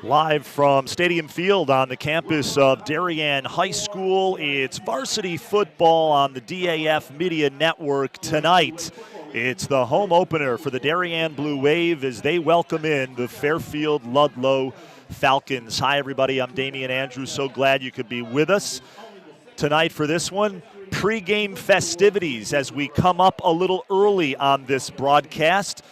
Live from Stadium Field on the campus of Darien High School, it's varsity football on the DAF Media Network tonight. It's the home opener for the Darien Blue Wave as they welcome in the Fairfield Ludlowe Falcons. Hi, everybody. I'm Damian Andrews. So glad you could be with us tonight for this one. Pre-game festivities as we come up a little early on this broadcast.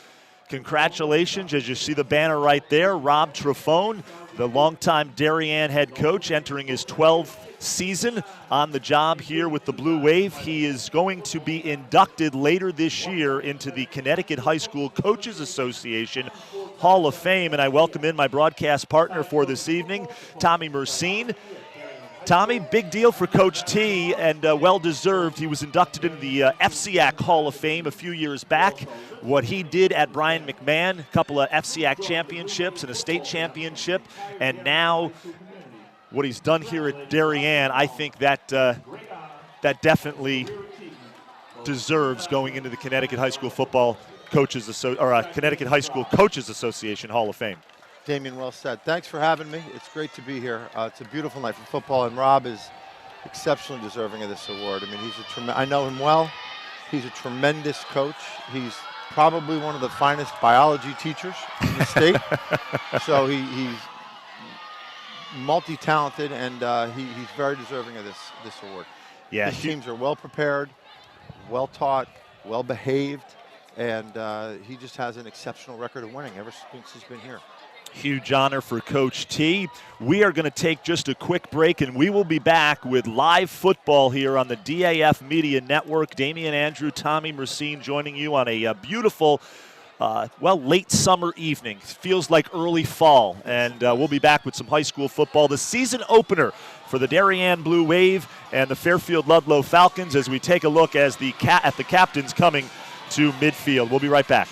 Congratulations, as you see the banner right there, Rob Trifone, the longtime Darien head coach, entering his 12th season on the job here with the Blue Wave. He is going to be inducted later this year into the Connecticut High School Coaches Association Hall of Fame, and I welcome in my broadcast partner for this evening, Tommy Mercine. Tommy, big deal for Coach T, and well-deserved. He was inducted into the FCIAC Hall of Fame a few years back. What he did at Brian McMahon, a couple of FCIAC championships and a state championship, and now what he's done here at Darien, I think that that definitely deserves going into the Connecticut High School Connecticut High School Coaches Association Hall of Fame. Damian, well said. Thanks for having me. It's great to be here. It's a beautiful night for football, and Rob is exceptionally deserving of this award. I mean, I know him well. He's a tremendous coach. He's probably one of the finest biology teachers in the state. So he's multi-talented, and he's very deserving of this award. Yeah, his teams are well prepared, well taught, well behaved, and he just has an exceptional record of winning ever since he's been here. Huge honor for Coach T. We are going to take just a quick break, and we will be back with live football here on the DAF Media Network. Damian Andrew, Tommy Mercine joining you on a beautiful, late summer evening. Feels like early fall, and we'll be back with some high school football. The season opener for the Darien Blue Wave and the Fairfield Ludlowe Falcons as we take a look at the captains coming to midfield. We'll be right back.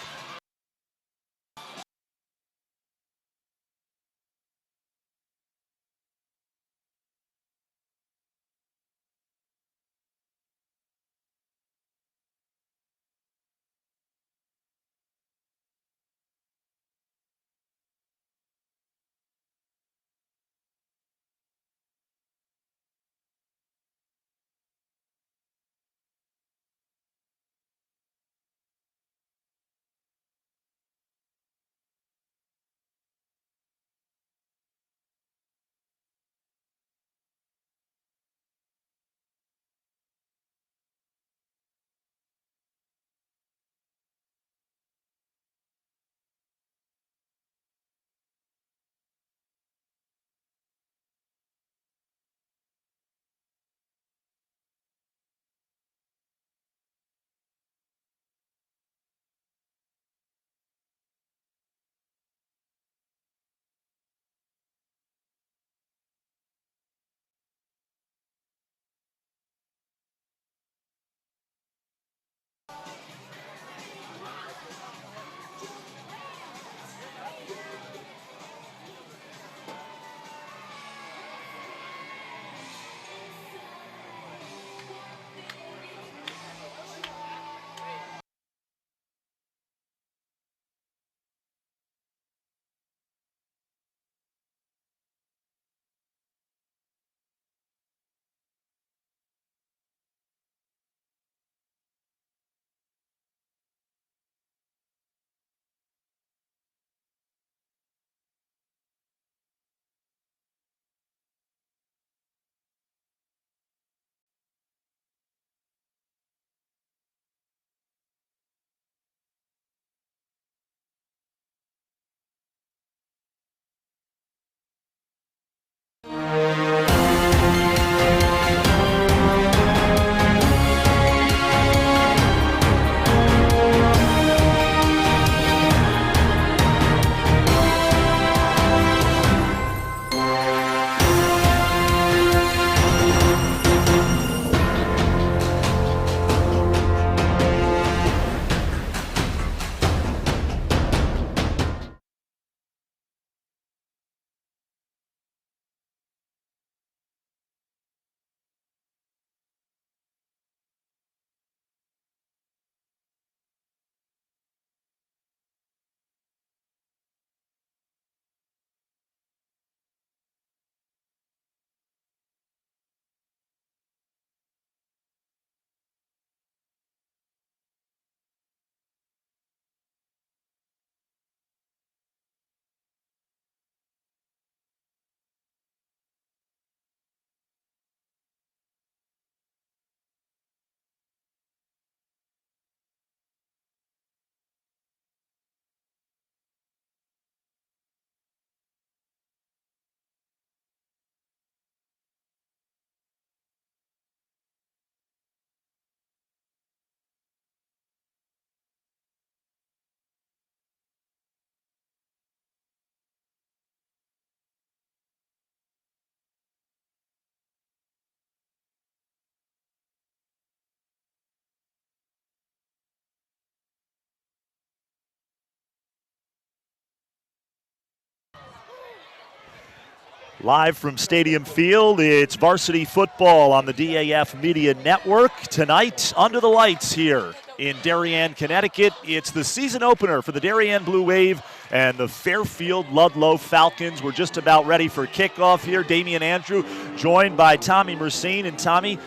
Live from Stadium Field, it's varsity football on the DAF Media Network. Tonight, under the lights here in Darien, Connecticut. It's the season opener for the Darien Blue Wave and the Fairfield Ludlowe Falcons. We're just about ready for kickoff here. Damian Andrew joined by Tommy Mersine. And Tommy,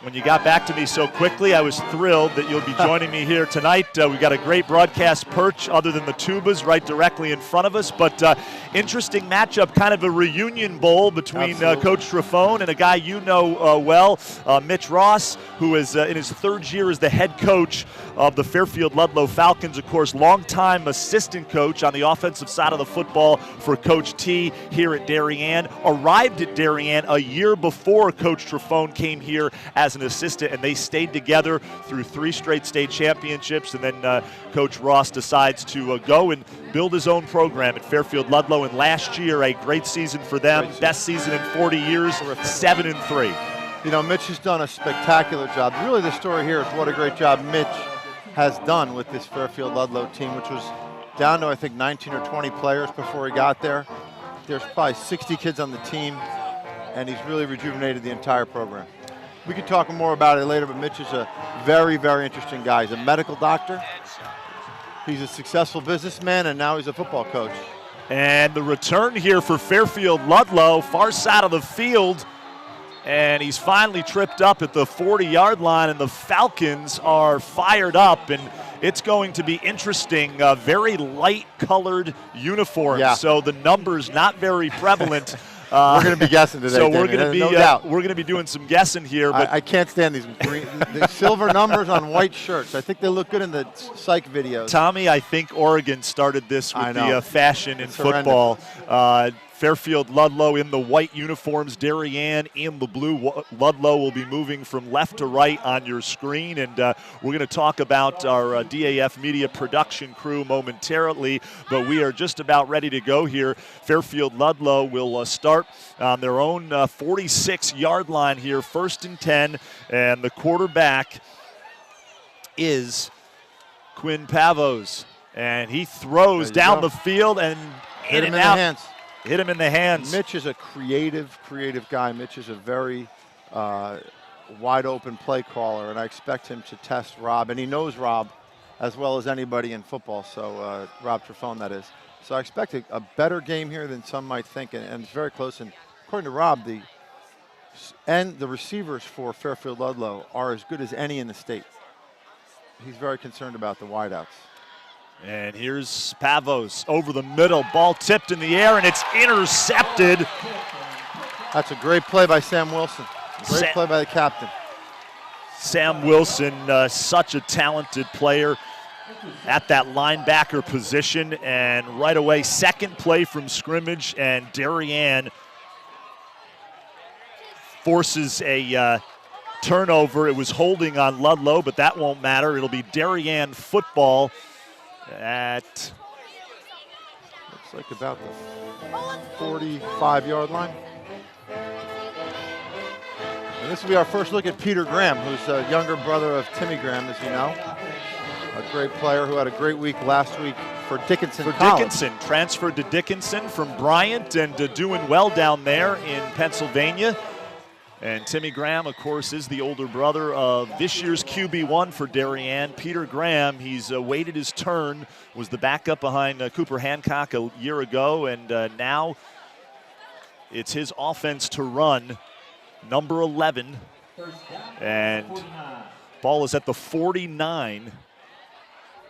when you got back to me so quickly, I was thrilled that you'll be joining me here tonight. We've got a great broadcast perch other than the tubas right directly in front of us. But interesting matchup, kind of a reunion bowl between Coach Trifone and a guy you know well, Mitch Ross, who is in his third year as the head coach of the Fairfield Ludlowe Falcons. Of course, longtime assistant coach on the offensive side of the football for Coach T here at Darien. Arrived at Darien a year before Coach Trifone came here as an assistant, and they stayed together through 3 straight state championships. And then Coach Ross decides to go and build his own program at Fairfield Ludlowe. And last year, a great season for them, best season in 40 years, 7-3. You know, Mitch has done a spectacular job. Really, the story here is what a great job Mitch has done with this Fairfield Ludlowe team, which was down to, I think, 19 or 20 players before he got there. There's probably 60 kids on the team, and he's really rejuvenated the entire program. We could talk more about it later, but Mitch is a very, very interesting guy. He's a medical doctor. He's a successful businessman, and now he's a football coach. And the return here for Fairfield Ludlowe, far side of the field. And he's finally tripped up at the 40-yard line, and the Falcons are fired up, and it's going to be interesting. Very light-colored uniforms, so the numbers not very prevalent. We're going to be guessing today. So we're going to be doing some guessing here. But I can't stand these green, the silver numbers on white shirts. I think they look good in the psych videos. Tommy, I think Oregon started this with the fashion in football. Fairfield Ludlowe in the white uniforms, Darien in the blue. Ludlowe will be moving from left to right on your screen, and we're going to talk about our DAF media production crew momentarily, but we are just about ready to go here. Fairfield Ludlowe will start on their own 46-yard line here, 1st and 10, and the quarterback is Quinn Pavos, and he throws down the field and in and out. Hit him in the hands. Mitch is a creative guy. Mitch is a very wide-open play caller, and I expect him to test Rob. And he knows Rob as well as anybody in football, so Rob Trifone, that is. So I expect a better game here than some might think, and it's very close. And according to Rob, the receivers for Fairfield Ludlowe are as good as any in the state. He's very concerned about the wideouts. And here's Pavos over the middle, ball tipped in the air, and it's intercepted. That's a great play by Sam Wilson. Great play by the captain. Sam Wilson, such a talented player at that linebacker position, and right away, second play from scrimmage, and Darien forces a turnover. It was holding on Ludlowe, but that won't matter. It'll be Darien football at looks like about the 45-yard line. And this will be our first look at Peter Graham, who's a younger brother of Timmy Graham, as you know. A great player who had a great week last week for Dickinson College. Dickinson, transferred to Dickinson from Bryant and doing well down there in Pennsylvania. And Timmy Graham, of course, is the older brother of this year's QB1 for Darien, Peter Graham. He's waited his turn, was the backup behind Cooper Hancock a year ago, and now it's his offense to run, number 11. And ball is at the 49.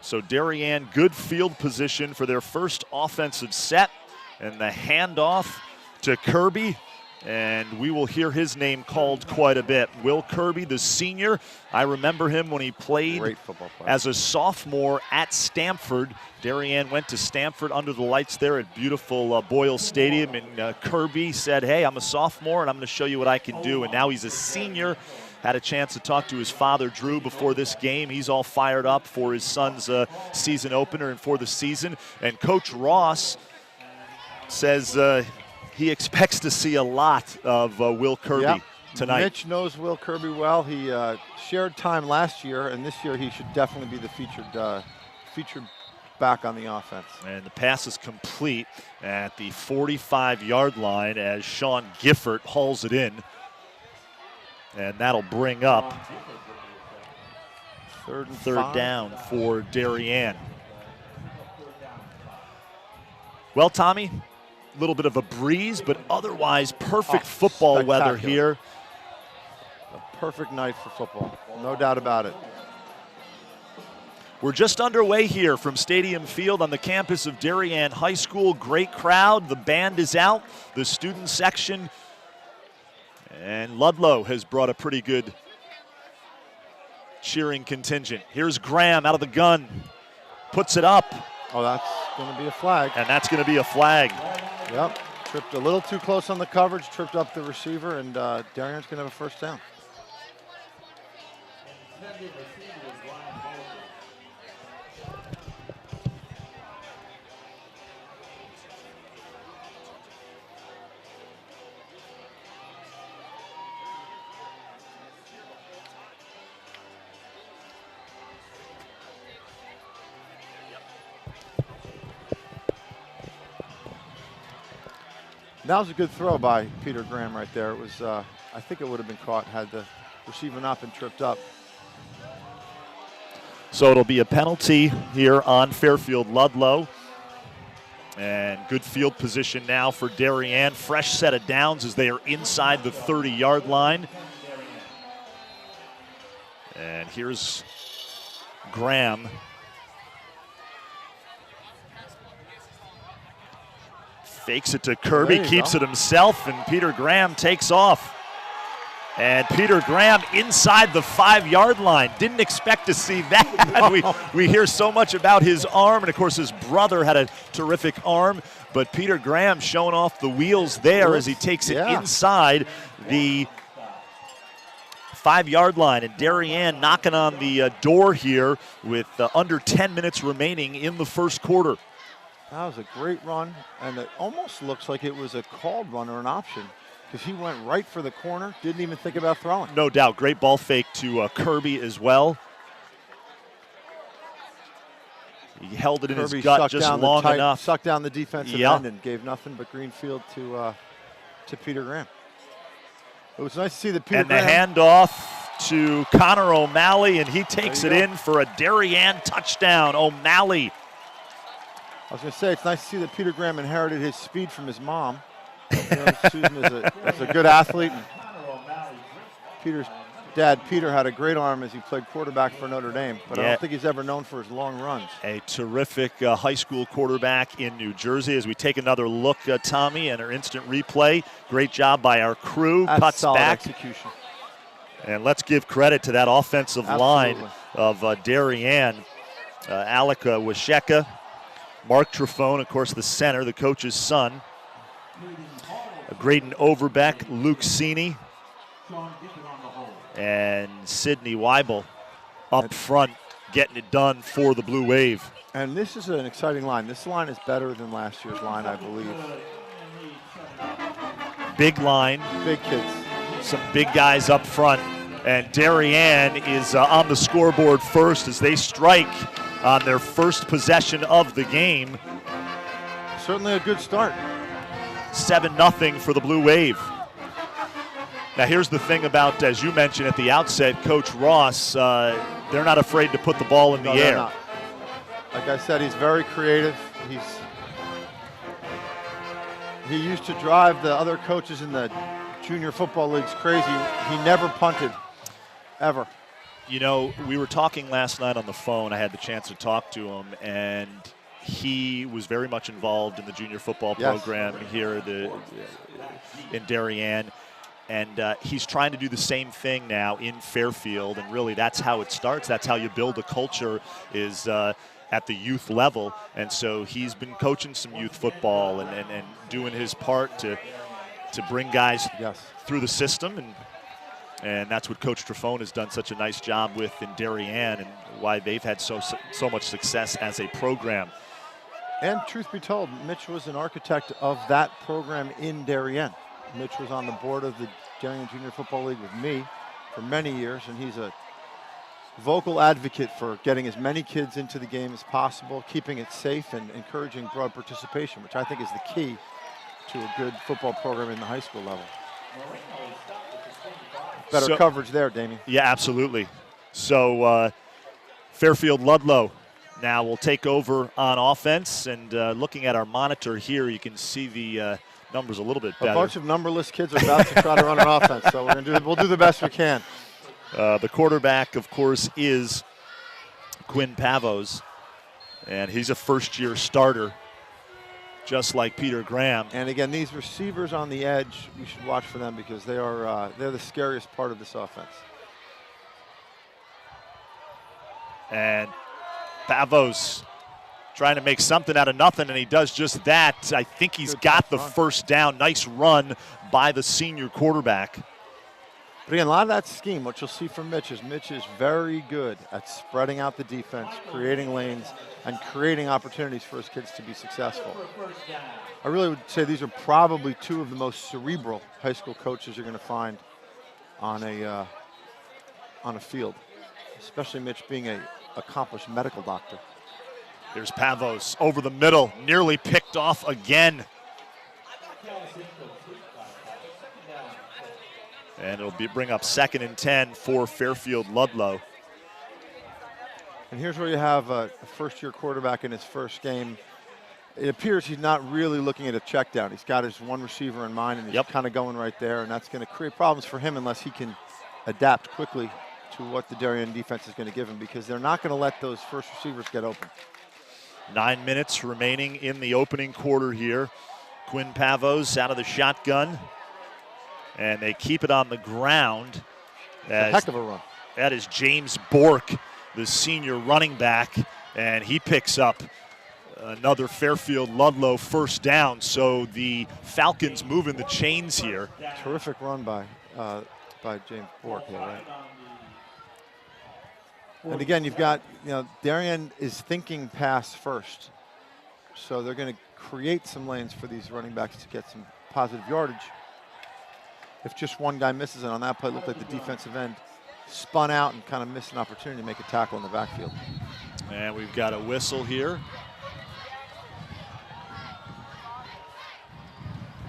So Darien, good field position for their first offensive set. And the handoff to Kirby. And we will hear his name called quite a bit. Will Kirby, the senior. I remember him when he played as a sophomore at Stamford. Darien went to Stamford under the lights there at beautiful Boyle Stadium. And Kirby said, hey, I'm a sophomore and I'm going to show you what I can do. And now he's a senior. Had a chance to talk to his father, Drew, before this game. He's all fired up for his son's season opener and for the season. And Coach Ross says he expects to see a lot of Will Kirby tonight. Mitch knows Will Kirby well. He shared time last year, and this year he should definitely be the featured back on the offense. And the pass is complete at the 45-yard line as Sean Gifford hauls it in. And that'll bring up third down for Darien. Well, Tommy, a little bit of a breeze, but otherwise perfect football weather here. A perfect night for football, no doubt about it. We're just underway here from Stadium Field on the campus of Darien High School. Great crowd. The band is out, the student section. And Ludlowe has brought a pretty good cheering contingent. Here's Graham out of the gun. Puts it up. Oh, that's going to be a flag. And that's going to be a flag. Yep. Tripped a little too close on the coverage, tripped up the receiver, and Darien's going to have a first down. That was a good throw by Peter Graham right there. It was, I think it would have been caught had the receiver not been tripped up. So it'll be a penalty here on Fairfield Ludlowe. And good field position now for Darien. Fresh set of downs as they are inside the 30-yard line. And here's Graham. Fakes it to Kirby, keeps it himself, and Peter Graham takes off. And Peter Graham inside the 5-yard line. Didn't expect to see that. We hear so much about his arm, and of course his brother had a terrific arm, but Peter Graham showing off the wheels there as he takes it inside the 5-yard line. And Darien knocking on the door here with under 10 minutes remaining in the first quarter. That was a great run, and it almost looks like it was a called run or an option because he went right for the corner, didn't even think about throwing. No doubt. Great ball fake to Kirby as well. He held it in his gut just long enough. Sucked down the defensive end and gave nothing but green field to Peter Graham. It was nice to see that Peter Graham. And the handoff to Connor O'Malley, and he takes it in for a Darien touchdown. O'Malley. I was going to say, it's nice to see that Peter Graham inherited his speed from his mom. You know, Susan is a good athlete. And Peter's dad, Peter, had a great arm as he played quarterback for Notre Dame, but I don't think he's ever known for his long runs. A terrific high school quarterback in New Jersey. As we take another look, Tommy, and our instant replay. Great job by our crew. That's cuts solid back. Execution. And let's give credit to that offensive line of Darien. Alec Washeka. Mark Trifone, of course, the center, the coach's son. Graydon Overbeck, Luke Sini, and Sidney Weibel up front, getting it done for the Blue Wave. And this is an exciting line. This line is better than last year's line, I believe. Big line. Big kids. Some big guys up front. And Darien is on the scoreboard first as they strike on their first possession of the game. Certainly a good start. 7-0 for the Blue Wave. Now here's the thing about, as you mentioned at the outset, Coach Ross, they're not afraid to put the ball in the air. Not. Like I said, he's very creative. He used to drive the other coaches in the junior football leagues crazy. He never punted, ever. You know, we were talking last night on the phone. I had the chance to talk to him, and he was very much involved in the junior football program here in Darien. And he's trying to do the same thing now in Fairfield, and really that's how it starts. That's how you build a culture, is at the youth level. And so he's been coaching some youth football and doing his part to bring guys through the system, and that's what Coach Trifone has done such a nice job with in Darien, and why they've had so much success as a program. And truth be told, Mitch was an architect of that program in Darien. Mitch was on the board of the Darien Junior Football League with me for many years, and he's a vocal advocate for getting as many kids into the game as possible, keeping it safe and encouraging broad participation, which I think is the key to a good football program in the high school level. Better coverage there, Damien. Yeah, absolutely. So Fairfield Ludlowe now will take over on offense, and looking at our monitor here, you can see the numbers a little bit better. A bunch of numberless kids are about to try to run an offense, so we'll do the best we can. The quarterback, of course, is Quinn Pavos, and he's a first-year starter, just like Peter Graham. And again, these receivers on the edge, we should watch for them because they are they're the scariest part of this offense. And Pavos trying to make something out of nothing, and he does just that. I think he's got the first down. Nice run by the senior quarterback. But again, a lot of that scheme, what you'll see from Mitch is very good at spreading out the defense, creating lanes, and creating opportunities for his kids to be successful. I really would say these are probably two of the most cerebral high school coaches you're going to find on a field, especially Mitch being an accomplished medical doctor. There's Pavos over the middle, nearly picked off again. And it'll bring up 2nd and 10 for Fairfield Ludlowe. And here's where you have a first-year quarterback in his first game. It appears he's not really looking at a check down. He's got his one receiver in mind, and he's kind of going right there, and that's going to create problems for him unless he can adapt quickly to what the Darien defense is going to give him, because they're not going to let those first receivers get open. 9 minutes remaining in the opening quarter here. Quinn Pavos out of the shotgun, and they keep it on the ground. A heck of a run. That is James Bork, the senior running back, and he picks up another Fairfield Ludlowe first down. So the Falcons moving the chains here. Terrific run by James Bork here, right? And again, you've got, Darien is thinking pass first. So they're going to create some lanes for these running backs to get some positive yardage. If just one guy misses it on that play, it looked like the defensive end spun out and kind of missed an opportunity to make a tackle in the backfield. And we've got a whistle here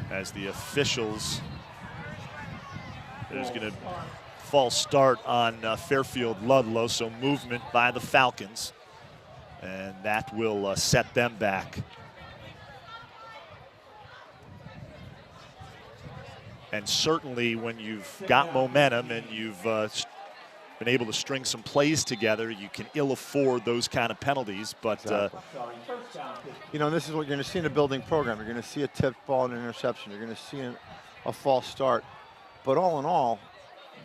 as the officials, there's going to false start on Fairfield Ludlowe, so movement by the Falcons, and that will set them back. And certainly when you've got momentum and you've been able to string some plays together, you can ill afford those kind of penalties. But this is what you're going to see in a building program. You're going to see a tipped ball and an interception. You're going to see a false start. But all in all,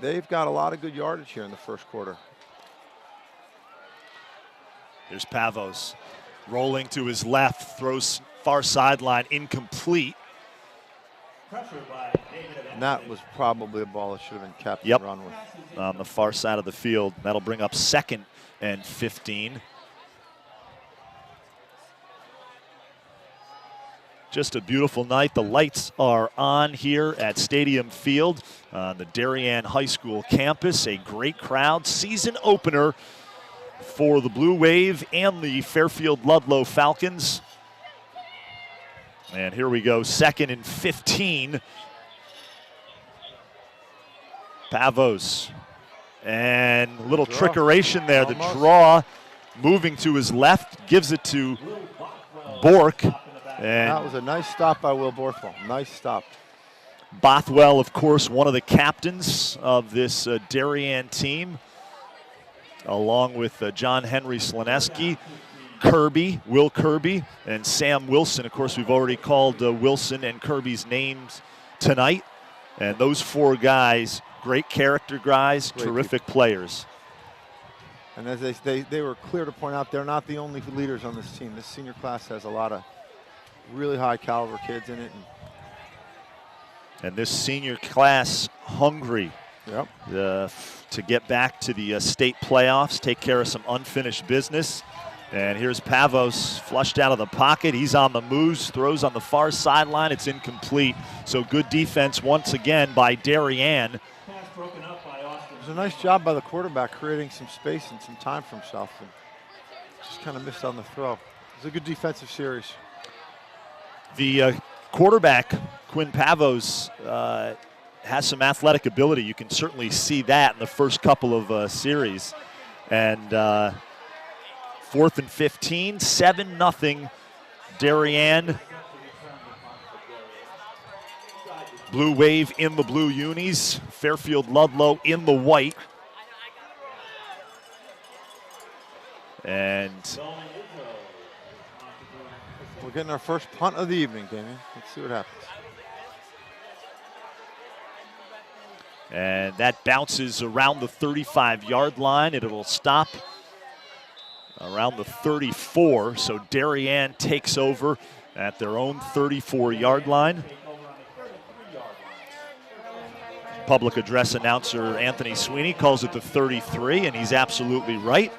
they've got a lot of good yardage here in the first quarter. There's Pavos rolling to his left, throws far sideline, incomplete. And that was probably a ball that should have been kept and run with. On the far side of the field. That'll bring up 2nd and 15. Just a beautiful night. The lights are on here at Stadium Field on the Darien High School campus. A great crowd. Season opener for the Blue Wave and the Fairfield Ludlowe Falcons. And here we go, 2nd and 15. Pavos. And a little trickeration there. The draw moving to his left, gives it to Bork. And that was a nice stop by Will Borthwell. Nice stop. Bothwell, of course, one of the captains of this Darien team, along with John Henry Slaneski, Will Kirby, and Sam Wilson. Of course, we've already called Wilson and Kirby's names tonight. And those 4 guys, great character guys, terrific players. And as they were clear to point out, they're not the only leaders on this team. This senior class has a lot of really high caliber kids in it. And this senior class hungry to get back to the state playoffs, take care of some unfinished business. And here's Pavos flushed out of the pocket. He's on the moves, throws on the far sideline. It's incomplete. So good defense once again by Darien. was a nice job by the quarterback creating some space and some time for himself, and just kind of missed on the throw. It was a good defensive series. The quarterback, Quinn Pavos, has some athletic ability. You can certainly see that in the first couple of series. And 4th and 15, 7-0 Darien. Blue Wave in the blue unis, Fairfield Ludlowe in the white. And we're getting our first punt of the evening, Damien. Let's see what happens. And that bounces around the 35-yard line. It will stop around the 34. So Darien takes over at their own 34-yard line. Public address announcer Anthony Sweeney calls it the 33, and he's absolutely right.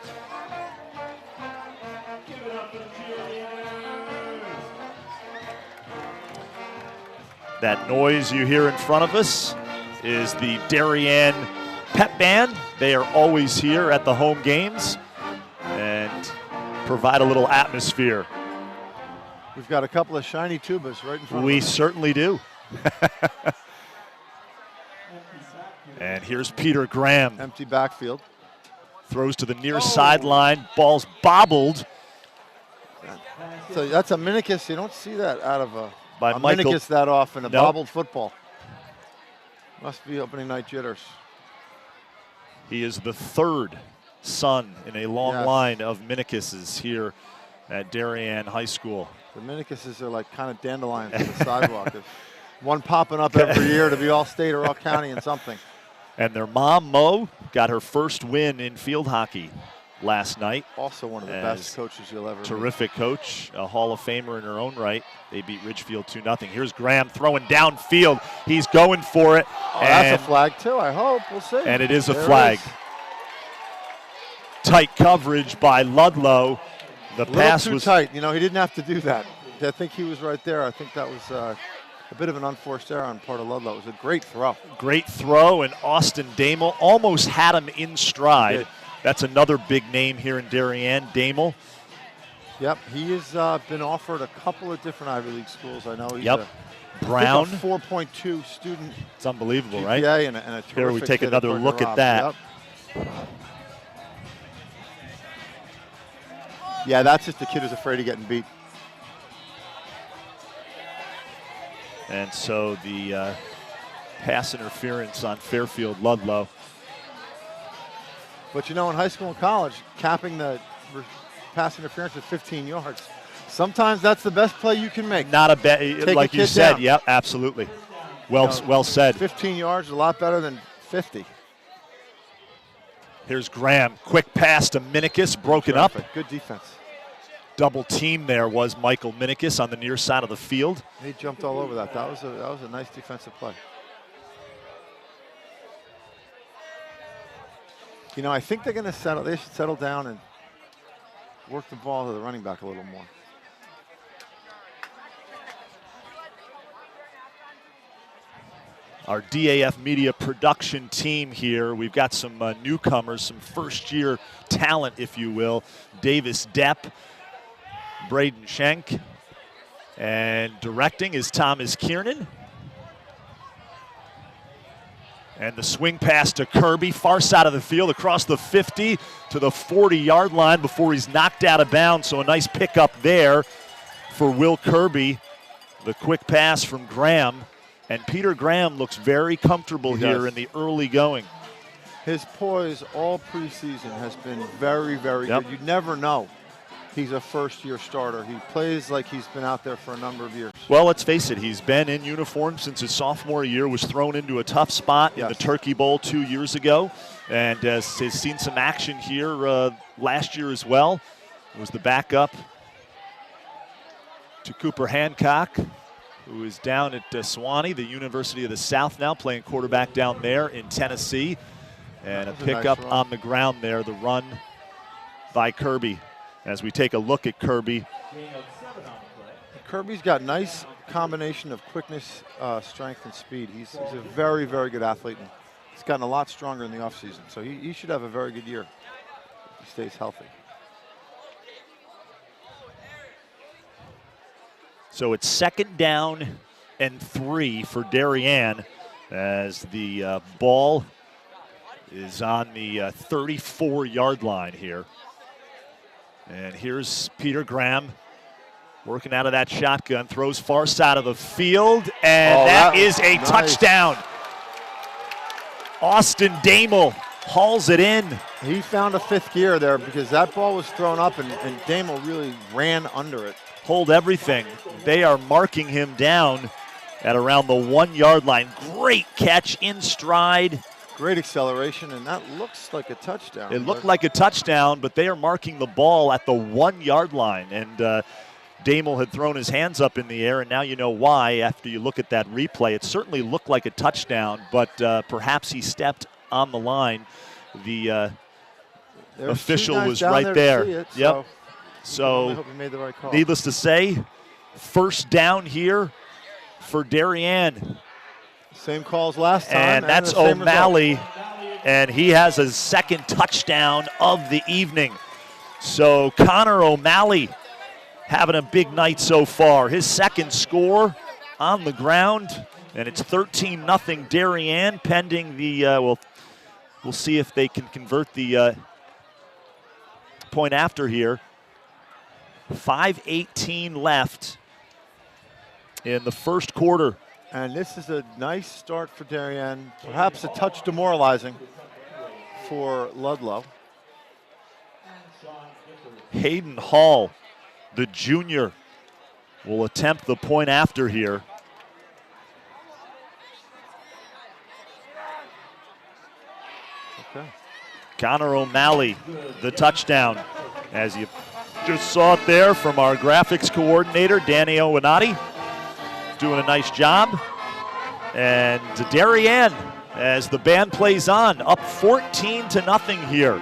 That noise you hear in front of us is the Darien Pep Band. They are always here at the home games and provide a little atmosphere. We've got a couple of shiny tubas right in front of us. We certainly do. And here's Peter Graham. Empty backfield. Throws to the near sideline. Ball's bobbled. So that's a minicus. You don't see that out of a Michael. minicus that often, a bobbled football. Must be opening night jitters. He is the third son in a long line of minicuses here at Darien High School. The minicuses are like kind of dandelions on the sidewalk. One popping up every year to be all state or all county and something. And their mom, Mo, got her first win in field hockey last night. Also one of the best coaches you'll ever meet. Terrific coach, a Hall of Famer in her own right. They beat Ridgefield 2-0. Here's Graham throwing downfield. He's going for it. Oh, that's a flag too, I hope. We'll see. And it is a flag. Tight coverage by Ludlowe. The pass was tight. You know, he didn't have to do that. I think he was right there. I think that was a bit of an unforced error on part of Ludlowe. It was a great throw. Great throw, and Austin Damel almost had him in stride. That's another big name here in Darien, Damel. Yep, he has been offered a couple of different Ivy League schools. I know he's Brown. I think a 4.2 student. It's unbelievable, GPA, right? And a terrific Here we take another look at that. Yep. Yeah, that's just the kid who's afraid of getting beat. And so the pass interference on Fairfield Ludlowe. But you know, in high school and college, capping the pass interference at 15 yards. Sometimes that's the best play you can make. Not a bad, like you said. Yep, absolutely. Well said. 15 yards is a lot better than 50. Here's Graham. Quick pass to Minikis, broken up. Good defense. Double team there was Michael Minikis on the near side of the field. He jumped all over that. That was a nice defensive play. You know, I think they're going to settle. They should settle down and work the ball to the running back a little more. Our DAF Media production team here. We've got some newcomers, some first-year talent, if you will. Davis Depp, Braden Schenk, and directing is Thomas Kiernan. And the swing pass to Kirby, far side of the field, across the 50 to the 40-yard line before he's knocked out of bounds. So a nice pickup there for Will Kirby. The quick pass from Graham. And Peter Graham looks very comfortable here in the early going. His poise all preseason has been very, very good. You never know. He's a first-year starter. He plays like he's been out there for a number of years. Well, let's face it, he's been in uniform since his sophomore year, was thrown into a tough spot in the Turkey Bowl 2 years ago, and has seen some action here last year as well. It was the backup to Cooper Hancock, who is down at Sewanee, the University of the South now, playing quarterback down there in Tennessee. And a pickup on the ground there, the run by Kirby. As we take a look at Kirby. Kirby's got nice combination of quickness, strength, and speed. He's a very, very good athlete. And He's gotten a lot stronger in the offseason, so he should have a very good year if he stays healthy. So it's 2nd down and 3 for Darien as the ball is on the 34-yard line here. And here's Peter Graham working out of that shotgun, throws far side of the field, and that is a nice touchdown. Austin Damel hauls it in. He found a 5th gear there because that ball was thrown up and Damel really ran under it. Hold everything. They are marking him down at around the 1-yard line. Great catch in stride. Great acceleration, and that looks like a touchdown. It looked like a touchdown, but they are marking the ball at the 1-yard line. And Damel had thrown his hands up in the air, and now you know why after you look at that replay. It certainly looked like a touchdown, but perhaps he stepped on the line. The official was right there. Yep. So I hope he made the right call. Needless to say, 1st down here for Darien. Same calls last time. And that's O'Malley, and he has his 2nd touchdown of the evening. So Connor O'Malley having a big night so far. His 2nd score on the ground, and it's 13-0 Darien pending the, we'll see if they can convert the point after here. 5:18 left in the 1st quarter. And this is a nice start for Darien, perhaps a touch demoralizing for Ludlowe. Hayden Hall, the junior, will attempt the point after here. Okay. Connor O'Malley, the touchdown. As you just saw it there from our graphics coordinator, Danny Owenati, doing a nice job. And Darien, as the band plays on, up 14-0 here.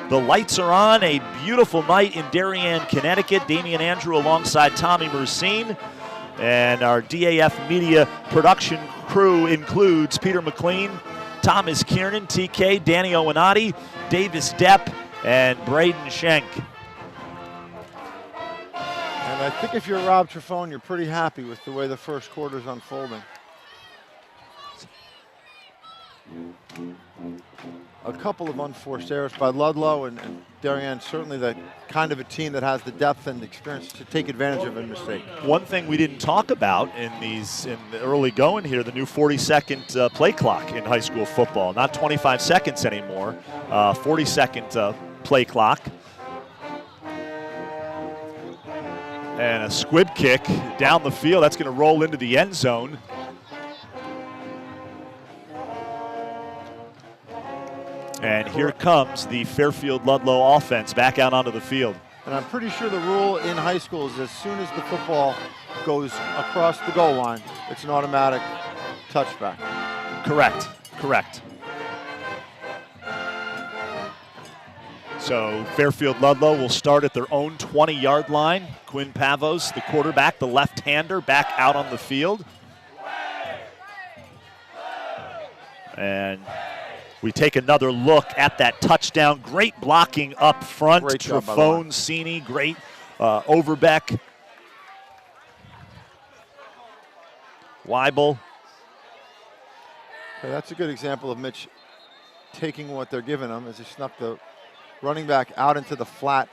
The lights are on, a beautiful night in Darien, Connecticut. Damian Andrew alongside Tommy Mersine. And our DAF Media production crew includes Peter McLean, Thomas Kiernan, TK, Danny Owenati, Davis Depp, and Braden Schenk. And I think if you're Rob Trifone, you're pretty happy with the way the 1st quarter is unfolding. A couple of unforced errors by Ludlowe, and Darien certainly the kind of a team that has the depth and the experience to take advantage of a mistake. One thing we didn't talk about in the early going here, the new 40-second play clock in high school football. Not 25 seconds anymore, 40-second play clock. And a squib kick down the field. That's going to roll into the end zone. And here comes the Fairfield Ludlowe offense back out onto the field. And I'm pretty sure the rule in high school is as soon as the football goes across the goal line, it's an automatic touchback. Correct, correct. So Fairfield Ludlowe will start at their own 20-yard line. Quinn Pavos, the quarterback, the left-hander, back out on the field. And we take another look at that touchdown. Great blocking up front. Great job by Trifone, Sini, great Overbeck. Weibel. Okay, that's a good example of Mitch taking what they're giving him as he snuck the running back out into the flat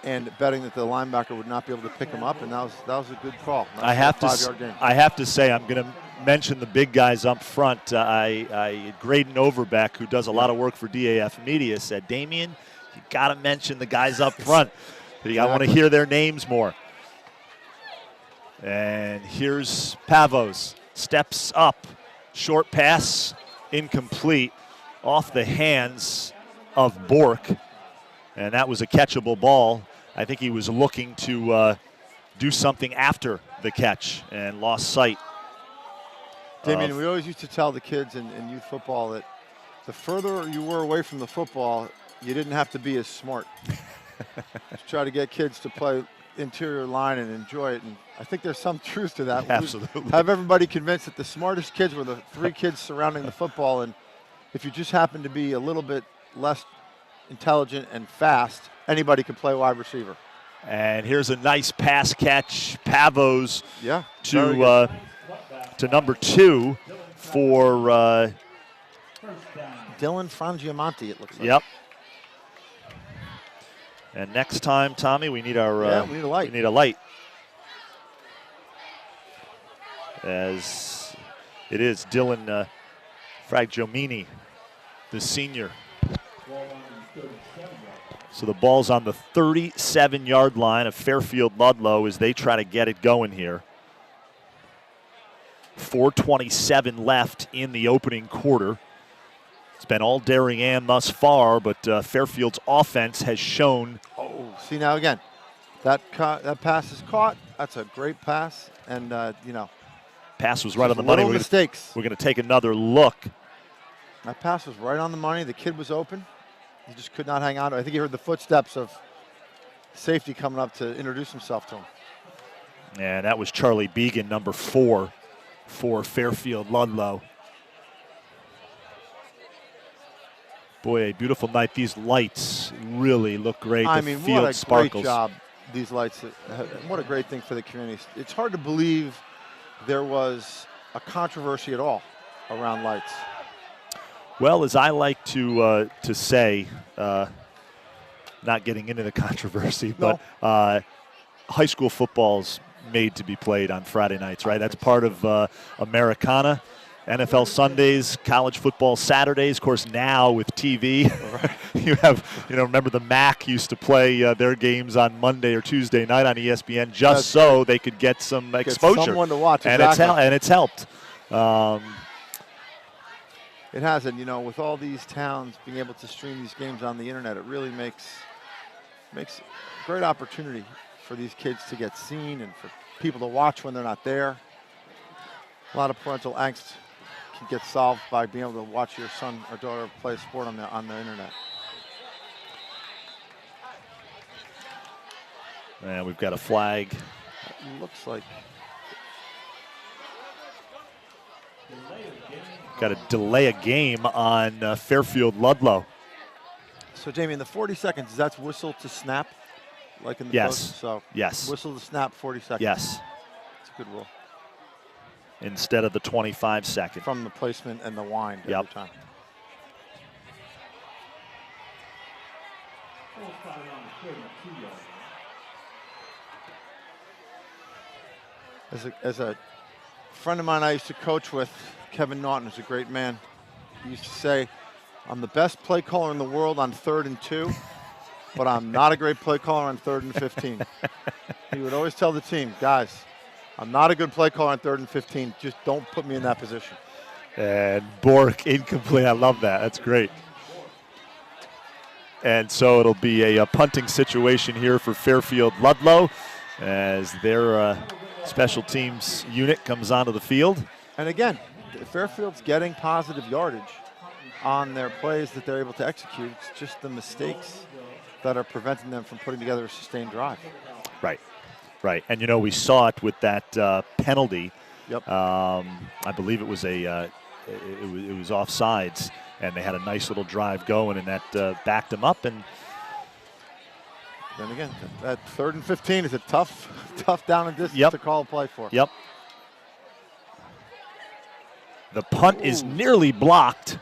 and betting that the linebacker would not be able to pick him up, and that was a good call. I have to say, I'm going to mention the big guys up front. Graydon Overbeck, who does a lot of work for DAF Media, said, Damian, you got to mention the guys up front. I want to hear their names more. And here's Pavos, steps up, short pass, incomplete, off the hands of Bork, and that was a catchable ball. I think he was looking to do something after the catch and lost sight. Damian, we always used to tell the kids in youth football that the further you were away from the football, you didn't have to be as smart. Just try to get kids to play interior line and enjoy it. And I think there's some truth to that. Absolutely. Have everybody convinced that the smartest kids were the 3 kids surrounding the football, and if you just happen to be a little bit less intelligent and fast, anybody can play wide receiver. And here's a nice pass catch, Pavos to number 2 for Dylan Frangiamonte, it looks like. Yep. And next time, Tommy, we need our we need a light. We need a light. As it is Dylan Frangiamonte, the senior. So the ball's on the 37-yard line of Fairfield Ludlowe as they try to get it going here. 4:27 left in the opening quarter. It's been all Darien thus far, but Fairfield's offense has shown. Oh, see now again, that pass is caught. That's a great pass, and Pass was right on the money. Little mistakes. We're going to take another look. That pass was right on the money. The kid was open. He just could not hang on. I think he heard the footsteps of safety coming up to introduce himself to him. And that was Charlie Began, number 4 for Fairfield Ludlowe. Boy, a beautiful night. These lights really look great. I the mean, field what a sparkles. great job, these lights. What a great thing for the community. It's hard to believe there was a controversy at all around lights. Well, as I like to say, not getting into the controversy, No. but high school football's made to be played on Friday nights, right? That's part of Americana. NFL Sundays, college football Saturdays. Of course, now with TV, you have, remember the MAC used to play their games on Monday or Tuesday night on ESPN just so they could get some exposure. Someone to watch, and exactly. It's helped. It hasn't, with all these towns being able to stream these games on the internet, it really makes a great opportunity for these kids to get seen and for people to watch when they're not there. A lot of parental angst can get solved by being able to watch your son or daughter play a sport on the internet. And we've got a flag. It looks like got to delay a game on Fairfield Ludlow. So, Jamie, in the 40 seconds, that's whistle to snap, like in the Yes. post? So Yes. Whistle to snap, 40 seconds. Yes. It's a good rule. Instead of the 25-second. From the placement and the wind Yep. every time. As a friend of mine I used to coach with, Kevin Naughton, who's a great man, he used to say, I'm the best play caller in the world on 3rd and 2, but I'm not a great play caller on 3rd and 15. He would always tell the team, guys, I'm not a good play caller on 3rd and 15. Just don't put me in that position. And Bork incomplete. I love that. That's great. And so it'll be a punting situation here for Fairfield Ludlowe as their special teams unit comes onto the field. And again, Fairfield's getting positive yardage on their plays that they're able to execute. It's just the mistakes that are preventing them from putting together a sustained drive. Right. Right, and we saw it with that penalty. Yep. I believe it was it was offsides, and they had a nice little drive going, and that backed them up. And then again, that 3rd and 15 is a tough down and distance Yep. to call a play for. Yep. The punt is nearly blocked,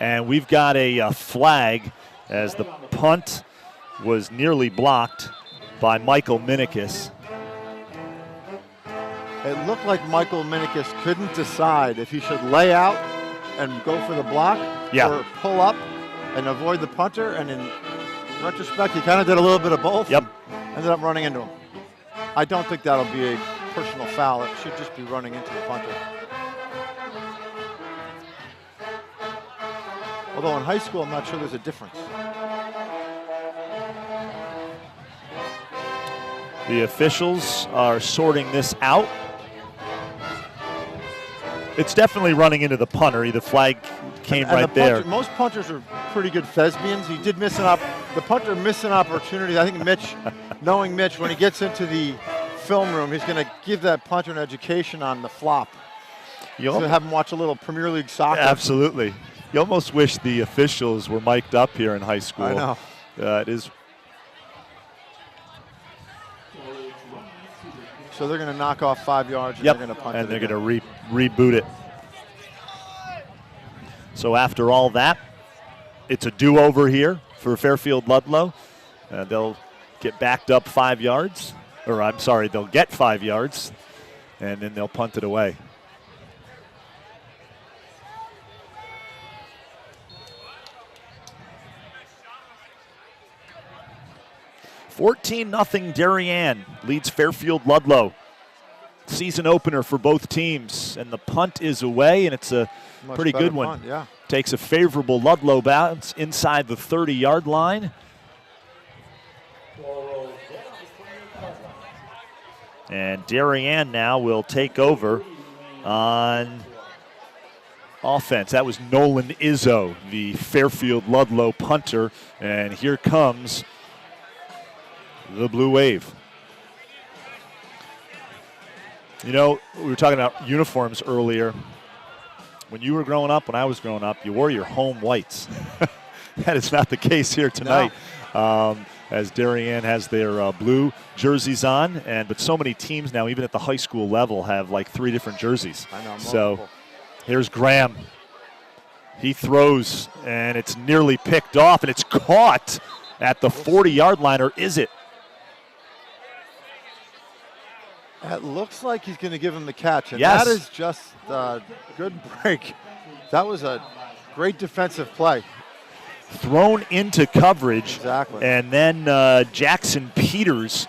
and we've got a flag as the punt was nearly blocked by Michael Minikis. It looked like Michael Minikis couldn't decide if he should lay out and go for the block or pull up and avoid the punter. And in retrospect, he kind of did a little bit of both. Yep. Ended up running into him. I don't think that'll be a personal foul. It should just be running into the punter. Although in high school, I'm not sure there's a difference. The officials are sorting this out. It's definitely running into the punter. The flag came right there. Most punters are pretty good thespians. He did miss the the punter missing opportunities. I think Mitch, knowing Mitch, when he gets into the film room, he's going to give that punter an education on the flop. You'll have him watch a little Premier League soccer. Absolutely. You almost wish the officials were mic'd up here in high school. I know. It is. So they're going to knock off 5 yards, and they're going to punt it. And they're going to reboot it. So after all that, it's a do-over here for Fairfield Ludlowe. They'll get backed up 5 yards. Or I'm sorry, they'll get 5 yards, and then they'll punt it away. (14-0) Darien leads Fairfield Ludlowe. Season opener for both teams, and the punt is away, and it's a pretty good one. Punt, yeah. Takes a favorable Ludlow bounce inside the 30-yard line. And Darien now will take over on offense. That was Nolan Izzo, the Fairfield Ludlow punter, and here comes the Blue Wave. You know, we were talking about uniforms earlier. When you were growing up, when I was growing up, you wore your home whites. That is not the case here tonight. No. As Darien has their blue jerseys on, but so many teams now, even at the high school level, have like 3 different jerseys. I know, multiple. So here's Graham. He throws, and it's nearly picked off, and it's caught at the 40-yard line, or is it? It looks like he's going to give him the catch, and yes. That is just a good break. That was a great defensive play. Thrown into coverage. Exactly. And then Jackson Peters,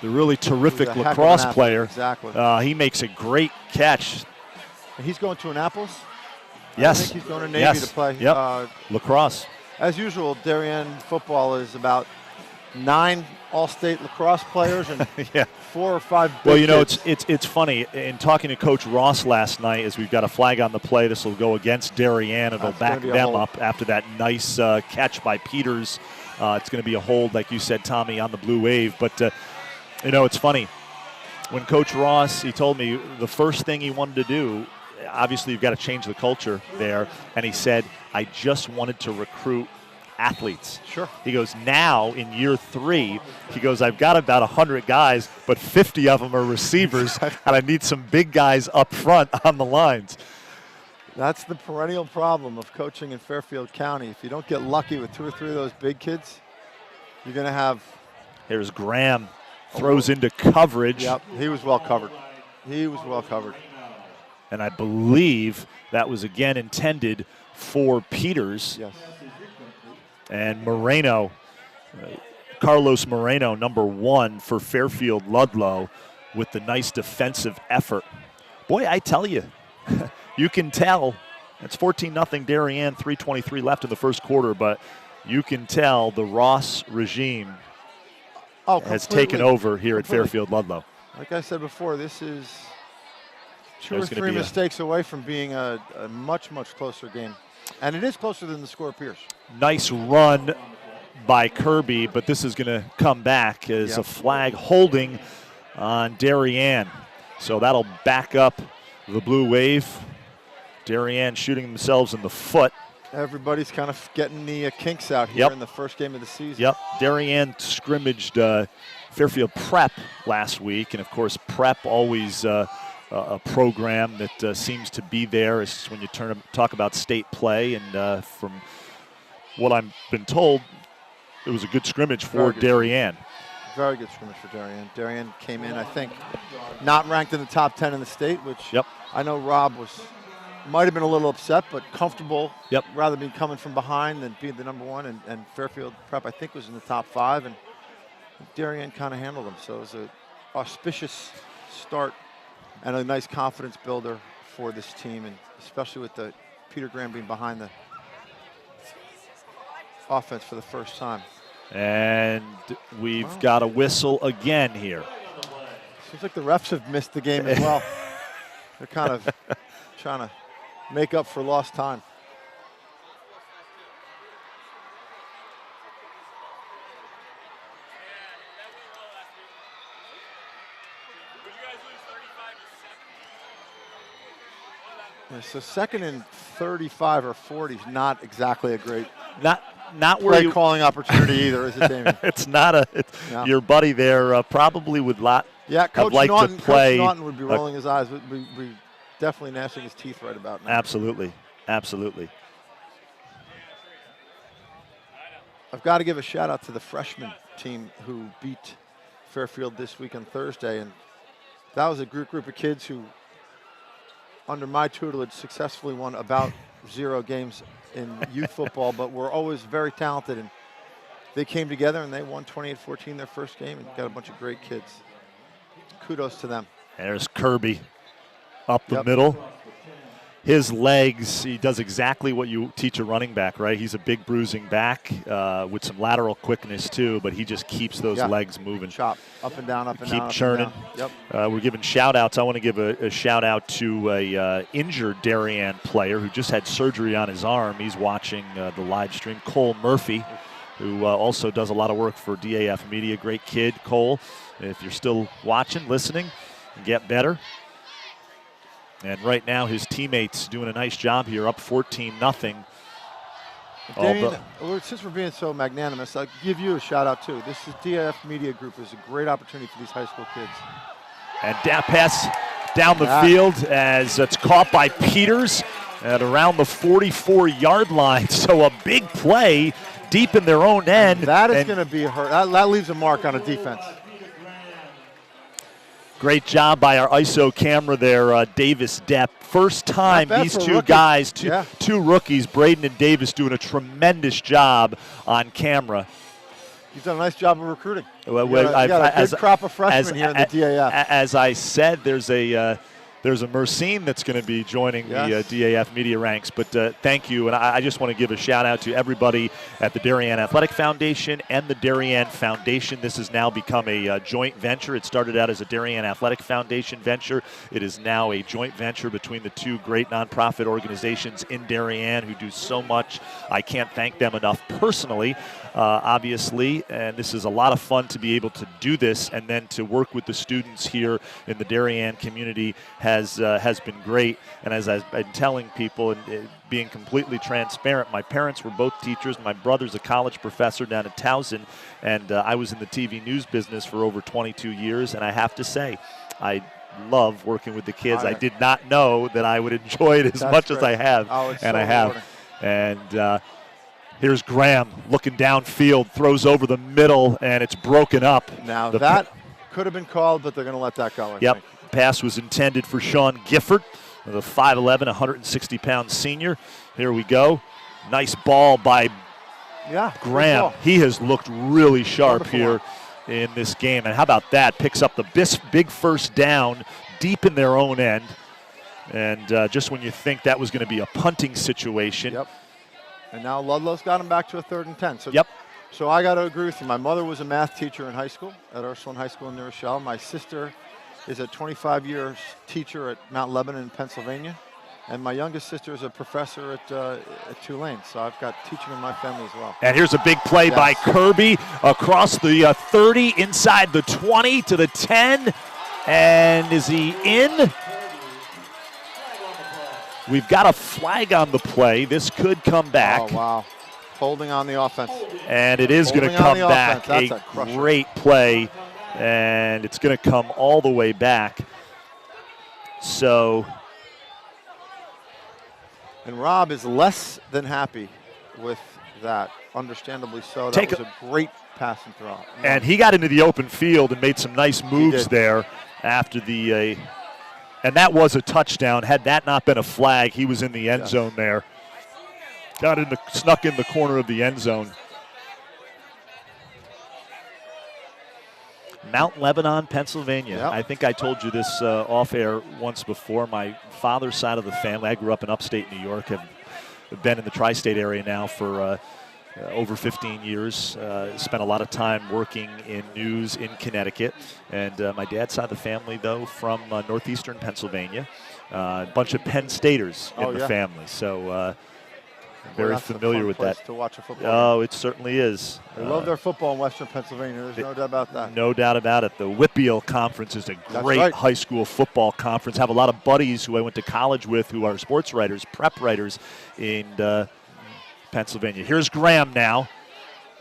the really terrific lacrosse player, exactly. He makes a great catch. And he's going to Annapolis? Yes. I think he's going to Navy to play. Yep. Lacrosse. As usual, Darien football is about 9 all-state lacrosse players and 4 or 5 big Well, you know, kids. it's funny. In talking to Coach Ross last night, as we've got a flag on the play, this will go against Darien. It'll back them up after that nice catch by Peters. It's going to be a hold, like you said, Tommy, on the Blue Wave. But, you know, it's funny. When Coach Ross, he told me the first thing he wanted to do, obviously you've got to change the culture there, and he said, I just wanted to recruit athletes. Sure. He goes, now in year 3, he goes, I've got about 100 guys, but 50 of them are receivers, and I need some big guys up front on the lines. That's the perennial problem of coaching in Fairfield County. If you don't get lucky with 2 or 3 of those big kids, you're going to have... Here's Graham, throws into coverage. Yep, he was well covered. He was well covered. And I believe that was again intended for Peters. Yes. And Moreno, Carlos Moreno, number 1 for Fairfield Ludlow with the nice defensive effort. Boy, I tell you, you can tell. It's 14-0 Darien, 3:23 left in the first quarter, but you can tell the Ross regime has taken over here at Fairfield Ludlow. Like I said before, this is 2 or 3 mistakes away from being a much, much closer game. And it is closer than the score appears. Nice run by Kirby, but this is going to come back as a flag holding on Darien. So that'll back up the Blue Wave. Darien shooting themselves in the foot. Everybody's kind of getting the kinks out here in the first game of the season. Yep. Darien scrimmaged Fairfield Prep last week, and of course Prep always a program that seems to be there is when you talk about state play, and from what I've been told, it was a good scrimmage for Darien. Very good scrimmage for Darien. Darien came in, I think, not ranked in the top 10 in the state, which I know Rob might have been a little upset, but comfortable rather than coming from behind than being the number 1. And Fairfield Prep, I think, was in the top 5, and Darien kind of handled them. So it was an auspicious start and a nice confidence builder for this team, and especially with the Peter Graham being behind the offense for the first time. And we've got a whistle again here. Seems like the refs have missed the game as well. They're kind of trying to make up for lost time. Yeah, so 2nd and 35 or 40 is not exactly a great not where play calling opportunity either, is it, Damien? It's not a. No. Your buddy there probably would Coach like Naughton, to play. Coach Naughton would be rolling his eyes, would be definitely gnashing his teeth right about now. Absolutely, absolutely. I've got to give a shout out to the freshman team who beat Fairfield this week on Thursday, and that was a group of kids who, under my tutelage, successfully won about 0 games in youth football, but were always very talented, and they came together and they won 28-14 their first game and got a bunch of great kids. Kudos to them. There's Kirby up the middle. His legs, he does exactly what you teach a running back, right? He's a big bruising back with some lateral quickness too, but he just keeps those legs moving. Chop, up and down, up and down. Keep churning. Yep. We're giving shout-outs. I want to give a shout-out to a injured Darien player who just had surgery on his arm. He's watching the live stream. Cole Murphy, who also does a lot of work for DAF Media. Great kid, Cole. If you're still watching, listening, get better. And right now, his teammates doing a nice job here, up 14-0. Damien, since we're being so magnanimous, I'll give you a shout out too. This is DAF Media Group is a great opportunity for these high school kids. And pass down the field as it's caught by Peters at around the 44-yard line. So a big play deep in their own end. And that is going to be hurt. That leaves a mark on a defense. Great job by our ISO camera there, Davis Depp. First time these two guys, two rookies, Braden and Davis, doing a tremendous job on camera. He's done a nice job of recruiting. Well, you got a good crop of freshmen here in the DAF. As I said, there's a Mercine that's going to be joining the DAF media ranks. But thank you, and I just want to give a shout out to everybody at the Darien Athletic Foundation and the Darien Foundation. This has now become a joint venture. It started out as a Darien Athletic Foundation venture. It is now a joint venture between the two great nonprofit organizations in Darien who do so much. I can't thank them enough personally. Obviously, and this is a lot of fun to be able to do this, and then to work with the students here in the Darien community has been great. And as I've been telling people and being completely transparent, my parents were both teachers. My brother's a college professor down at Towson, and I was in the TV news business for over 22 years, and I have to say, I love working with the kids. I did not know that I would enjoy it as much as I have, and I have. And here's Graham looking downfield, throws over the middle, and it's broken up. Now that could have been called, but they're going to let that go, I think. Pass was intended for Sean Gifford, the 5'11", 160-pound senior. Here we go. Nice ball by Graham. Ball. He has looked really sharp here in this game. And how about that? Picks up the big first down deep in their own end. And just when you think that was going to be a punting situation. And now Ludlow's got him back to a 3rd and 10. So, so I got to agree with you. My mother was a math teacher in high school at Ursuline High School in New Rochelle. My sister is a 25-year teacher at Mount Lebanon in Pennsylvania. And my youngest sister is a professor at Tulane. So I've got teaching in my family as well. And here's a big play by Kirby across the 30, inside the 20 to the 10. And is he in? We've got a flag on the play. This could come back. Oh, wow. Holding on the offense. And it is going to come back. A great play. And it's going to come all the way back. So. And Rob is less than happy with that. Understandably so. That was a great pass and throw. And he got into the open field and made some nice moves there after the. And that was a touchdown. Had that not been a flag, he was in the end zone there. Snuck in the corner of the end zone. Mount Lebanon, Pennsylvania. I think I told you this off air once before. My father's side of the family, I grew up in upstate New York, have been in the tri-state area now for over 15 years. Spent a lot of time working in news in Connecticut. And my dad's side of the family, though, from northeastern Pennsylvania. A bunch of Penn Staters in the family. So Very familiar with that. To watch a football game. It certainly is. They love their football in Western Pennsylvania. There's no doubt about that. No doubt about it. The Whitfield Conference is a great high school football conference. Have a lot of buddies who I went to college with who are sports writers, prep writers in Pennsylvania. Here's Graham now.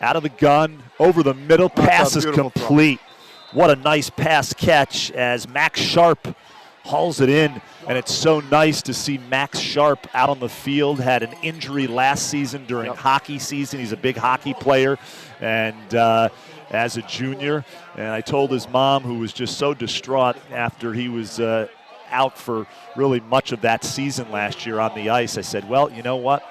Out of the gun, over the middle, pass is complete. What a nice pass catch as Max Sharp hauls it in, and it's so nice to see Max Sharp out on the field. Had an injury last season during hockey season. He's a big hockey player, and as a junior. And I told his mom, who was just so distraught after he was out for really much of that season last year on the ice, I said, well, you know what?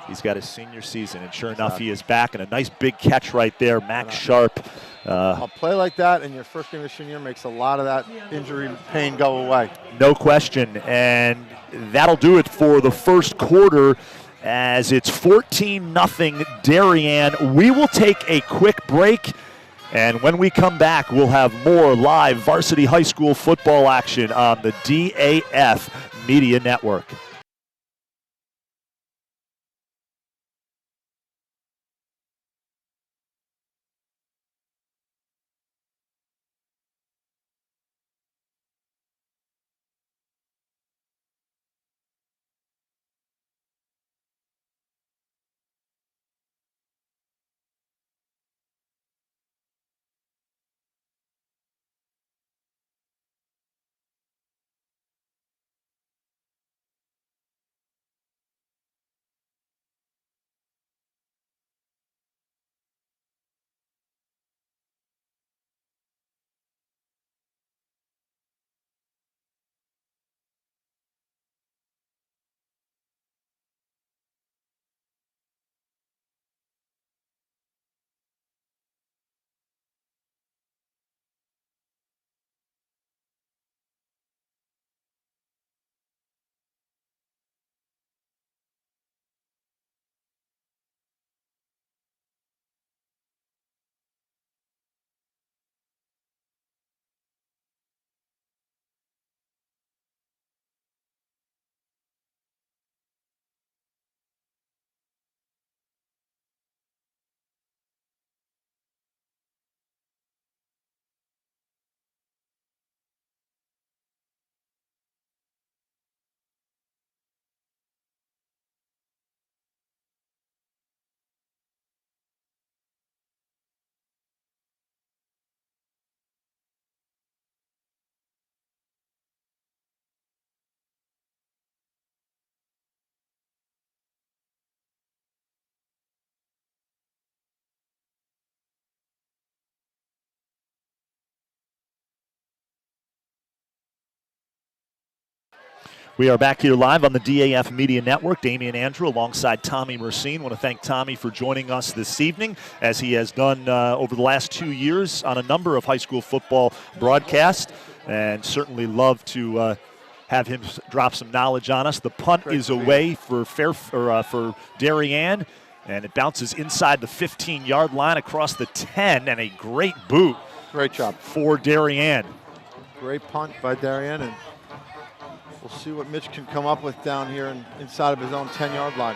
He's got his senior season, and sure enough, he is back. And a nice big catch right there, Max Sharp. A play like that in your first game of senior makes a lot of that injury pain go away. No question, and that'll do it for the first quarter as it's 14-0 Darien. We will take a quick break, and when we come back, we'll have more live varsity high school football action on the DAF Media Network. We are back here live on the DAF Media Network. Damian Andrew alongside Tommy Mersine. I want to thank Tommy for joining us this evening, as he has done over the last 2 years on a number of high school football broadcasts, and certainly love to have him drop some knowledge on us. The punt is away for Darien, and it bounces inside the 15-yard line across the 10, and a great boot. Great job for Darien. Great punt by Darien, and we'll see what Mitch can come up with down here inside of his own 10-yard line.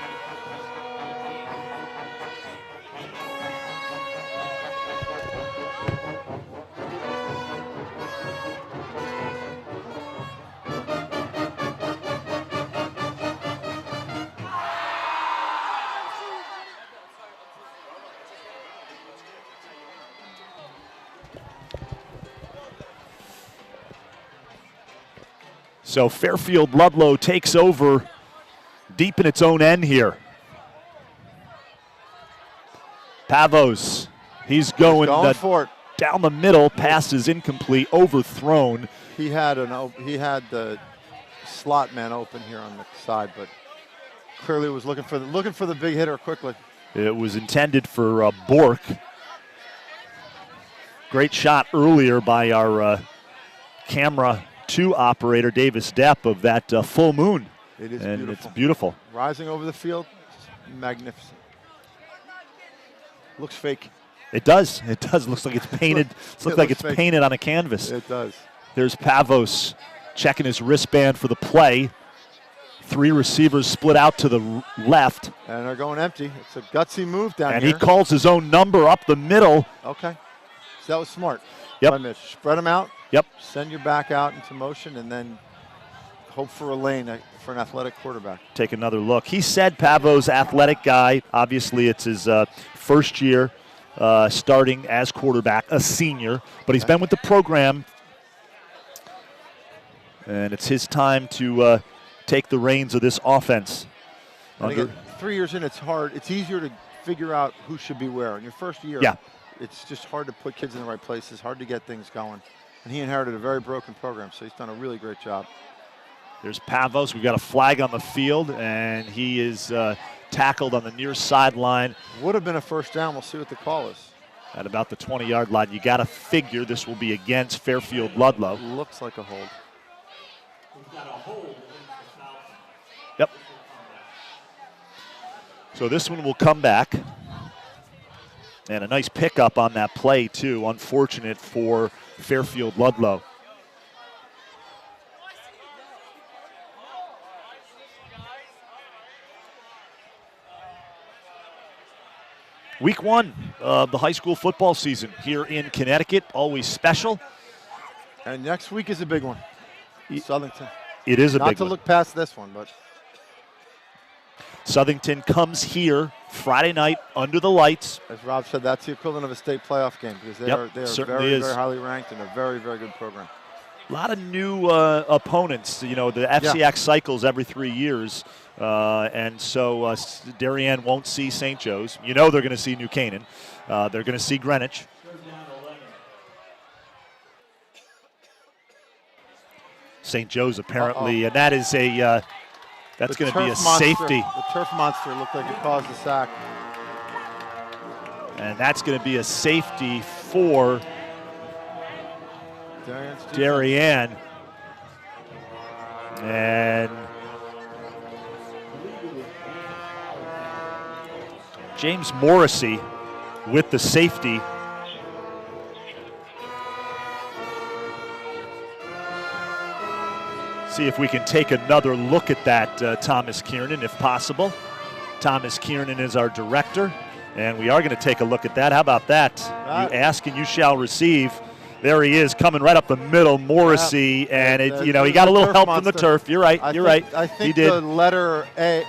So Fairfield Ludlowe takes over deep in its own end here. Pavos, he's going for it. Down the middle, pass is incomplete, overthrown. He had the slot man open here on the side, but clearly was looking for the big hitter quickly. It was intended for Bork. Great shot earlier by our camera 2 operator, Davis Depp, of that full moon. It is and beautiful. It's beautiful. Rising over the field, magnificent. Looks fake. It does. It does. Looks like it's painted. Looks like it's painted on a canvas. It does. There's Pavos checking his wristband for the play. 3 receivers split out to the left. And they're going empty. It's a gutsy move down and here. And he calls his own number up the middle. Okay. So that was smart. Yep. Spread them out. Yep. Send your back out into motion, and then hope for a lane for an athletic quarterback. Take another look. He said Pavo's athletic guy. Obviously, it's his first year starting as quarterback, a senior. But he's been with the program, and it's his time to take the reins of this offense. And again, 3 years in, it's hard. It's easier to figure out who should be where. In your first year, it's just hard to put kids in the right places, hard to get things going. And he inherited a very broken program, so he's done a really great job. There's Pavos. We've got a flag on the field, and he is tackled on the near sideline. Would have been a first down. We'll see what the call is. At about the 20-yard line. You got to figure this will be against Fairfield Ludlowe. Looks like a hold. Yep. So this one will come back. And a nice pickup on that play, too. Unfortunate for Fairfield Ludlowe. Week 1 of the high school football season here in Connecticut, always special. And next week is a big one. Southington. It is a big one. Not to look past this one, but. Southington comes here Friday night under the lights. As Rob said, that's the equivalent of a state playoff game because they are very highly ranked and a very, very good program. A lot of new opponents. You know, the FCIAC cycles every 3 years. And so Darien won't see St. Joe's. You know they're going to see New Canaan. They're going to see Greenwich. St. Joe's apparently, and that is a that's going to be a safety. The turf monster looked like it caused the sack. And that's going to be a safety for Darien. And James Morrissey with the safety. See if we can take another look at that, Thomas Kiernan, if possible. Thomas Kiernan is our director, and we are going to take a look at that. How about that? You ask and you shall receive. There he is, coming right up the middle, Morrissey, and he got a little help from the turf. You're right. You're right. I think the letter A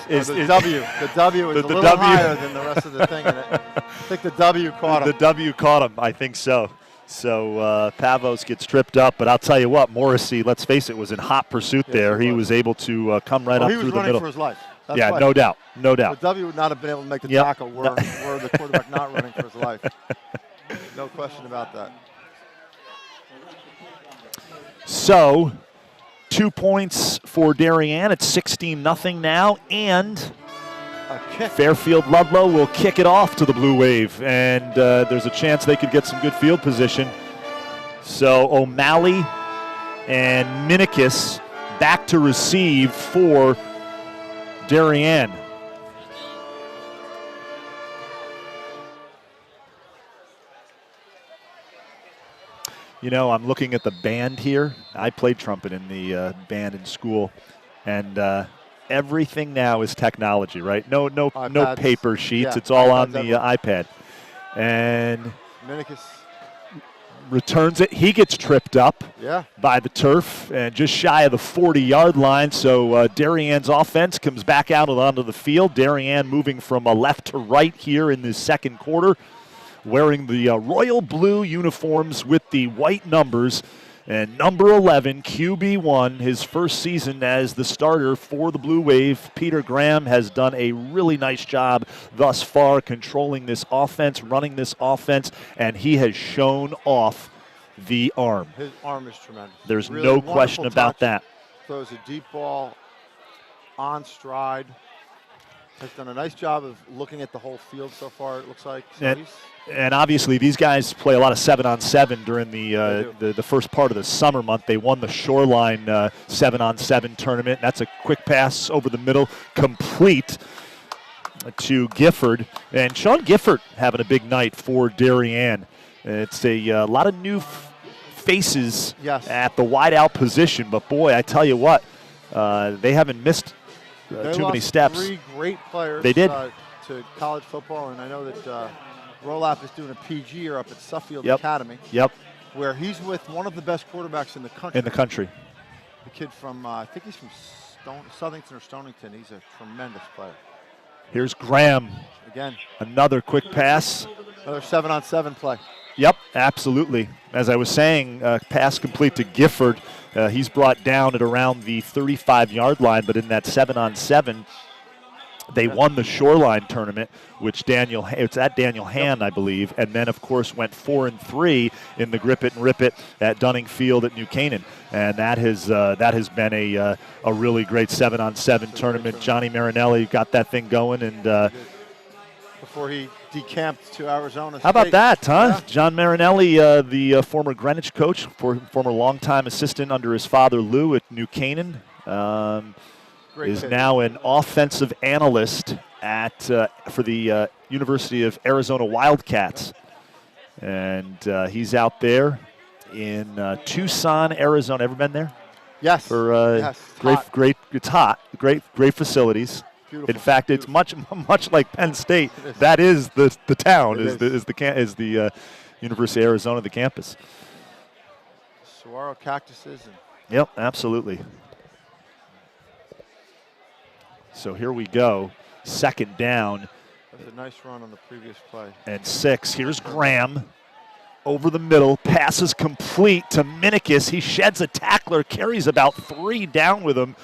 is the W. The W is a little higher than the rest of the thing. I think the W caught him. The W caught him. I think so. So Pavos gets tripped up, but I'll tell you what, Morrissey, let's face it, was in hot pursuit there. He was able to come right up through the middle. He was running for his life. That's no doubt. No doubt. The W would not have been able to make the tackle were the quarterback not running for his life. No question about that. So 2 points for Darien. It's 16-0 now, and Fairfield Ludlowe will kick it off to the Blue Wave, and there's a chance they could get some good field position. So O'Malley and Minikis back to receive for Darien. You know, I'm looking at the band here. I played trumpet in the band in school, and everything now is technology, right? No paper sheets. It's all on the iPad. And Minikis returns it. He gets tripped up by the turf and just shy of the 40-yard line. So Darien's offense comes back out onto the field. Darien moving from left to right here in the second quarter, wearing the royal blue uniforms with the white numbers. And number 11, QB1, his first season as the starter for the Blue Wave. Peter Graham has done a really nice job thus far controlling this offense, running this offense, and he has shown off the arm. His arm is tremendous. There's no question about that. Throws a deep ball on stride. Has done a nice job of looking at the whole field so far, it looks like. And obviously, these guys play a lot of 7-on-7 during the first part of the summer month. They won the Shoreline 7-on-7 tournament. That's a quick pass over the middle, complete to Gifford. And Sean Gifford having a big night for Darien. It's a lot of new faces at the wide out position. But, boy, I tell you what, They haven't missed too many steps. 3 great players. They did. To college football, and I know that Roloff is doing a PG year up at Suffield Yep. Academy. Yep. Where he's with one of the best quarterbacks in the country. The kid from, I think he's from Southington or Stonington. He's a tremendous player. Here's Graham. Again. Another quick pass. Another 7-on-7 play. Yep, absolutely. As I was saying, pass complete to Gifford. He's brought down at around the 35-yard line, but in that 7-on-7, they won the Shoreline tournament, which it's at Daniel Hand, I believe, and then, of course, went 4-3 in the Grip It and Rip It at Dunning Field at New Canaan. And that has been a really great 7-on-7 tournament. Johnny Marinelli got that thing going, and before he decamped to Arizona State. How about that, huh? Yeah. John Marinelli, the former Greenwich coach, former longtime assistant under his father Lou at New Canaan, is now an offensive analyst for the University of Arizona Wildcats. And he's out there in Tucson, Arizona. Ever been there? Yes. For great, it's hot. Great facilities. Beautiful. In fact, it's much like Penn State. That is the town. Is the University of Arizona, the campus. Saguaro cactuses. Yep, absolutely. So here we go. 2nd down. That was a nice run on the previous play. And 6. Here's Graham. Over the middle. Passes complete to Minikis. He sheds a tackler. Carries about 3 down with him.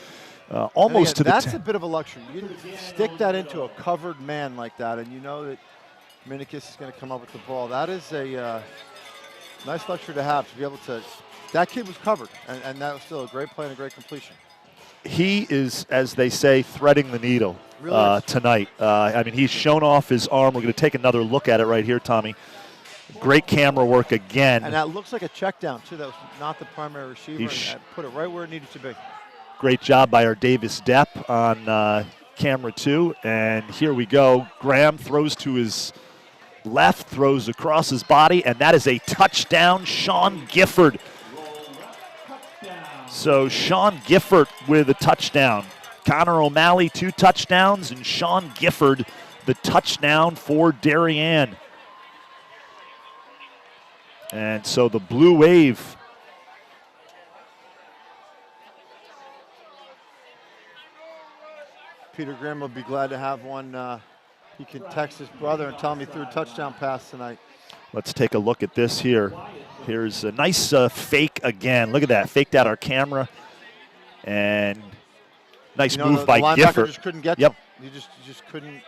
Almost to the 10. That's a bit of a luxury. You stick that into a covered man like that, and you know that Minikis is going to come up with the ball. That is a nice luxury to have, to be able to. That kid was covered, and that was still a great play and a great completion. He is, as they say, threading the needle tonight. I mean, he's shown off his arm. We're going to take another look at it right here, Tommy. Great camera work again. And that looks like a check down, too. That was not the primary receiver. And put it right where it needed to be. Great job by our Davis Depp on camera 2. And here we go. Graham throws to his left, throws across his body, and that is a touchdown, Sean Gifford. So Sean Gifford with a touchdown. Connor O'Malley 2 touchdowns, and Sean Gifford the touchdown for Darien. And so the Blue Wave Peter Graham will be glad to have one. He can text his brother and tell him he threw a touchdown pass tonight. Let's take a look at this here. Here's a nice fake again. Look at that. Faked out our camera. And nice move by the linebacker Gifford. Just couldn't get yep. to him. You just couldn't.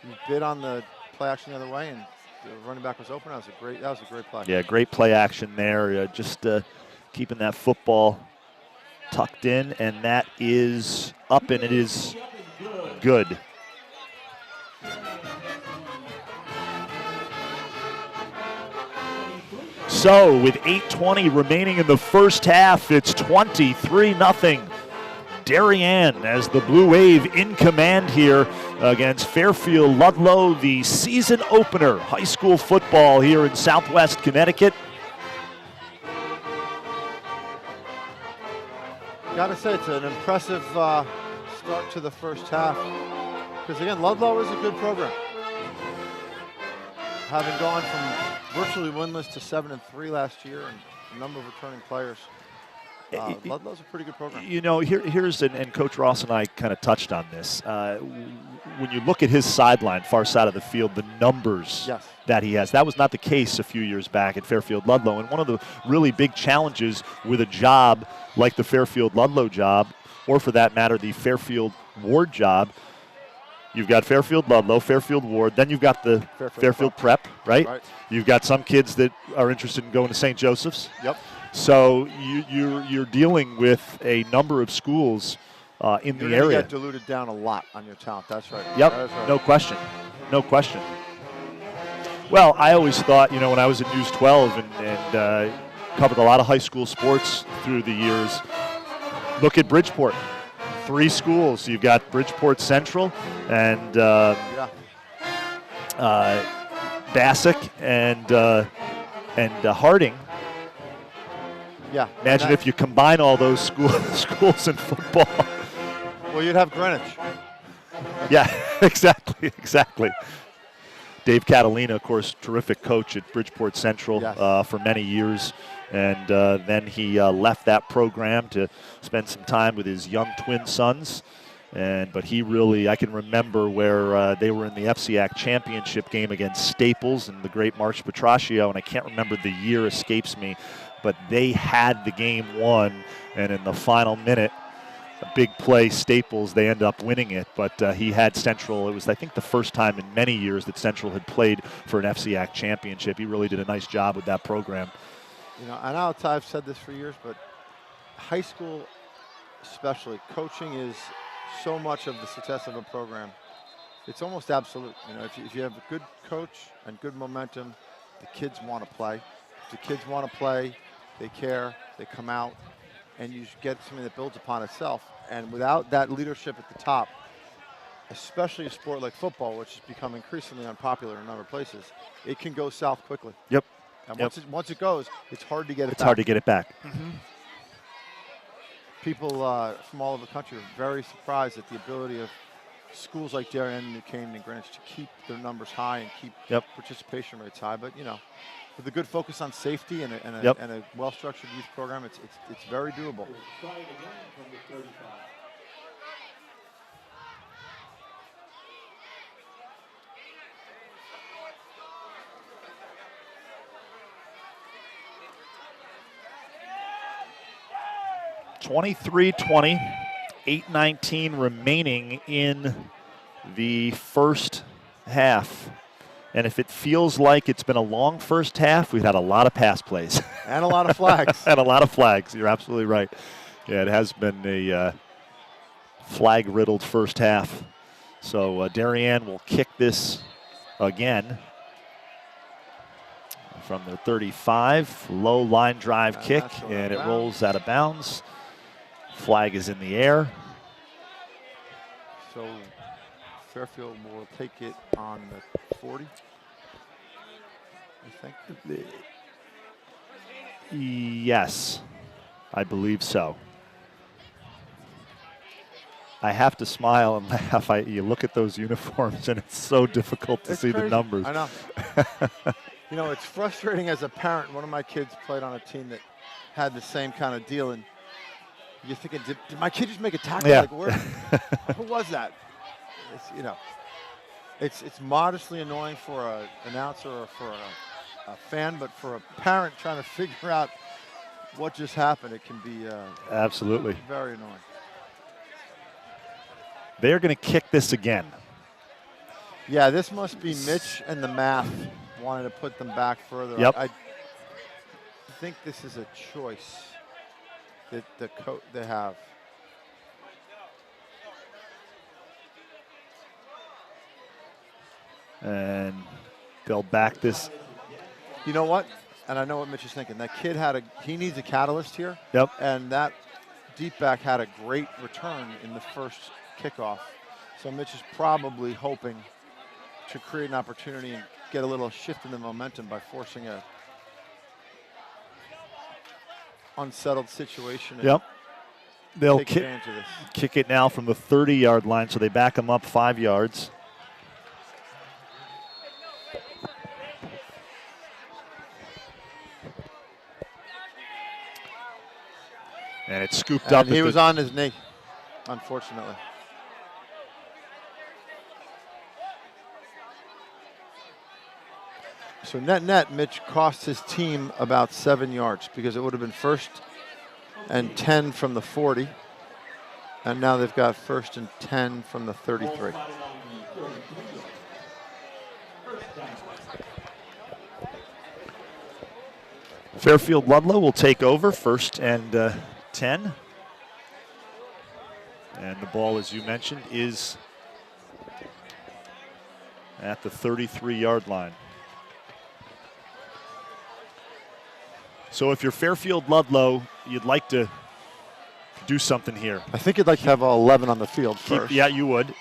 You bid on the play action the other way, and the running back was open. That was a great play. Yeah, great play action there. Just keeping that football tucked in, and that is up, and it is good. So with 8:20 remaining in the first half, it's 23-0. Darien as the Blue Wave in command here against Fairfield Ludlowe, the season opener, high school football here in Southwest Connecticut. Gotta say, it's an impressive start to the first half. Because again, Ludlowe is a good program. Having gone from virtually winless to 7-3 last year, and a number of returning players. Ludlow's a pretty good program. You know, here's and Coach Ross and I kind of touched on this. When you look at his sideline, far side of the field, the numbers that he has, that was not the case a few years back at Fairfield Ludlowe. And one of the really big challenges with a job like the Fairfield Ludlowe job, or for that matter, the Fairfield Ward job, you've got Fairfield Ludlowe, Fairfield Ward, then you've got the Fairfield Prep, right? You've got some kids that are interested in going to St. Joseph's. Yep. So you're dealing with a number of schools in the area. You're going to get diluted down a lot on your talent. That's right. Yep. That is right. No question. No question. Well, I always thought, when I was at News 12 and covered a lot of high school sports through the years, look at Bridgeport. 3 schools. You've got Bridgeport Central and Bassick and Harding. Yeah. Imagine if you combine all those schools in football. Well, you'd have Greenwich. Yeah, exactly. Dave Catalina, of course, terrific coach at Bridgeport Central for many years. And then he left that program to spend some time with his young twin sons. But he really, I can remember where they were in the FCIAC championship game against Staples and the great March Petraccio, and I can't remember the year, escapes me, but they had the game won, and in the final minute, a big play, Staples, they ended up winning it, but he had Central. It was, I think, the first time in many years that Central had played for an FCIAC championship. He really did a nice job with that program. You know, I know I've said this for years, but high school especially, coaching is so much of the success of a program. It's almost absolute. You know, if you have a good coach and good momentum, the kids want to play. If the kids want to play, they care, they come out, and you get something that builds upon itself. And without that leadership at the top, especially a sport like football, which has become increasingly unpopular in a number of places, it can go south quickly. Yep. And once it goes, it's hard to get it back. It's hard to get it back. Mm-hmm. People from all over the country are very surprised at the ability of schools like Darien, New Canaan, and Greenwich to keep their numbers high and keep participation rates high. But, you know, with a good focus on safety and a well-structured youth program, it's very doable. 23-20, 8:19 remaining in the first half. And if it feels like it's been a long first half, we've had a lot of pass plays. And a lot of flags. And a lot of flags. You're absolutely right. Yeah, it has been a flag-riddled first half. So Darien will kick this again from the 35. Low line drive kick, and it rolls out of bounds. Flag is in the air. So Fairfield will take it on the 40, I think. Yes, I believe so. I have to smile and laugh. You look at those uniforms, and it's so difficult to see the numbers. I know. You know, it's frustrating as a parent. One of my kids played on a team that had the same kind of deal, and you're thinking, did my kid just make a tackle? Yeah. Like, where? Who was that? It's, you know, it's modestly annoying for an announcer or for a fan, but for a parent trying to figure out what just happened, it can be absolutely very annoying. They're going to kick this again. Yeah, this must be Mitch and the math wanting to put them back further. Yep. I think this is a choice that they have. And they'll back this. You know what? And I know what Mitch is thinking. That kid he needs a catalyst here. Yep. And that deep back had a great return in the first kickoff. So Mitch is probably hoping to create an opportunity and get a little shift in the momentum by forcing a unsettled situation. Yep. They'll take advantage of this. Kick it now from the 30-yard line, so they back them up 5 yards. And it's scooped up. He was on his knee, unfortunately. So net, Mitch cost his team about 7 yards because it would have been 1st and 10 from the 40. And now they've got 1st and 10 from the 33. Fairfield Ludlowe will take over 1st and 10. And the ball, as you mentioned, is at the 33-yard line. So if you're Fairfield Ludlowe, you'd like to do something here. I think you'd like to have all 11 on the field first. Yeah, you would.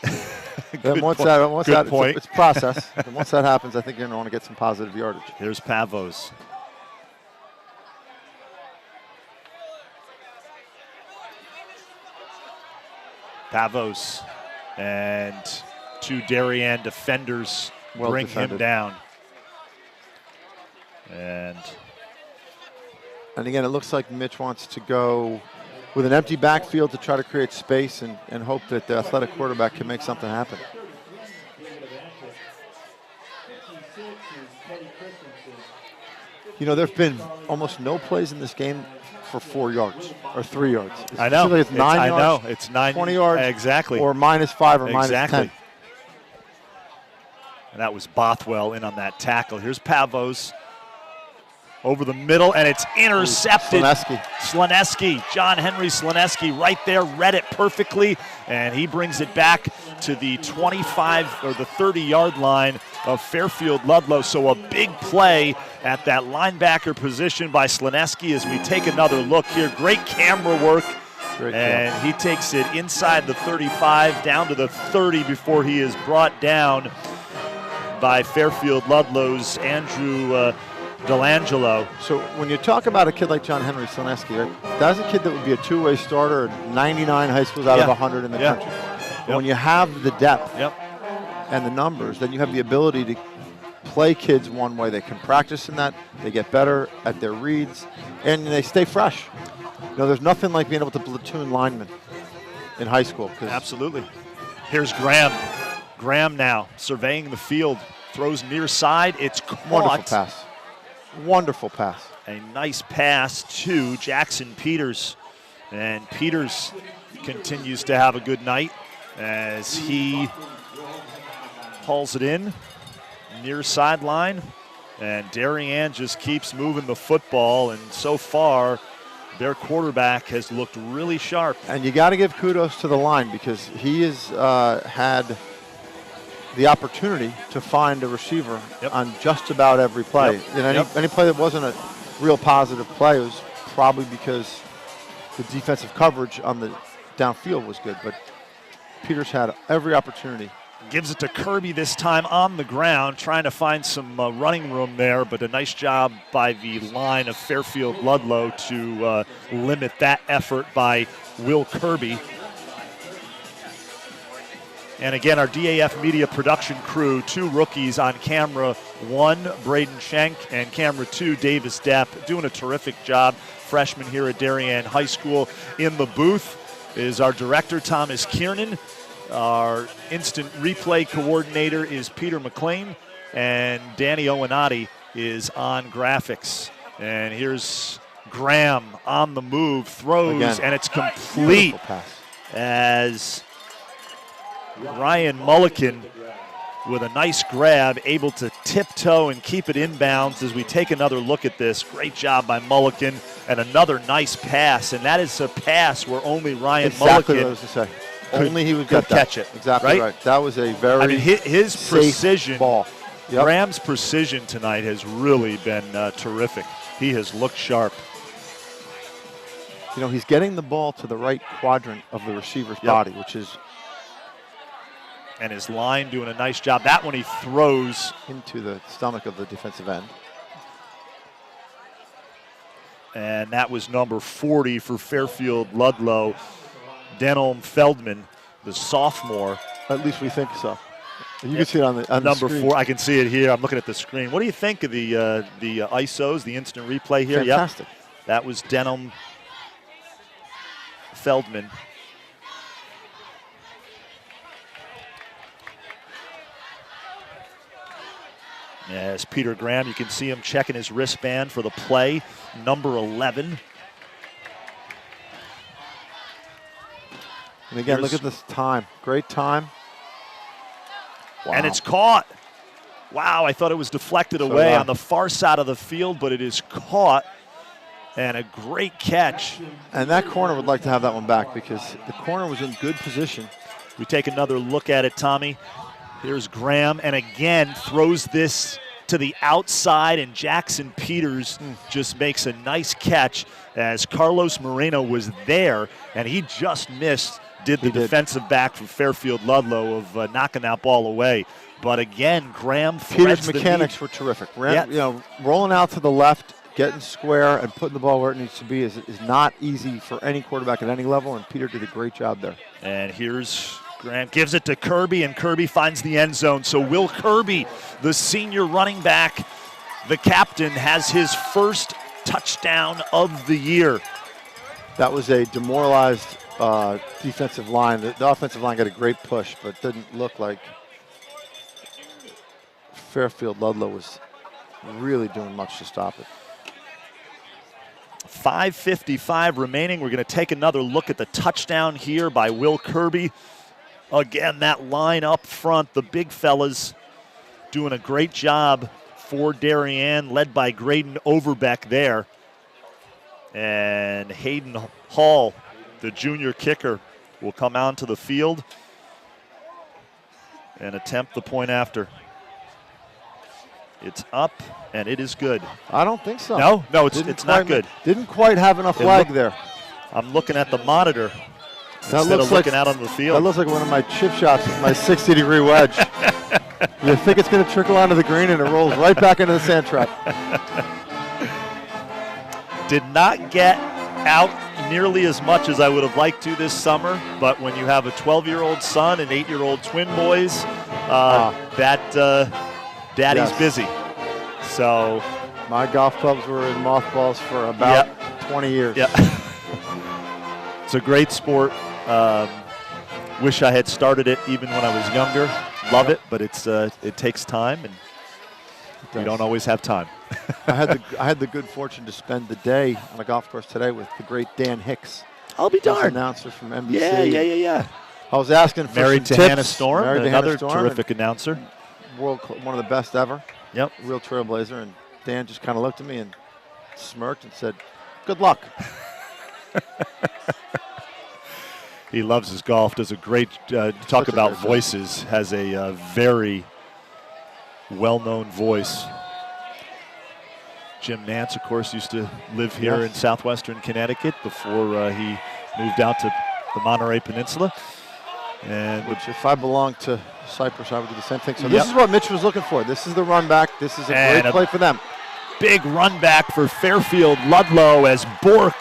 Then once that it's a process. And once that happens, I think you're going to want to get some positive yardage. Here's Pavos. Pavos and 2 Darien defenders Well bring defended. him down. And again, it looks like Mitch wants to go with an empty backfield to try to create space and hope that the athletic quarterback can make something happen. You know, there've been almost no plays in this game for 4 yards or 3 yards. I know. It's 9 yards. I know. It's 9. 20 yards. Exactly. Or -5 or -10. And that was Bothwell in on that tackle. Here's Pavos over the middle, and it's intercepted. Slaneski, John Henry Slaneski right there, read it perfectly, and he brings it back to the 25 or the 30-yard line of Fairfield Ludlowe. So a big play at that linebacker position by Slaneski as we take another look here. Great camera work. And he takes it inside the 35 down to the 30 before he is brought down by Fairfield Ludlow's Andrew Delangelo. So when you talk about a kid like John Henry Slaneski, right, that's a kid that would be a two-way starter at 99 high schools out of 100 in the country. But when you have the depth and the numbers, then you have the ability to play kids one way. They can practice in that, they get better at their reads, and they stay fresh. You know, there's nothing like being able to platoon linemen in high school. Absolutely. Here's Graham. Graham now surveying the field, throws near side. It's caught. Wonderful pass. Wonderful pass. A nice pass to Jackson Peters. And Peters continues to have a good night as he hauls it in near sideline. And Darien just keeps moving the football. And so far, their quarterback has looked really sharp. And you got to give kudos to the line because he has had the opportunity to find a receiver on just about every play. And any play that wasn't a real positive play was probably because the defensive coverage on the downfield was good. But Peters had every opportunity. Gives it to Kirby this time on the ground, trying to find some running room there, but a nice job by the line of Fairfield Ludlowe to limit that effort by Will Kirby. And again, our DAF Media production crew, 2 rookies on camera, 1, Braden Schenk, and camera 2, Davis Depp, doing a terrific job. Freshman here at Darien High School. In the booth is our director, Thomas Kiernan. Our instant replay coordinator is Peter McLean, and Danny Owenati is on graphics. And here's Graham on the move, throws, again, and it's complete as Ryan Mulliken with a nice grab, able to tiptoe and keep it inbounds as we take another look at this. Great job by Mulliken, and another nice pass. And that is a pass where only Ryan exactly Mulliken what I was going to say. Only he would catch it. Exactly right. That was a very his precision, ball. Graham's precision tonight has really been terrific. He has looked sharp. You know, he's getting the ball to the right quadrant of the receiver's body, which is... And his line doing a nice job. That one he throws into the stomach of the defensive end. And that was number 40 for Fairfield Ludlowe. Denholm Feldman, the sophomore. At least we think so. You can see it on the number screen. 4. I can see it here. I'm looking at the screen. What do you think of the ISOs, the instant replay here? Fantastic. Yep. That was Denholm Feldman. As Peter Graham, you can see him checking his wristband for the play, number 11. And again, look at this time. Great time. Wow. And it's caught. Wow, I thought it was deflected away on the far side of the field, but it is caught. And a great catch. And that corner would like to have that one back because the corner was in good position. We take another look at it, Tommy. Here's Graham, and again throws this to the outside, and Jackson Peters just makes a nice catch as Carlos Moreno was there, and he just missed, did the defensive back from Fairfield Ludlowe of knocking that ball away. But again, Graham threads Peters' mechanics were terrific. You know, rolling out to the left, getting square and putting the ball where it needs to be is not easy for any quarterback at any level, and Peter did a great job there. And here's Grant, gives it to Kirby, and Kirby finds the end zone. So Will Kirby, the senior running back, the captain, has his first touchdown of the year. That was a demoralized defensive line. The offensive line got a great push, but didn't look like Fairfield Ludlowe was really doing much to stop it. 5:55 remaining. We're going to take another look at the touchdown here by Will Kirby. Again, that line up front, the big fellas doing a great job for Darien, led by Graydon Overbeck there. And Hayden Hall, the junior kicker, will come onto the field and attempt the point after. It's up, and it is good. I don't think so. No, it's not good. Didn't quite have enough lag there. I'm looking at the monitor that instead looks of looking like, out on the field. That looks like one of my chip shots with my 60-degree wedge. You think it's going to trickle onto the green, and it rolls right back into the sand trap. Did not get out nearly as much as I would have liked to this summer, but when you have a 12-year-old son and 8-year-old twin boys, Daddy's busy. So my golf clubs were in mothballs for about 20 years. Yeah. It's a great sport. Wish I had started it even when I was younger. Love it, but it takes time, and we don't always have time. I had the good fortune to spend the day on a golf course today with the great Dan Hicks. I'll be darned. Announcer from NBC. Yeah. I was asking for married some to tips. Hannah Storm, another terrific announcer. One of the best ever. Yep. Real trailblazer. And Dan just kind of looked at me and smirked and said, "Good luck." He loves his golf. Does a great talk about voices. Has a very well-known voice. Jim Nance, of course, used to live here in southwestern Connecticut before he moved out to the Monterey Peninsula. And which, if I belonged to Cyprus, I would do the same thing. So this is what Mitch was looking for. This is the run back. This is a great play for them. Big run back for Fairfield Ludlowe as Bork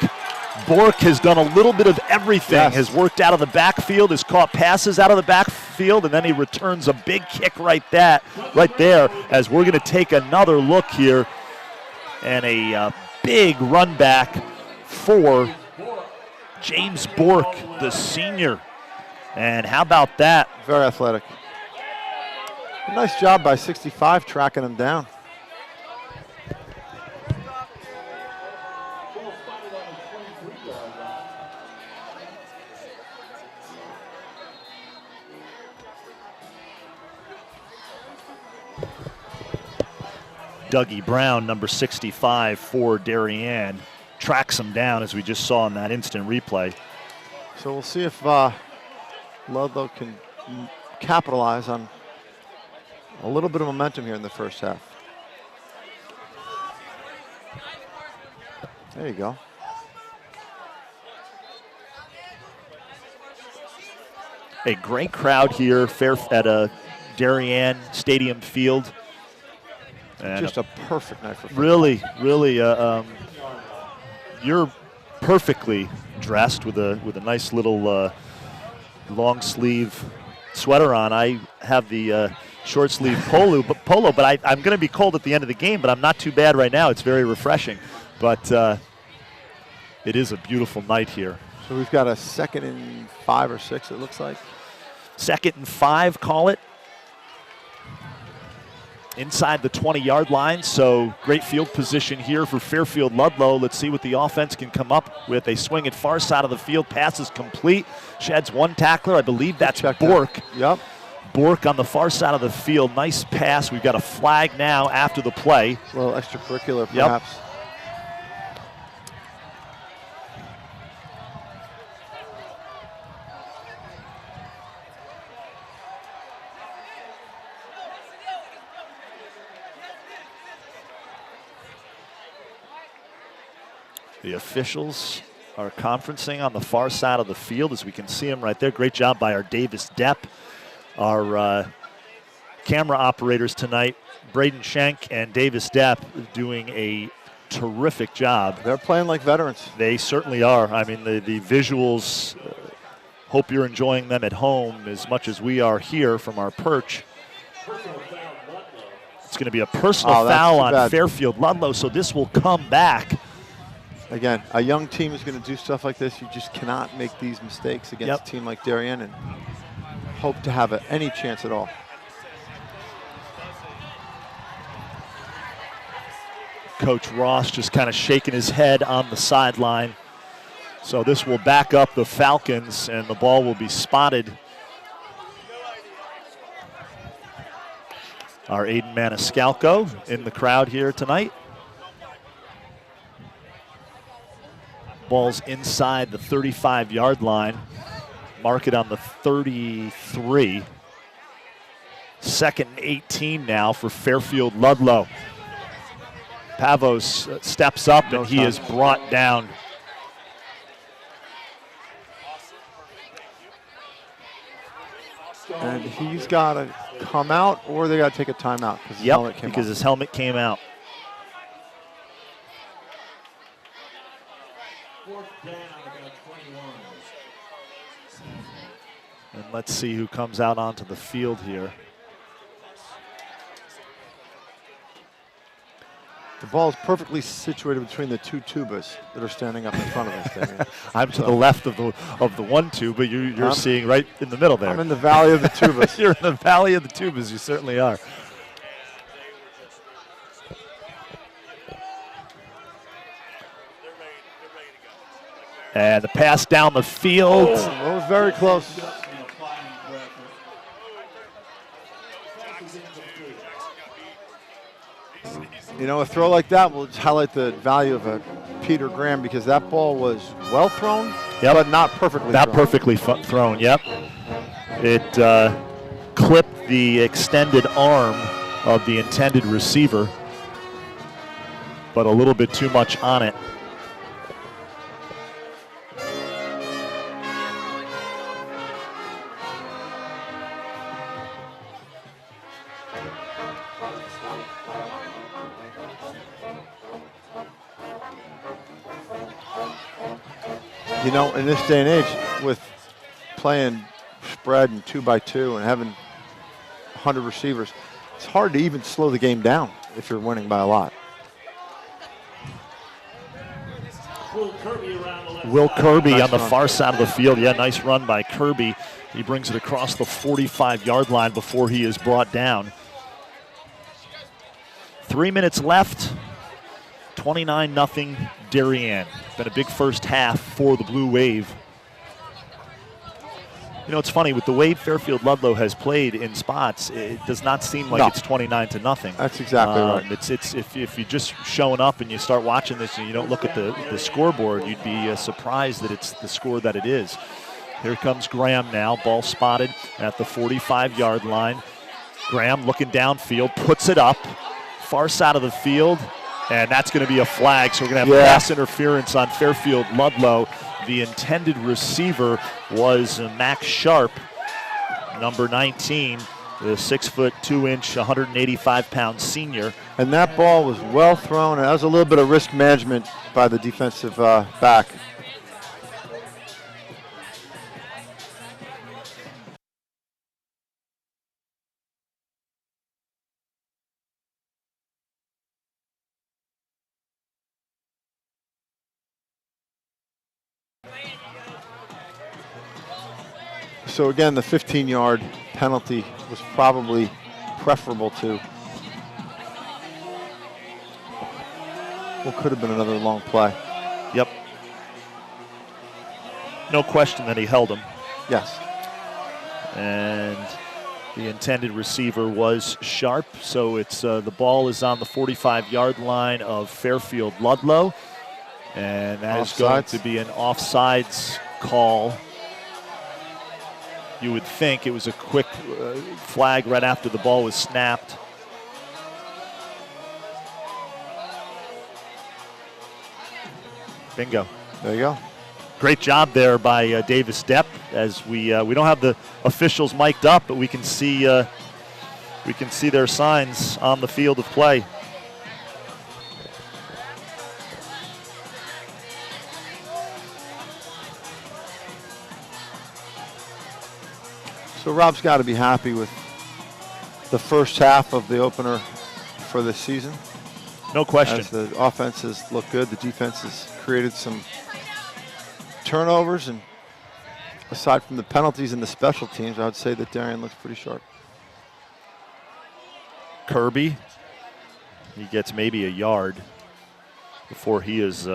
has done a little bit of everything. Has worked out of the backfield, has caught passes out of the backfield, and then he returns a big kick right there as we're going to take another look here. And a big run back for James Bork, the senior. And how about that? Very athletic. A nice job by 65 tracking him down. Dougie Brown, number 65 for Darien, tracks him down as we just saw in that instant replay. So we'll see if Ludlowe can capitalize on a little bit of momentum here in the first half. There you go. A great crowd here at Darien Stadium Field. And just a perfect night for football. Really, you're perfectly dressed with a nice little long sleeve sweater on. I have the short sleeve polo, but I'm going to be cold at the end of the game, but I'm not too bad right now. It's very refreshing, but it is a beautiful night here. So we've got a 2nd and 5 or 6, it looks like. 2nd and 5, call it. Inside the 20-yard line, so great field position here for Fairfield Ludlowe. Let's see what the offense can come up with. They swing it far side of the field. Pass is complete. Sheds one tackler. I believe that's Bork. Yep. Bork on the far side of the field. Nice pass. We've got a flag now after the play. A little extracurricular, perhaps. Yep. The officials are conferencing on the far side of the field, as we can see them right there. Great job by our Davis Depp, our camera operators tonight, Braden Schenk and Davis Depp, doing a terrific job. They're playing like veterans. They certainly are. I mean, the visuals, hope you're enjoying them at home as much as we are here from our perch. It's going to be a personal foul on Fairfield Ludlowe, so this will come back. Again, a young team is going to do stuff like this. You just cannot make these mistakes against a team like Darien and hope to have any chance at all. Coach Ross just kind of shaking his head on the sideline. So this will back up the Falcons, and the ball will be spotted. Our Aiden Maniscalco in the crowd here tonight. Ball's inside the 35-yard line. Mark it on the 33. Second and 18 now for Fairfield Ludlowe. Pavos steps up, and he is brought down. And he's got to come out, or they got to take a timeout because his helmet came because off. His helmet came out. And let's see who comes out onto the field here. The ball is perfectly situated between the two tubas that are standing up in front of us, Damien. I'm to the left of the 1-2, but you're seeing right in the middle there. I'm in the valley of the tubas. You're in the valley of the tubas. You certainly are. And the pass down the field. That was very close. You know, a throw like that will just highlight the value of a Peter Graham because that ball was well thrown, but not perfectly thrown. Not perfectly thrown, yep. It clipped the extended arm of the intended receiver, but a little bit too much on it. You know, in this day and age, with playing spread and 2x2 and having 100 receivers, it's hard to even slow the game down if you're winning by a lot. Will Kirby on the far side of the field. Yeah, nice run by Kirby. He brings it across the 45-yard line before he is brought down. 3 minutes left. 29-0 Darien. Been a big first half for the Blue Wave. You know, it's funny, with the way Fairfield Ludlowe has played in spots, it does not seem like it's 29-0. That's exactly right. It's if you're just showing up and you start watching this and you don't look at the scoreboard, you'd be surprised that it's the score that it is. Here comes Graham now, ball spotted at the 45-yard line. Graham looking downfield, puts it up, far side of the field, and that's going to be a flag. So we're going to have pass interference on Fairfield Ludlowe. The intended receiver was Max Sharp, number 19, the 6'2", 185-pound senior. And that ball was well thrown. And that was a little bit of risk management by the defensive back. So again, the 15-yard penalty was probably preferable to what could have been another long play. Yep. No question that he held him. Yes. And the intended receiver was Sharp, so it's the ball is on the 45-yard line of Fairfield Ludlowe, and that is going to be an offsides call. You would think it was a quick flag right after the ball was snapped. Bingo. There you go. Great job there by Davis Depp. As we don't have the officials mic'd up, but we can see their signs on the field of play. So Rob's got to be happy with the first half of the opener for this season. No question. As the offenses look good, the defense has created some turnovers, and aside from the penalties and the special teams, I would say that Darien looks pretty sharp. Kirby, he gets maybe a yard before he is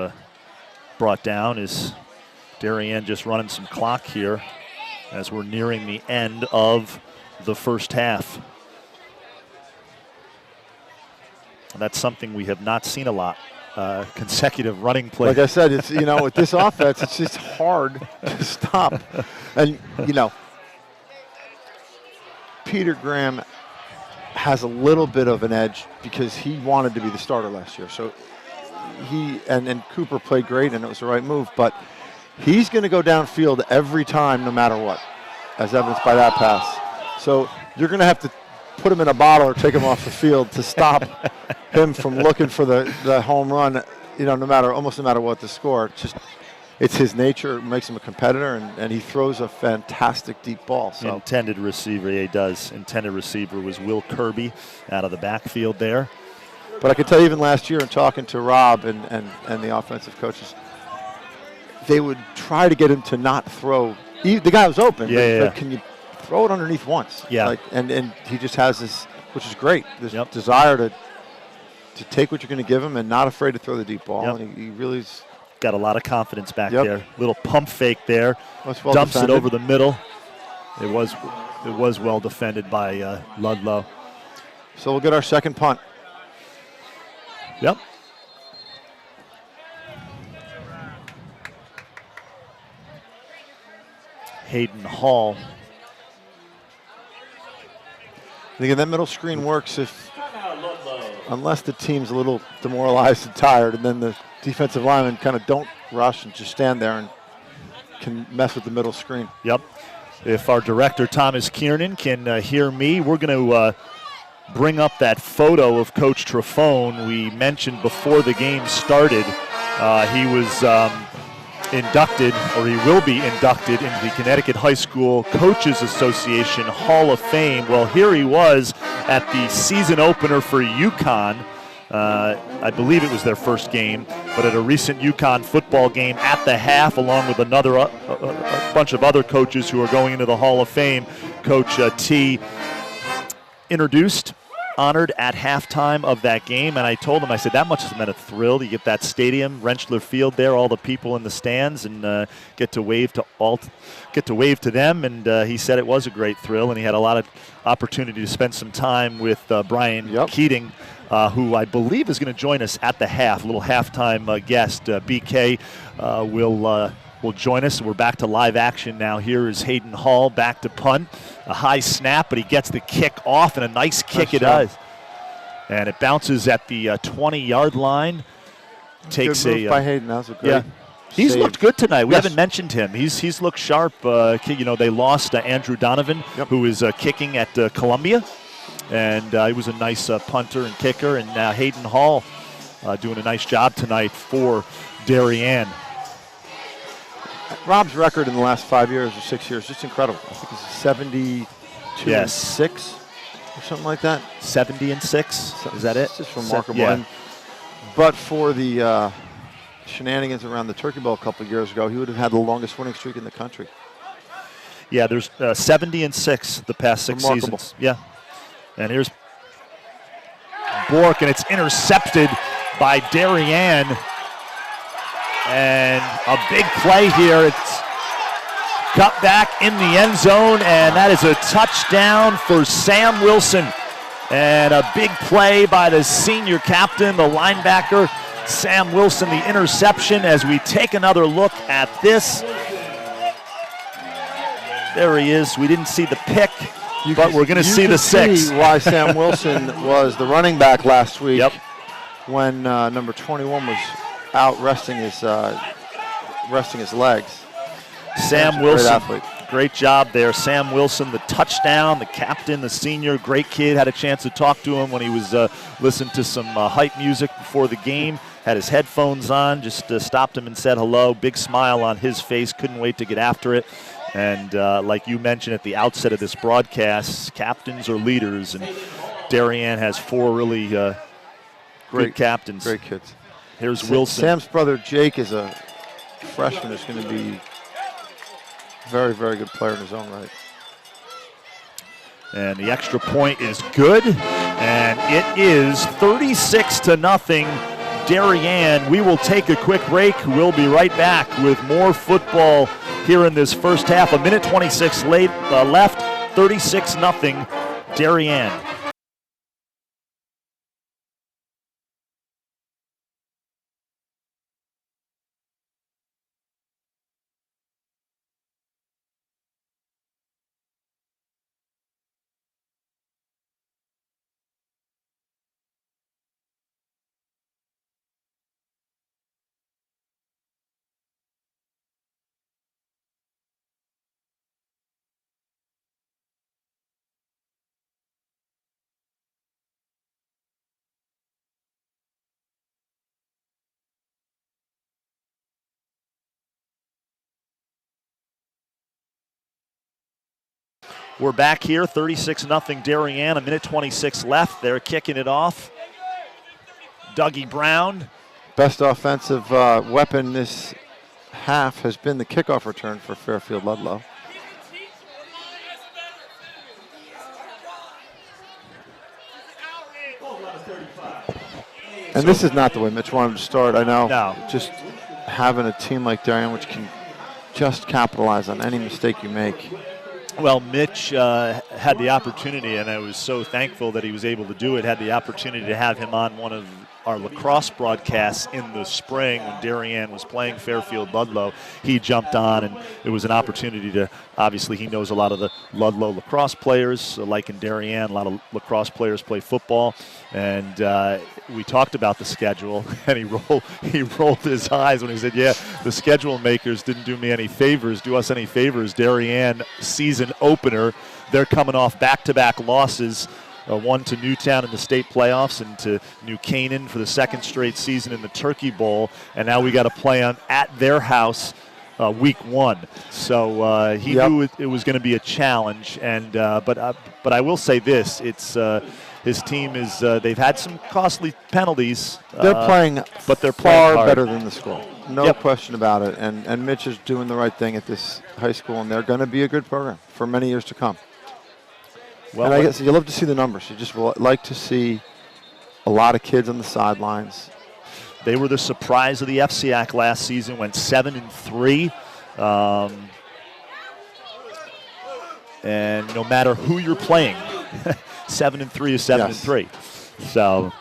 brought down. Is Darien just running some clock here as we're nearing the end of the first half. And that's something we have not seen a lot, consecutive running play. Like I said, it's, you know, with this offense, it's just hard to stop. And, you know, Peter Graham has a little bit of an edge because he wanted to be the starter last year. So he and Cooper played great, and it was the right move. But he's going to go downfield every time no matter what, as evidenced by that pass. So you're going to have to put him in a bottle or take him off the field to stop him from looking for the home run, you know, almost no matter what the score. It's his nature. It makes him a competitor, and he throws a fantastic deep ball. So. Intended receiver, yeah, he does. Intended receiver was Will Kirby out of the backfield there. But I can tell you, even last year in talking to Rob and the offensive coaches, they would try to get him to not throw. The guy was open, but can you throw it underneath once? Yeah. And he just has this, which is great, this desire to take what you're going to give him and not afraid to throw the deep ball. Yep. And he really got a lot of confidence back there. Little pump fake there. Well dumps defended. It over the middle. It was well defended by Ludlowe. So we'll get our second punt. Yep. Hayden Hall. And again, that middle screen works unless the team's a little demoralized and tired, and then the defensive linemen kind of don't rush and just stand there and can mess with the middle screen. Yep. If our director, Thomas Kiernan, can hear me, we're going to bring up that photo of Coach Trifone. We mentioned before the game started, he was inducted, or he will be inducted, into the Connecticut High School Coaches Association Hall of Fame. Well, here he was at the season opener for UConn. I believe it was their first game, but at a recent UConn football game at the half, along with another a bunch of other coaches who are going into the Hall of Fame. Coach T introduced, honored at halftime of that game, and I told him, I said, that much has been a thrill. You get that stadium, Rentschler Field there, all the people in the stands, and get to wave to them. And he said it was a great thrill, and he had a lot of opportunity to spend some time with Brian Keating, who I believe is going to join us at the half, a little halftime guest. BK will join us. We're back to live action now. Here is Hayden Hall back to punt. A high snap, but he gets the kick off, and a nice kick it does. And it bounces at the 20-yard line. Takes good move by Hayden. That was a great He's save. looked good tonight. We haven't mentioned him. He's looked sharp. You know, they lost Andrew Donovan, who is kicking at Columbia. And he was a nice punter and kicker. And Hayden Hall doing a nice job tonight for Darien. Rob's record in the last 5 years or 6 years, just incredible. I think it's 72-6 or something like that. 70-6. Is that it? It's just remarkable. But for the shenanigans around the Turkey Bowl a couple of years ago, he would have had the longest winning streak in the country. Yeah, there's 70-6 the past 6 seasons. Yeah. And here's Bork, and it's intercepted by Darien. And a big play here. It's cut back in the end zone, and that is a touchdown for Sam Wilson. And a big play by the senior captain, the linebacker, Sam Wilson, the interception. As we take another look at this. There he is. We didn't see the pick, but we're going to see the 6. See why Sam Wilson was the running back last week when number 21 was out resting his legs. Sam Wilson, great job there. Sam Wilson, the touchdown, the captain, the senior, great kid. Had a chance to talk to him when he was listening to some hype music before the game. Had his headphones on, just stopped him and said hello. Big smile on his face, couldn't wait to get after it. And like you mentioned at the outset of this broadcast, captains are leaders, and Darien has 4 really great captains. Great kids. Here's Wilson. Sam's brother Jake is a freshman who's going to be a very, very good player in his own right. And the extra point is good, and it is 36-0 Darien. We will take a quick break. We'll be right back with more football here in this first half. 1:26 left, 36-0 Darien. We're back here, 36-0 Darien, 1:26 left. They're kicking it off. Dougie Brown. Best offensive weapon this half has been the kickoff return for Fairfield Ludlowe. And this is not the way Mitch wanted to start, I know. No. Just having a team like Darien which can just capitalize on any mistake you make. Well, Mitch had the opportunity, and I was so thankful that he was able to do it, had the opportunity to have him on one of our lacrosse broadcasts in the spring when Darien was playing Fairfield Ludlowe. He jumped on, and it was an opportunity to, obviously he knows a lot of the Ludlowe lacrosse players, like in Darien, a lot of lacrosse players play football, and we talked about the schedule, and he rolled his eyes when he said, yeah, the schedule makers didn't do me any favors, do us any favors. Darien season opener, they're coming off back-to-back losses, one to Newtown in the state playoffs and to New Canaan for the second straight season in the Turkey Bowl, and now we got to play at their house week 1. So he knew it was going to be a challenge, and but I will say this: it's his team is they've had some costly penalties. They're playing, but they're far playing better than the school. No question about it. And Mitch is doing the right thing at this high school, and they're going to be a good program for many years to come. Well, and I guess you love to see the numbers. You just like to see a lot of kids on the sidelines. They were the surprise of the FCIAC last season, went 7-3. And no matter who you're playing, 7-3 is 7-3. So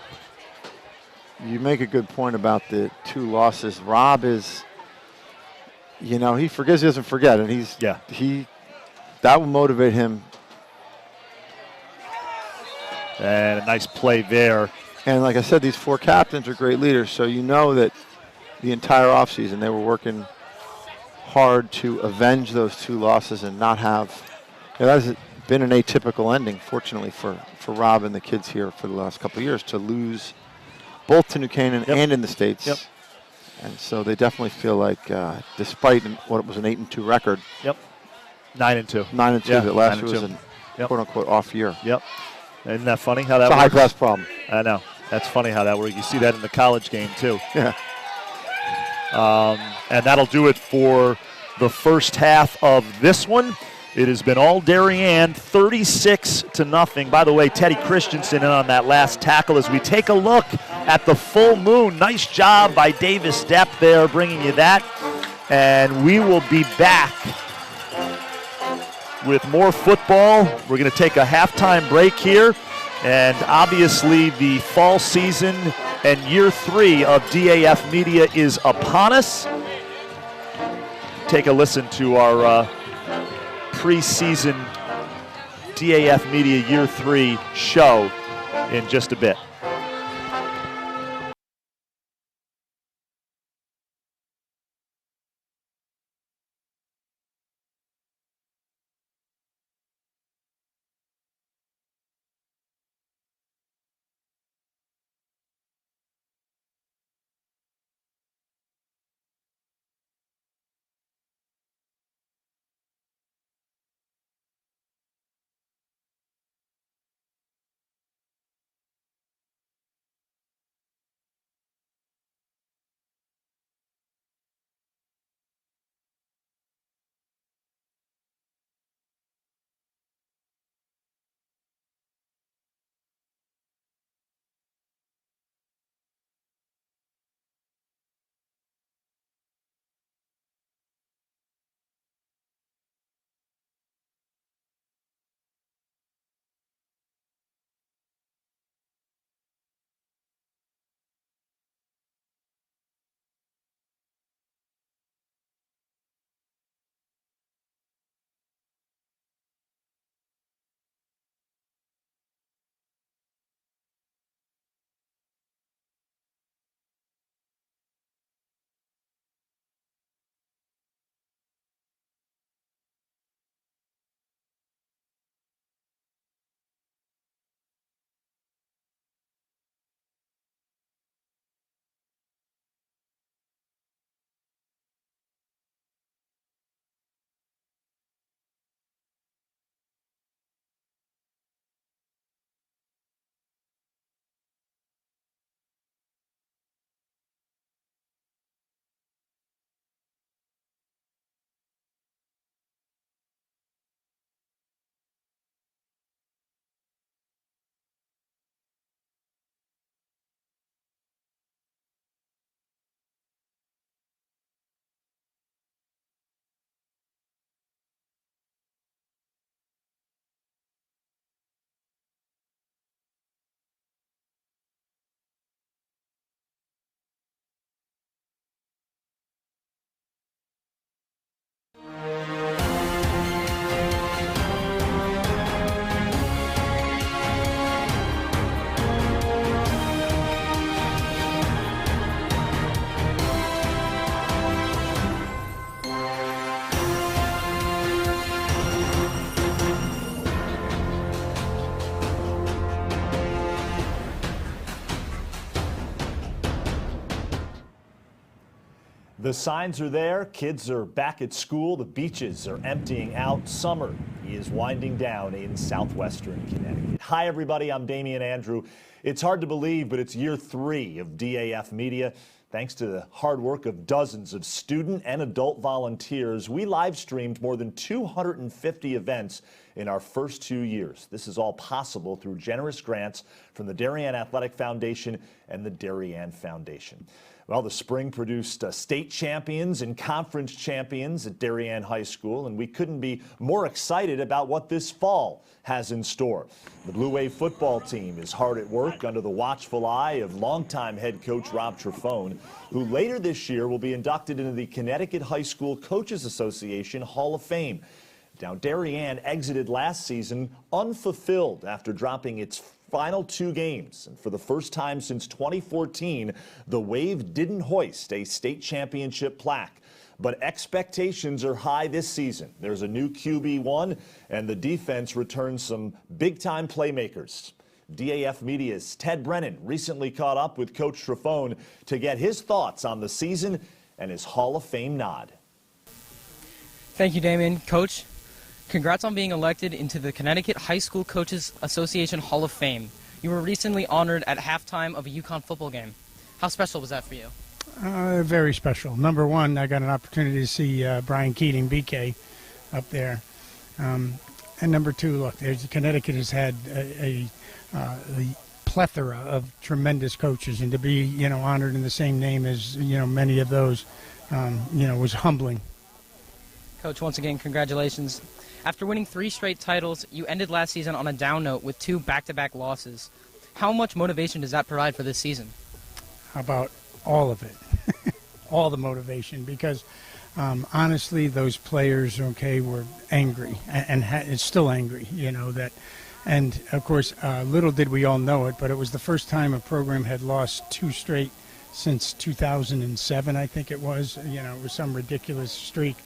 you make a good point about the 2 losses. Rob is, he forgets, he doesn't forget, and that will motivate him. And a nice play there. And like I said, these 4 captains are great leaders, so you know that the entire offseason they were working hard to avenge those 2 losses and not have. That has been an atypical ending, fortunately, for Rob and the kids here for the last couple of years, to lose both to New Canaan and in the States. Yep. And so they definitely feel like, despite what was an 8-2 record. 9-2. 9-2, that last year was a quote-unquote off year. Yep. Isn't that funny how that works? It's a high-class problem. I know. That's funny how that works. You see that in the college game, too. Yeah. And that'll do it for the first half of this one. It has been all Darien, 36-0. By the way, Teddy Christensen in on that last tackle as we take a look at the full moon. Nice job by Davis Depp there bringing you that. And we will be back with more football. We're going to take a halftime break here. And obviously the fall season and year 3 of DAF Media is upon us. Take a listen to our preseason DAF Media Year 3 show in just a bit. The signs are there. Kids are back at school. The beaches are emptying out. Summer is winding down in southwestern Connecticut. Hi, everybody. I'm Damian Andrew. It's hard to believe, but it's year 3 of DAF Media. Thanks to the hard work of dozens of student and adult volunteers, we live streamed more than 250 events in our first 2 years. This is all possible through generous grants from the Darien Athletic Foundation and the Darien Foundation. Well, the spring produced state champions and conference champions at Darien High School, and we couldn't be more excited about what this fall has in store. The Blue Wave football team is hard at work under the watchful eye of longtime head coach Rob Trifone, who later this year will be inducted into the Connecticut High School Coaches Association Hall of Fame. Now, Darien exited last season unfulfilled after dropping its final 2 games. And for the first time since 2014, the Wave didn't hoist a state championship plaque. But expectations are high this season. There's a new QB1, and the defense returns some big-time playmakers. DAF Media's Ted Brennan recently caught up with Coach Trifone to get his thoughts on the season and his Hall of Fame nod. Thank you, Damien. Coach, congrats on being elected into the Connecticut High School Coaches Association Hall of Fame. You were recently honored at halftime of a UConn football game. How special was that for you? Very special. Number one, I got an opportunity to see Brian Keating, BK, up there. And number two, look, Connecticut has had a plethora of tremendous coaches, and to be, honored in the same name as, many of those, was humbling. Coach, once again, congratulations. After winning 3 straight titles, you ended last season on a down note with 2 back-to-back losses. How much motivation does that provide for this season? How about all of it? All the motivation, because honestly, those players, were angry and it's still angry, that. And of course, little did we all know it, but it was the first time a program had lost 2 straight since 2007, I think it was. It was some ridiculous streak.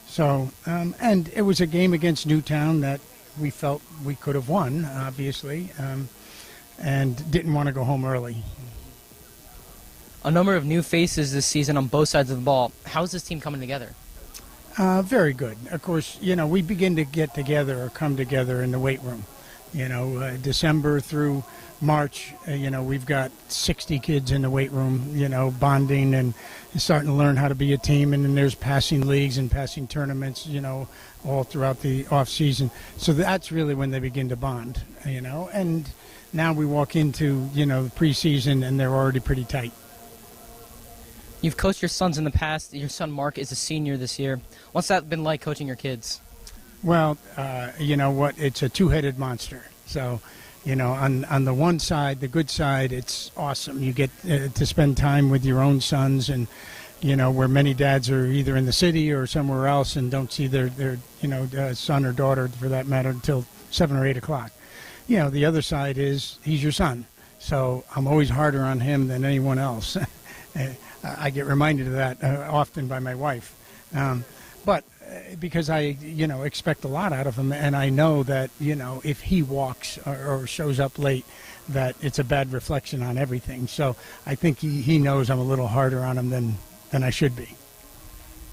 So, and it was a game against Newtown that we felt we could have won, obviously, and didn't want to go home early. A number of new faces this season on both sides of the ball. How is this team coming together? Very good. Of course, we begin to get together or come together in the weight room. December through March, we've got 60 kids in the weight room, bonding and starting to learn how to be a team. And then there's passing leagues and passing tournaments, all throughout the off season. So that's really when they begin to bond, and now we walk into, the preseason and they're already pretty tight. You've coached your sons in the past. Your son Mark is a senior this year. What's that been like, coaching your kids? Well, you know what? It's a two-headed monster. So, on the one side, the good side, it's awesome. You get to spend time with your own sons, and, where many dads are either in the city or somewhere else and don't see their son or daughter, for that matter, until 7 or 8 o'clock. The other side is he's your son. So I'm always harder on him than anyone else. I get reminded of that often by my wife. But because I, expect a lot out of him, and I know that, if he walks or shows up late, that it's a bad reflection on everything. So I think he knows I'm a little harder on him than I should be.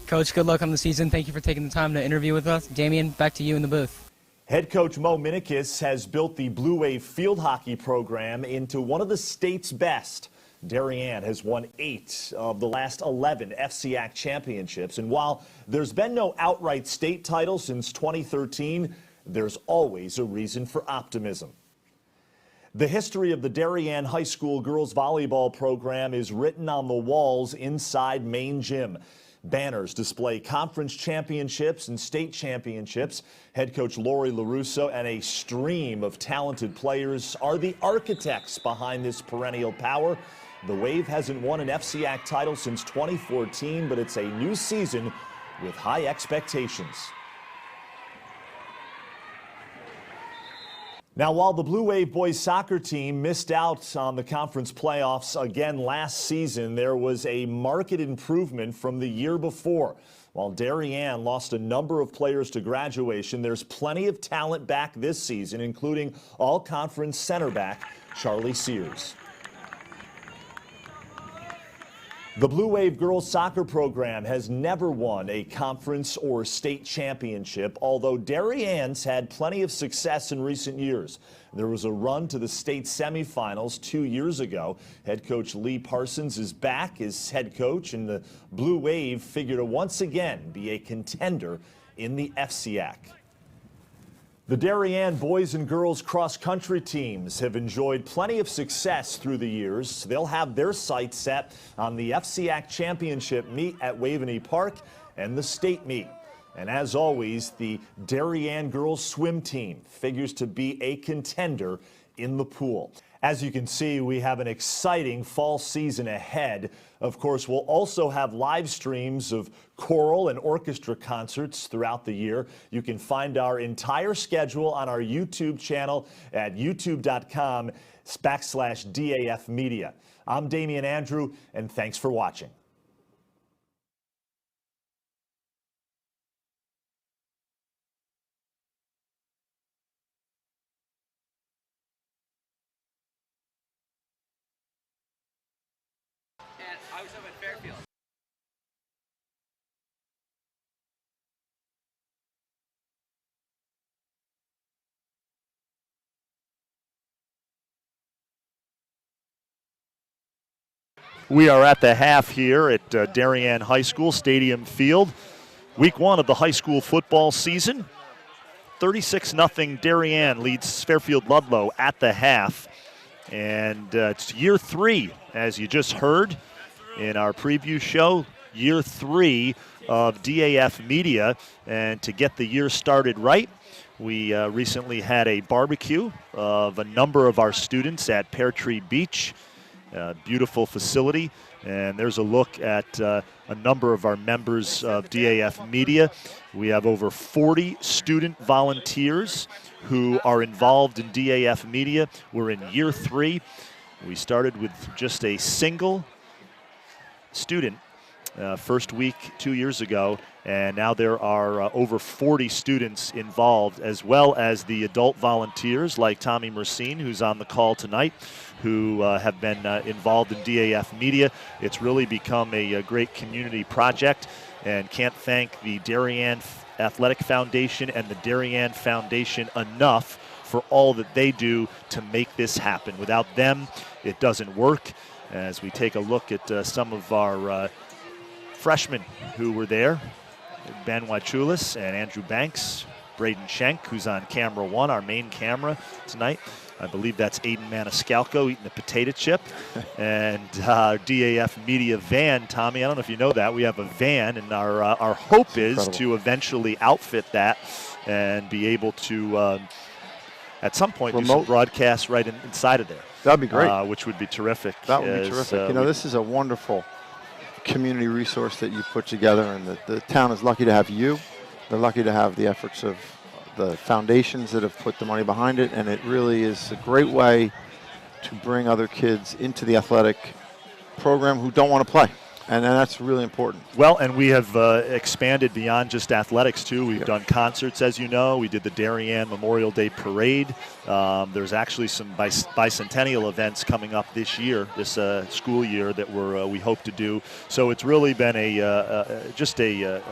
Coach, good luck on the season. Thank you for taking the time to interview with us. Damien, back to you in the booth. Head coach Mo Minikis has built the Blue Wave field hockey program into one of the state's best. Darien has won 8 of the last 11 FCIAC championships, and while there's been no outright state title since 2013, there's always a reason for optimism. The history of the Darien High School girls volleyball program is written on the walls inside main gym. Banners display conference championships and state championships. Head coach Lori LaRusso and a stream of talented players are the architects behind this perennial power. The Wave hasn't won an FCIAC title since 2014, but it's a new season with high expectations. Now, while the Blue Wave boys soccer team missed out on the conference playoffs again last season, there was a marked improvement from the year before. While Darien lost a number of players to graduation, there's plenty of talent back this season, including all-conference center back Charlie Sears. The Blue Wave girls soccer program has never won a conference or state championship, although Darien's had plenty of success in recent years. There was a run to the state semifinals 2 years ago. Head coach Lee Parsons is back as head coach, and the Blue Wave figure to once again be a contender in the FCIAC. The Darien boys and girls cross-country teams have enjoyed plenty of success through the years. They'll have their sights set on the FCIAC championship meet at Waveney Park and the state meet. And as always, the Darien girls swim team figures to be a contender in the pool. As you can see, we have an exciting fall season ahead. Of course, we'll also have live streams of choral and orchestra concerts throughout the year. You can find our entire schedule on our YouTube channel at youtube.com/DAF Media. I'm Damian Andrew, and thanks for watching. And I was up at Fairfield. We are at the half here at Darien High School Stadium Field. Week one of the high school football season. 36-0 Darien leads Fairfield Ludlowe at the half. And it's year three, as you just heard in our preview show, year three of DAF Media. And to get the year started right, we recently had a barbecue of a number of our students at Pear Tree Beach. Beautiful facility, and there's a look at a number of our members of DAF Media. We have over 40 student volunteers who are involved in DAF Media. We're in year three. We started with just a single student first week 2 years ago, and now there are over 40 students involved, as well as the adult volunteers like Tommy Mercine, who's on the call tonight, who have been involved in DAF Media. It's really become a great community project, and can't thank the Darien Athletic Foundation and the Darien Foundation enough for all that they do to make this happen. Without them, it doesn't work. As we take a look at some of our freshmen who were there, Ben Wachulis and Andrew Banks, Braden Schenk, who's on camera one, our main camera tonight. I believe that's Aiden Maniscalco eating a potato chip. And DAF Media van, Tommy, I don't know if you know that. We have a van, and our hope is to eventually outfit that and be able to, at some point, do some broadcasts right inside of there. That'd be great. Which would be terrific. That would be terrific. This is a wonderful community resource that you put together, and the town is lucky to have you. They're lucky to have the efforts of the foundations that have put the money behind it, and it really is a great way to bring other kids into the athletic program who don't want to play. And that's really important. Well, and we have expanded beyond just athletics, too. We've done concerts, as you know. We did the Darien Memorial Day Parade. There's actually some bicentennial events coming up this year, this school year, that we hope to do. So it's really been just a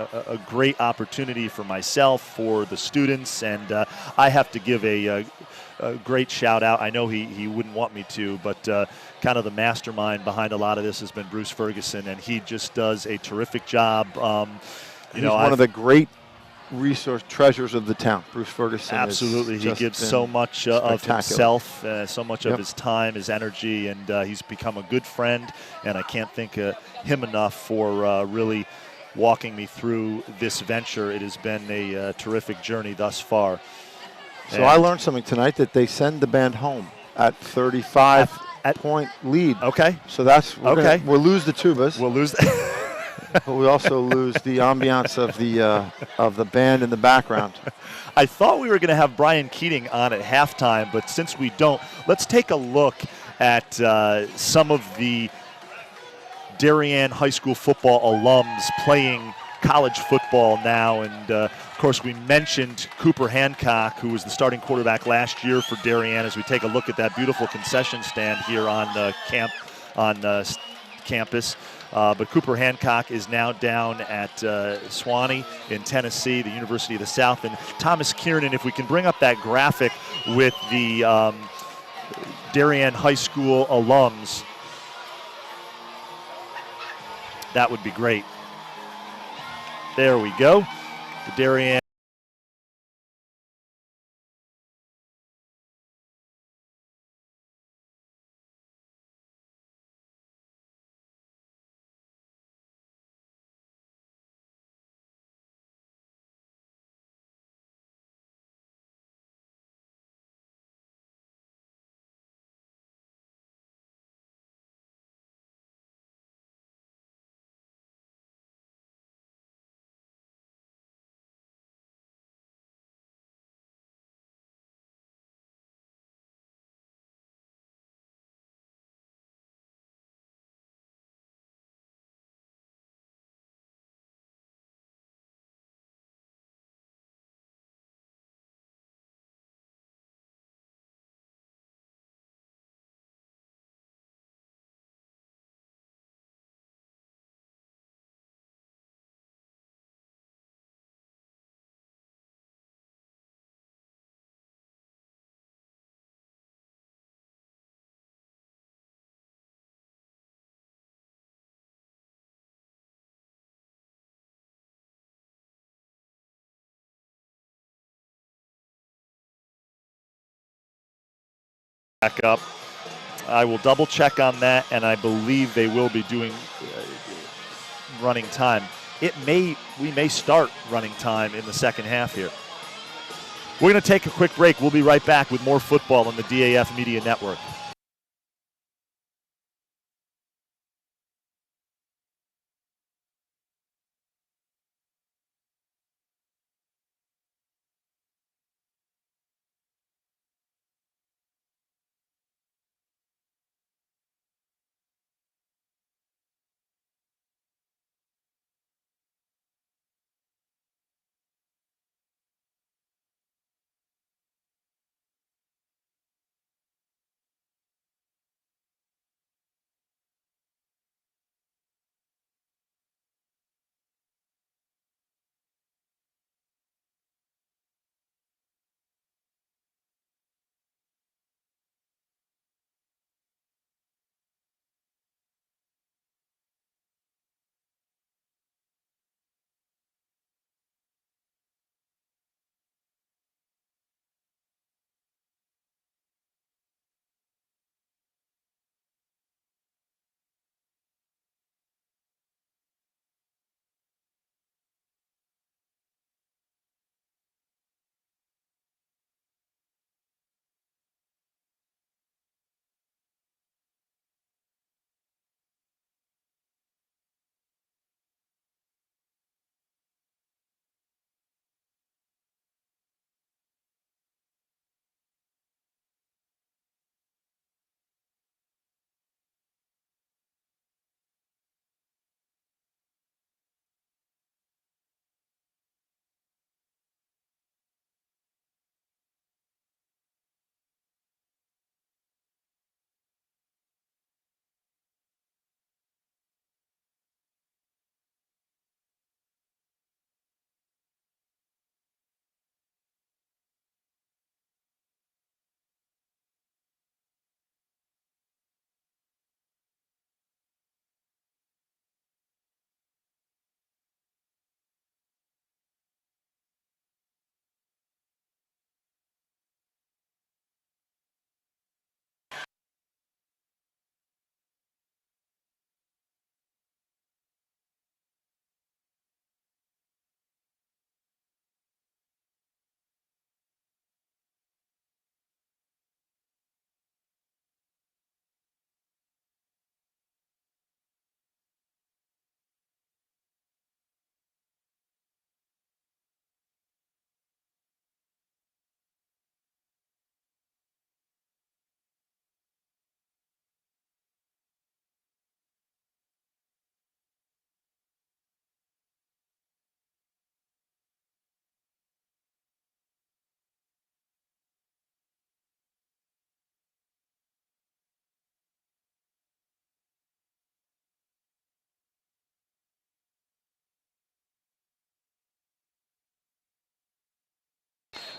great opportunity for myself, for the students, and I have to give a great shout out. I know he wouldn't want me to, but kind of the mastermind behind a lot of this has been Bruce Ferguson, and he just does a terrific job. He's one of the great resource treasures of the town. Bruce Ferguson. Absolutely. He gives so much of himself, so much of his time, his energy, and he's become a good friend, and I can't thank him enough for really walking me through this venture. It has been a terrific journey thus far. So I learned something tonight, that they send the band home at 35-point lead. Okay. So that's we'll lose the tubas. We'll lose. But we also lose the ambiance of the band in the background. I thought we were going to have Brian Keating on at halftime, but since we don't, let's take a look at some of the Darien High School football alums playing college football now. And of course, we mentioned Cooper Hancock, who was the starting quarterback last year for Darien, as we take a look at that beautiful concession stand here on campus. But Cooper Hancock is now down at Sewanee in Tennessee, the University of the South. And Thomas Kiernan, if we can bring up that graphic with the Darien High School alums, that would be great. There we go. The Darien back up. I will double check on that, and I believe they will be doing running time. We may start running time in the second half here. We're going to take a quick break. We'll be right back with more football on the DAF Media Network.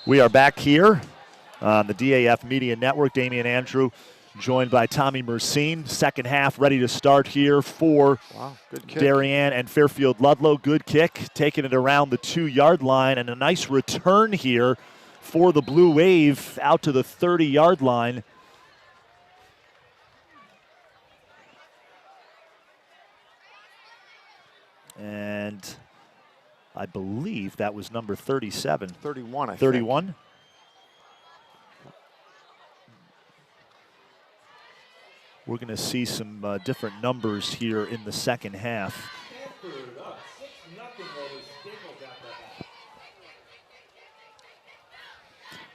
We are back here on the DAF Media Network. Damian Andrew joined by Tommy Mersine. Second half ready to start here for good kick. Darien and Fairfield Ludlowe. Good kick, taking it around the 2-yard line, and a nice return here for the Blue Wave out to the 30-yard line. And I believe that was number 37. 31, I think. 31? We're going to see some different numbers here in the second half.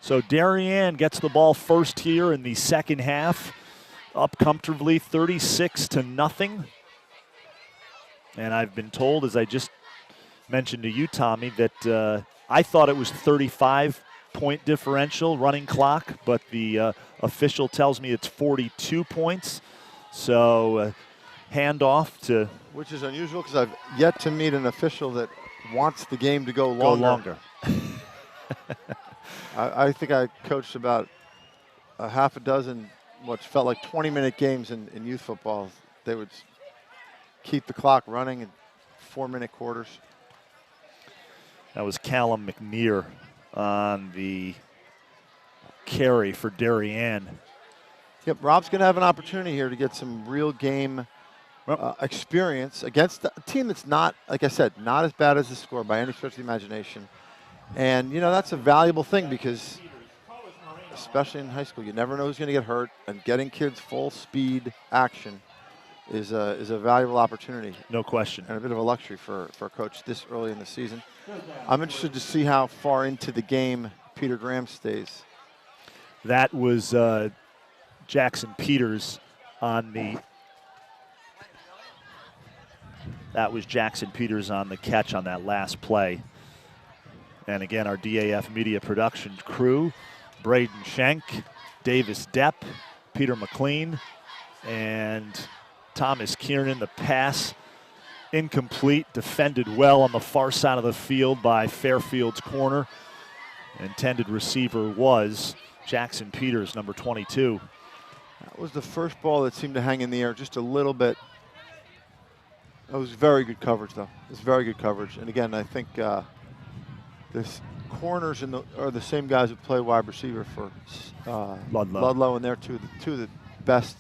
So Darien gets the ball first here in the second half, up comfortably 36-0. And I've been told, as I just mentioned to you, Tommy, that I thought it was 35-point differential running clock, but the official tells me it's 42 points. So handoff to... Which is unusual because I've yet to meet an official that wants the game to go longer. I think I coached about a half a dozen, what felt like 20-minute games in youth football. They would keep the clock running in 4-minute quarters. That was Callum McNear on the carry for Darien. Yep, Rob's going to have an opportunity here to get some real game experience against a team that's not, like I said, not as bad as the score by any stretch of the imagination. And, you know, that's a valuable thing because, especially in high school, you never know who's going to get hurt, and getting kids full speed action is a valuable opportunity. No question. And a bit of a luxury for a coach this early in the season. I'm interested to see how far into the game Peter Graham stays. That was Jackson Peters on the... That was Jackson Peters on the catch on that last play. And again, our DAF Media Production crew, Braden Schenk, Davis Depp, Peter McLean, and Thomas Kiernan. The pass incomplete, defended well on the far side of the field by Fairfield's corner. Intended receiver was Jackson Peters, number 22. That was the first ball that seemed to hang in the air just a little bit. It was very good coverage, though. It was very good coverage. And again, I think the corners are the same guys who play wide receiver for Ludlowe, and they're two of the best,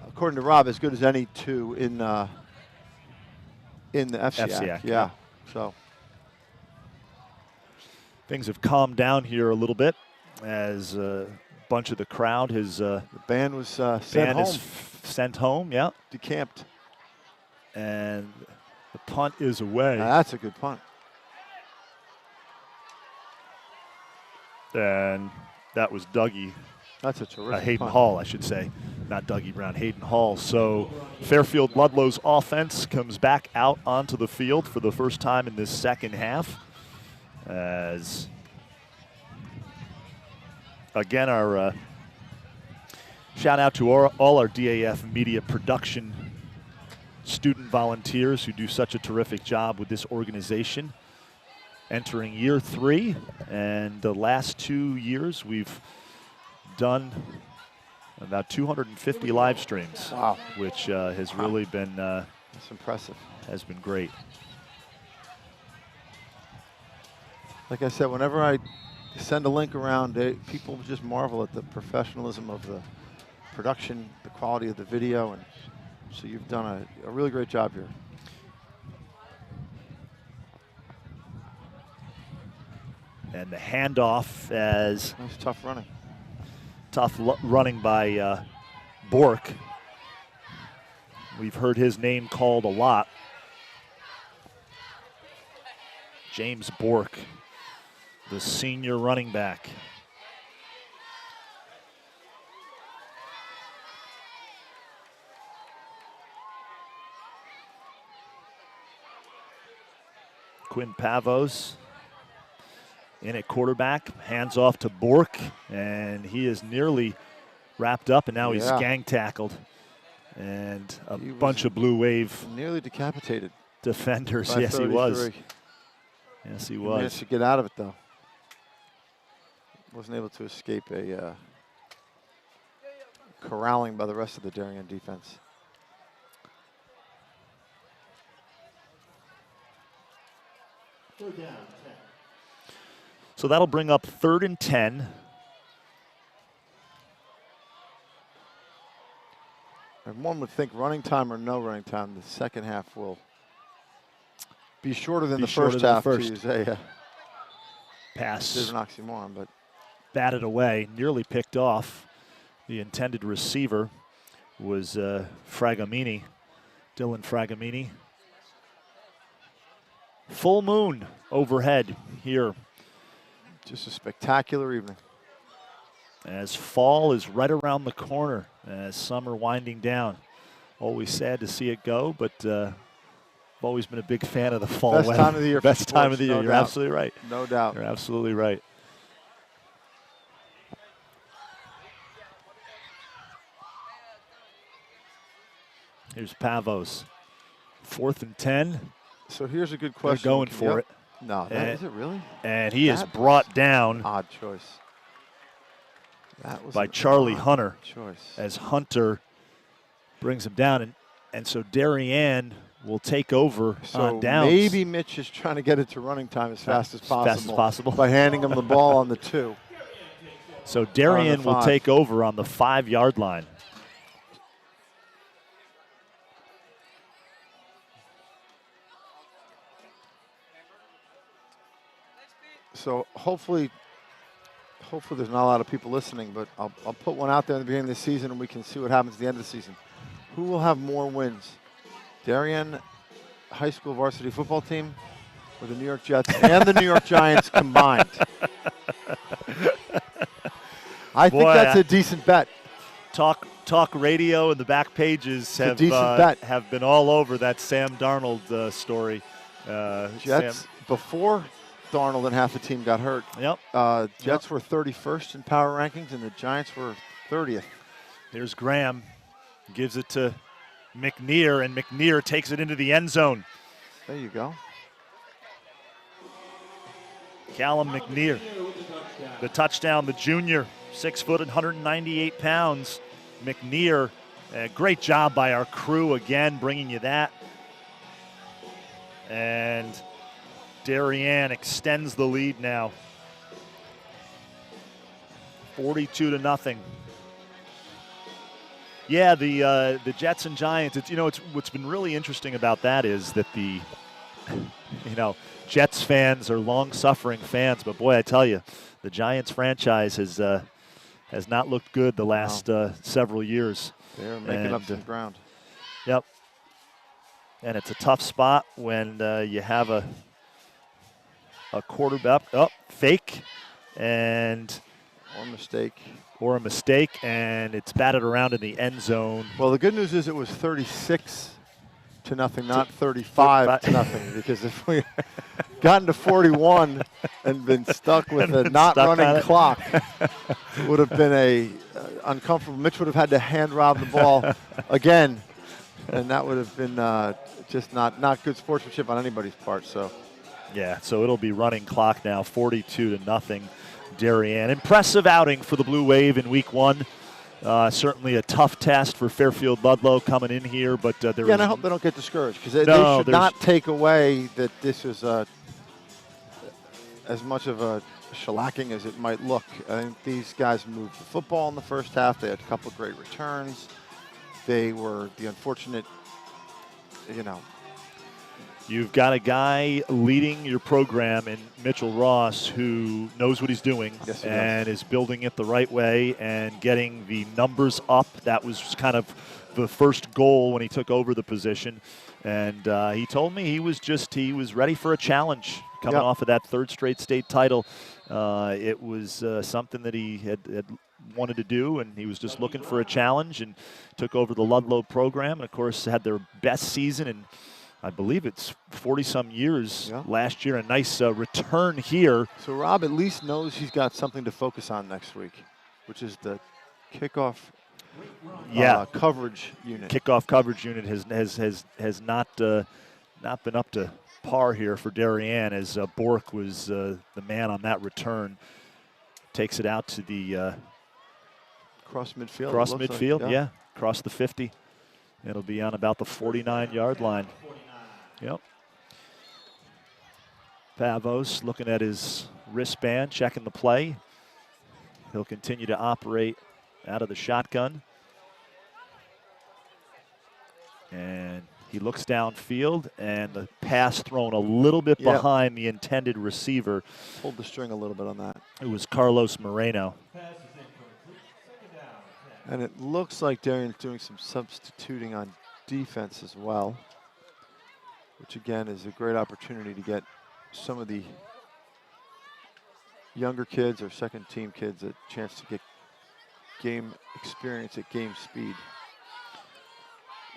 according to Rob, as good as any two in the FCIAC. Yeah. So things have calmed down here a little bit as a bunch of the crowd has the band was sent home. Yeah, decamped, and the punt is away. That's a good punt. And that was Dougie. That's a terrific Hayden punt. Hall, I should say. Not Dougie Brown, Hayden Hall. So Fairfield Ludlow's offense comes back out onto the field for the first time in this second half. As, again, our shout out to all our DAF Media Production student volunteers who do such a terrific job with this organization. Entering year 3, and the last 2 years we've done about 250 live streams. Wow. Which has really been that's impressive. Has been great. Like I said, whenever I send a link around, people just marvel at the professionalism of the production, the quality of the video, and so you've done a really great job here. And the handoff as nice tough running. Tough running by Bork. We've heard his name called a lot. James Bork, the senior running back. Quinn Pavos in at quarterback, hands off to Bork, and he is nearly wrapped up, and now he's gang tackled. And a bunch of Blue Wave nearly decapitated defenders. Yes, he was. Yes, he was. He managed to get out of it, though. Wasn't able to escape a corralling by the rest of the Darien defense. So that'll bring up 3rd and 10. And one would think running time or no running time, the second half will be shorter than the first half, to use a pass. Bit of an oxymoron, but batted away, nearly picked off. The intended receiver was Fragamini, Dylan Fragamini. Full moon overhead here. Just a spectacular evening. As fall is right around the corner, as summer winding down. Always sad to see it go, but I've always been a big fan of the fall Best weather. time of the year. Best for time sports, of the year. no You're doubt. absolutely right. No doubt. You're absolutely right. Here's Pavos. 4th and 10. So here's a good question. They're going for it. No, is it really? And he is brought down. Odd choice. That was by Charlie Hunter choice. As Hunter brings him down. And so Darien will take over on downs. Maybe Mitch is trying to get it to running time as fast as possible. By handing him the ball on the 2. So Darien will take over on the 5-yard line. So hopefully there's not a lot of people listening, but I'll put one out there in the beginning of the season and we can see what happens at the end of the season. Who will have more wins? Darien High School varsity football team or the New York Jets and the New York Giants combined? I think that's a decent bet. Talk radio and the back pages have been all over that Sam Darnold story. Jets before Darnold and half the team got hurt. Yep. Jets were 31st in power rankings, and the Giants were 30th. Here's Graham. Gives it to McNear, and McNear takes it into the end zone. There you go. Callum McNear. The touchdown, the junior, 6 foot and 198 pounds. McNear, great job by our crew again, bringing you that. And Darien extends the lead now. 42-0. Yeah, the Jets and Giants. It's what's been really interesting about that is that the Jets fans are long-suffering fans, but boy, I tell you, the Giants franchise has not looked good the last several years. They're making up some ground. Yep. And it's a tough spot when you have a quarterback fake and or a mistake, and it's batted around in the end zone. Well, the good news is it was 36-0, not 35-0, because if we gotten to 41 and been stuck with a not running clock, it would have been uncomfortable. Mitch would have had to hand rob the ball again, and that would have been just not good sportsmanship on anybody's part. So. Yeah, so it'll be running clock now, 42-0, Darien. Impressive outing for the Blue Wave in week 1. Certainly a tough test for Fairfield Ludlowe coming in here, but and I hope they don't get discouraged, because they should not take away that this is as much of a shellacking as it might look. I think these guys moved the football in the first half. They had a couple of great returns. They were the unfortunate, You've got a guy leading your program in Mitchell Ross who knows what he's doing and is building it the right way and getting the numbers up. That was kind of the first goal when he took over the position. And he told me he was ready for a challenge coming off of that 3rd straight state title. It was something that he had wanted to do, and he was just looking for a challenge and took over the Ludlowe program. And, of course, had their best season in I believe it's 40-some years last year. A nice return here. So Rob at least knows he's got something to focus on next week, which is the kickoff coverage unit. Kickoff coverage unit has not been up to par here for Darien, as Bork was the man on that return. takes it out to the Cross midfield. cross it looks midfield. like, Yeah, across the 50. It'll be on about the 49-yard line. Yep. Pavos looking at his wristband, checking the play. He'll continue to operate out of the shotgun. And he looks downfield, and the pass thrown a little bit behind the intended receiver. Pulled the string a little bit on that. It was Carlos Moreno. And it looks like Darien's doing some substituting on defense as well, which again is a great opportunity to get some of the younger kids or second team kids a chance to get game experience at game speed.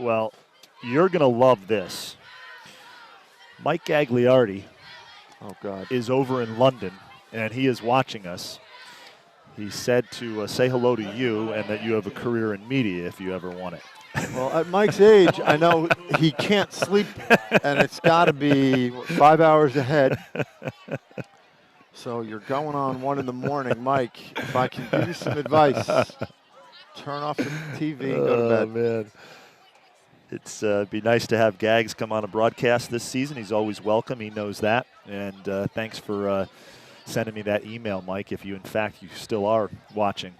Well, you're going to love this. Mike Gagliardi is over in London, and he is watching us. He said to say hello to you and that you have a career in media if you ever want it. Well, at Mike's age, I know he can't sleep, and it's got to be 5 hours ahead. So you're going on 1 in the morning. Mike, if I can give you some advice, turn off the TV and go to bed. Man. It's be nice to have Gags come on a broadcast this season. He's always welcome. He knows that. And thanks for sending me that email, Mike, if you, in fact, you still are watching.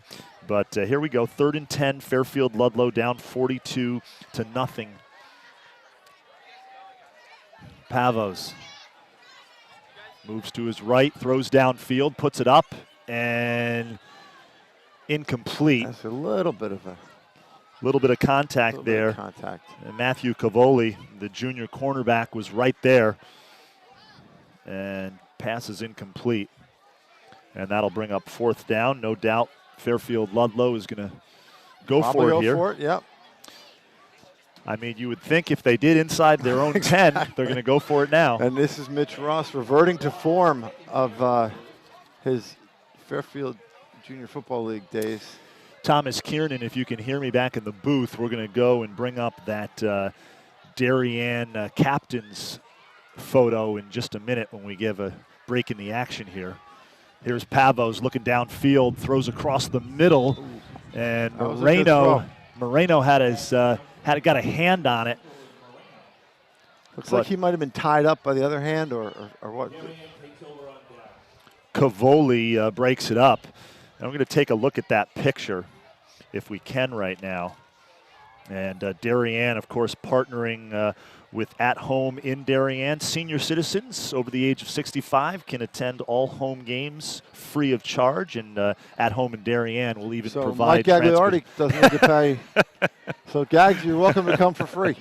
But here we go, 3rd and 10, Fairfield Ludlowe down 42-0. Pavos moves to his right, throws downfield, puts it up, and incomplete. That's a little bit of contact there. And Matthew Cavoli, the junior cornerback, was right there. And pass is incomplete. And that'll bring up 4th down. No doubt Fairfield Ludlowe is going to go for it here. For it, yep. I mean, you would think if they did inside their own 10, they're going to go for it now. And this is Mitch Ross reverting to form of his Fairfield Junior Football League days. Thomas Kiernan, if you can hear me back in the booth, we're going to go and bring up that Darien captain's photo in just a minute when we give a break in the action here. Here's Pavos looking downfield, throws across the middle, and Moreno had his got a hand on it. Looks like he might have been tied up by the other hand, or what? Cavoli breaks it up. And I'm going to take a look at that picture, if we can, right now. And Darien, of course, partnering with At Home in Darien. Senior citizens over the age of 65 can attend all home games free of charge, and At Home in Darien will even provide Mike Gagliardi doesn't need to pay. So, Gags, you're welcome to come for free.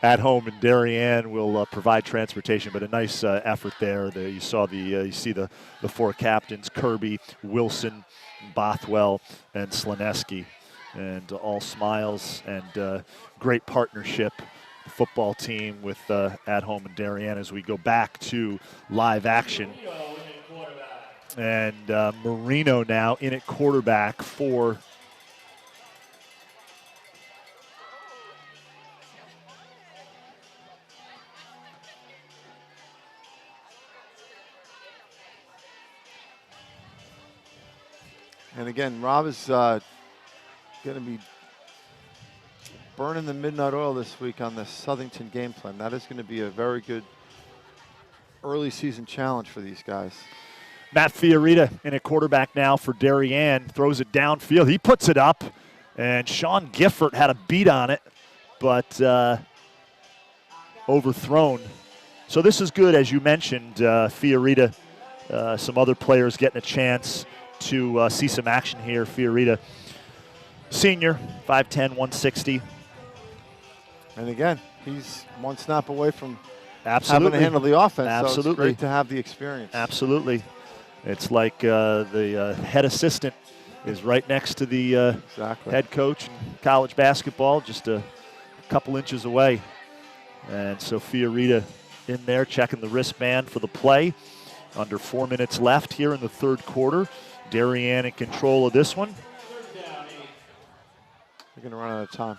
At Home in Darien will provide transportation, but a nice effort there. You see the 4 captains: Kirby, Wilson, Bothwell, and Slaneski. And all smiles and great partnership, football team with At Home in Darien as we go back to live action. And Marino now in at quarterback for And again, Rob is going to be burning the midnight oil this week on the Southington game plan. That is going to be a very good early season challenge for these guys. Matt Fiorita in at quarterback now for Darien. Throws it downfield. He puts it up, and Sean Gifford had a beat on it, but overthrown. So this is good, as you mentioned, Fiorita. Some other players getting a chance to see some action here. Fiorita, senior, 5'10", 160. And again, he's one snap away from having to handle the offense. Absolutely. So it's great to have the experience. Absolutely. It's like the head assistant is right next to the head coach in college basketball, just a couple inches away. And so Fiorita in there checking the wristband for the play. Under 4 minutes left here in the third quarter. Darien in control of this one. They're going to run out of time.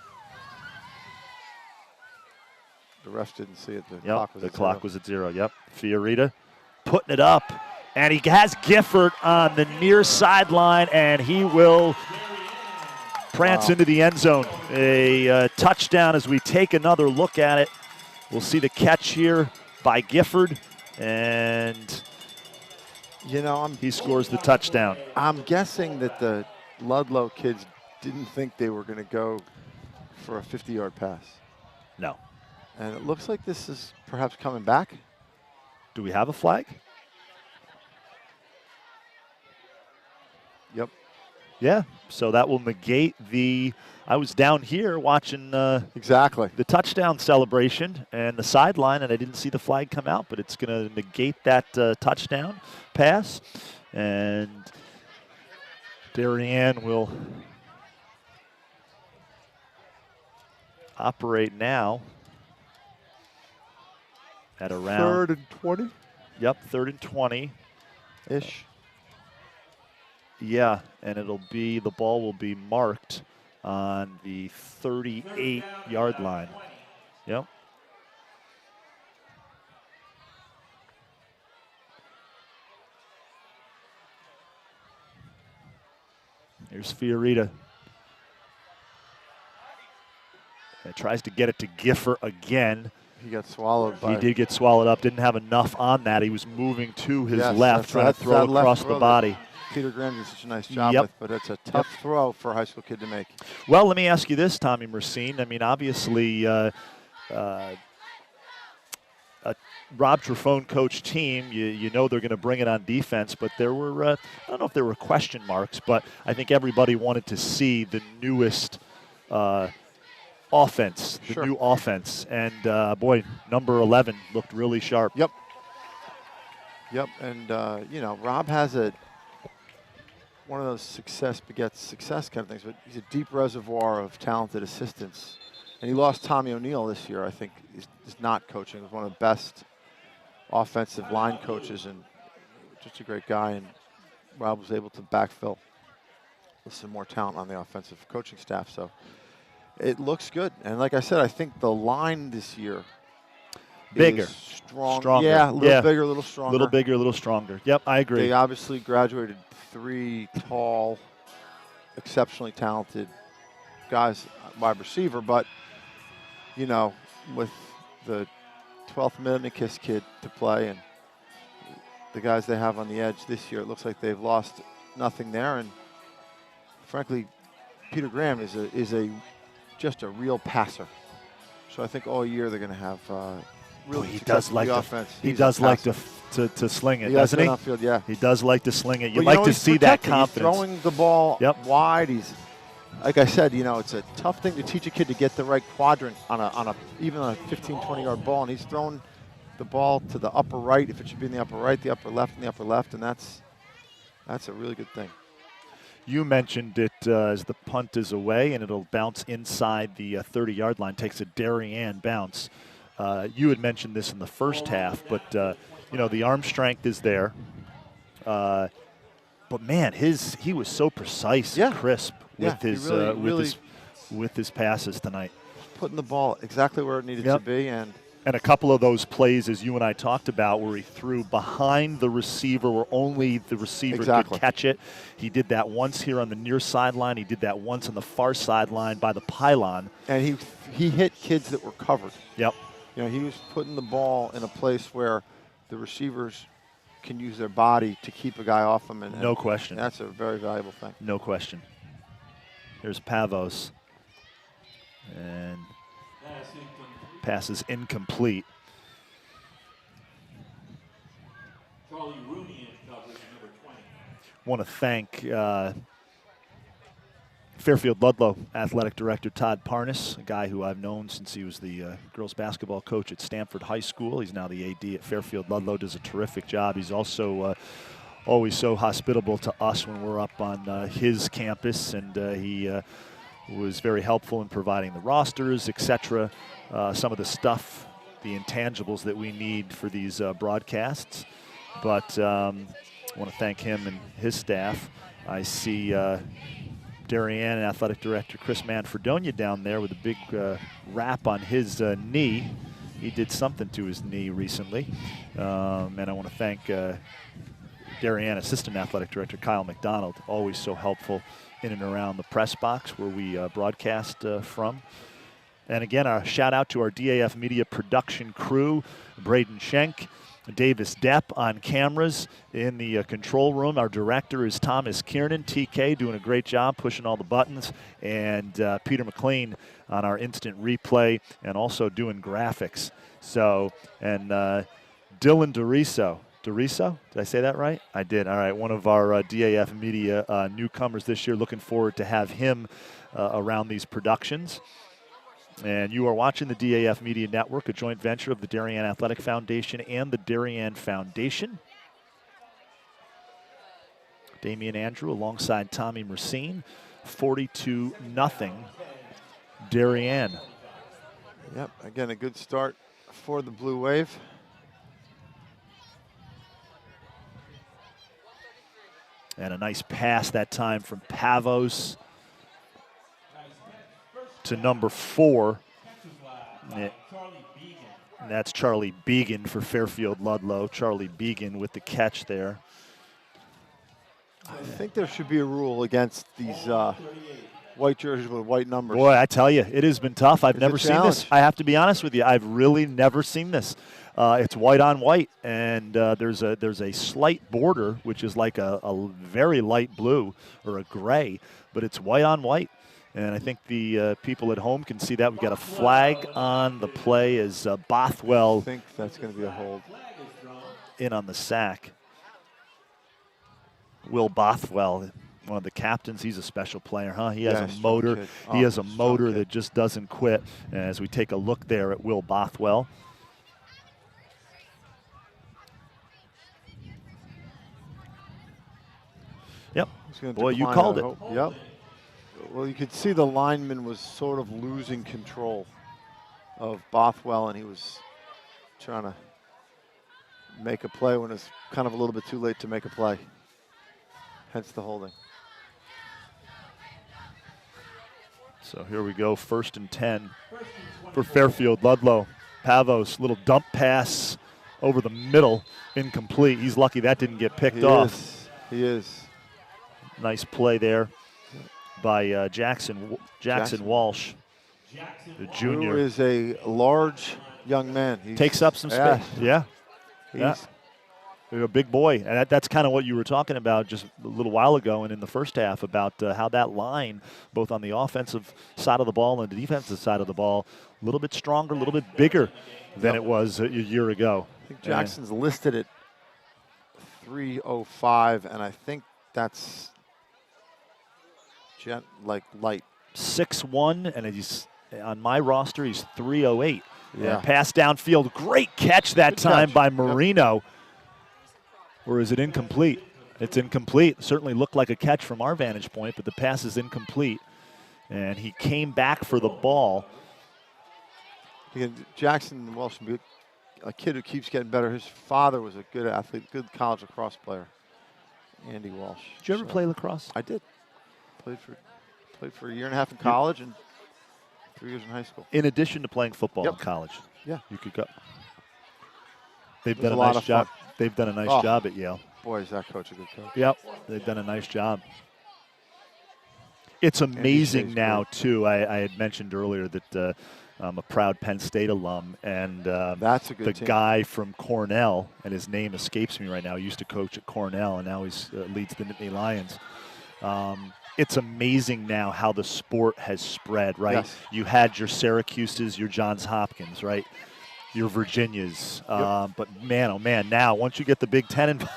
The ref didn't see it. The clock was at 0. Yep. Fiorita putting it up, And he has Gifford on the near sideline, and he will prance into the end zone. A touchdown as we take another look at it. We'll see the catch here by Gifford, and he scores the touchdown. I'm guessing that the Ludlowe kids didn't think they were going to go for a 50-yard pass. No. And it looks like this is perhaps coming back. Do we have a flag? Yep. Yeah, so that will negate the, I was down here watching exactly the touchdown celebration and the sideline, and I didn't see the flag come out, but it's going to negate that touchdown pass. And Darien will operate now at around 3rd and 20? Yep, 3rd and 20-ish. Yeah, and the ball will be marked on the 38-yard line. Yep. Here's Fiorita. And tries to get it to Gifford again. He got swallowed by. He did get swallowed up. Didn't have enough on that. He was moving to his left, trying to throw that across the body. Peter Graham did such a nice job with, but it's a tough throw for a high school kid to make. Well, let me ask you this, Tommy Mercine. I mean, obviously, a Rob Trifone coach team, you know they're going to bring it on defense, but there were, I don't know if there were question marks, but I think everybody wanted to see the newest offense, the new offense. And, boy, number 11 looked really sharp. Yep. And, Rob has one of those success begets success kind of things, but he's a deep reservoir of talented assistants. And he lost Tommy O'Neill this year. I think he's not coaching. He was one of the best offensive line coaches and just a great guy. And Rob was able to backfill with some more talent on the offensive coaching staff. So it looks good. And like I said, I think the line this year bigger, stronger. Yeah, a little bigger, a little stronger. A little bigger, a little stronger. Yep, I agree. They obviously graduated 3 tall, exceptionally talented guys, wide receiver, but, with the 12th Minikis kid to play and the guys they have on the edge this year, it looks like they've lost nothing there. And frankly, Peter Graham is just a real passer. So I think all year they're going to have really he does like offense. He does like to sling it, doesn't he? Upfield, yeah. He does like to sling it. You like to see that confidence. He's throwing the ball wide. He's, like I said, it's a tough thing to teach a kid to get the right quadrant even on a 15, 20-yard ball, and he's throwing the ball to the upper right if it should be in the upper right, the upper left, and the upper left, and that's a really good thing. You mentioned it as the punt is away, and it'll bounce inside the 30-yard line, takes a Darien bounce. You had mentioned this in the first half, but the arm strength is there. But man, he was so precise and crisp with his passes tonight. Putting the ball exactly where it needed to be, and a couple of those plays, as you and I talked about, where he threw behind the receiver, where only the receiver could catch it. He did that once here on the near sideline. He did that once on the far sideline by the pylon. And he hit kids that were covered. Yep. He was putting the ball in a place where the receivers can use their body to keep a guy off them. And no question. That's a very valuable thing. No question. Here's Pavos. And pass is incomplete. Want to thank Fairfield Ludlowe Athletic Director Todd Parnas, a guy who I've known since he was the girls basketball coach at Stanford High School. He's now the AD at Fairfield Ludlowe, does a terrific job. He's also always so hospitable to us when we're up on his campus, and he was very helpful in providing the rosters, etc., some of the stuff, the intangibles that we need for these broadcasts. But I want to thank him and his staff. I see Darien Athletic Director Chris Manfredonia down there with a big wrap on his knee. He did something to his knee recently. And I want to thank Darien Assistant Athletic Director Kyle McDonald, always so helpful in and around the press box where we broadcast from. And again, a shout out to our DAF Media production crew, Braden Schenk, Davis Depp on cameras in the control room. Our director is Thomas Kiernan, TK, doing a great job pushing all the buttons, and Peter McLean on our instant replay and also doing graphics. So, and Dylan Doriso. Doriso? Did I say that right? I did. All right, one of our DAF Media newcomers this year. Looking forward to have him around these productions. And you are watching the DAF Media Network, a joint venture of the Darien Athletic Foundation and the Darien Foundation. Damian Andrew alongside Tommy Mercine, 42-0 Darien. Yep, again, a good start for the Blue Wave. And a nice pass that time from Pavos to number 4. And that's Charlie Began for Fairfield Ludlowe. Charlie Began with the catch there. I think there should be a rule against these white jerseys with white numbers. Boy, I tell you, it has been tough. I've It's never a seen this. challenge. I have to be honest with you. I've really never seen this. It's white on white, and there's a slight border, which is like a very light blue or a gray, but it's white on white. And I think the people at home can see that. We've got a flag on the play as Bothwell I think that's going to be a hold. in on the sack. Will Bothwell, one of the captains, he's a special player, huh? He has Yeah, a strong motor. kid. He has a Strong motor kid. that just doesn't quit. As we take a look there at Will Bothwell. Yep. He's gonna Boy, you decline, called I it. hope. Yep. Well, you could see the lineman was sort of losing control of Bothwell, and he was trying to make a play when it's kind of a little bit too late to make a play. Hence the holding. So here we go, 1st and 10 for Fairfield Ludlowe. Pavos, little dump pass over the middle, incomplete. He's lucky that didn't get picked off. He is. Nice play there by Jackson Walsh, the Who junior. is a large young man. He Takes up some space. Yeah, yeah. He's You're a big boy, and that's kind of what you were talking about just a little while ago and in the first half about how that line, both on the offensive side of the ball and the defensive side of the ball, a little bit stronger, a little bit bigger than it was a year ago. I think Jackson's listed at 305, and I think that's light. 6'1", and he's on my roster, he's 308. Yeah. And pass downfield, great catch that Good time catch. by Yep. Marino. Or is it incomplete? It's incomplete. Certainly looked like a catch from our vantage point, but the pass is incomplete. And he came back for the ball. Again, Jackson Walsh, a kid who keeps getting better. His father was a good athlete, good college lacrosse player, Andy Walsh. Did you ever play lacrosse? I did. Played for a year and a half in college and 3 years in high school. In addition to playing football Yep. in college? Yeah. You could go. They've It was done a a lot nice of job. fun. They've done a nice Oh. job at Yale. Boy, is that coach a good coach. Yep, they've done a nice job. It's amazing Shay's now, great. too. I had mentioned earlier that I'm a proud Penn State alum, and That's a good the team. guy from Cornell, and his name escapes me right now. He used to coach at Cornell, and now he leads the Nittany Lions. It's amazing now how the sport has spread, right? Yes. You had your Syracuses, your Johns Hopkins, right? Your Virginias. But man, oh man, now once you get the Big Ten involved,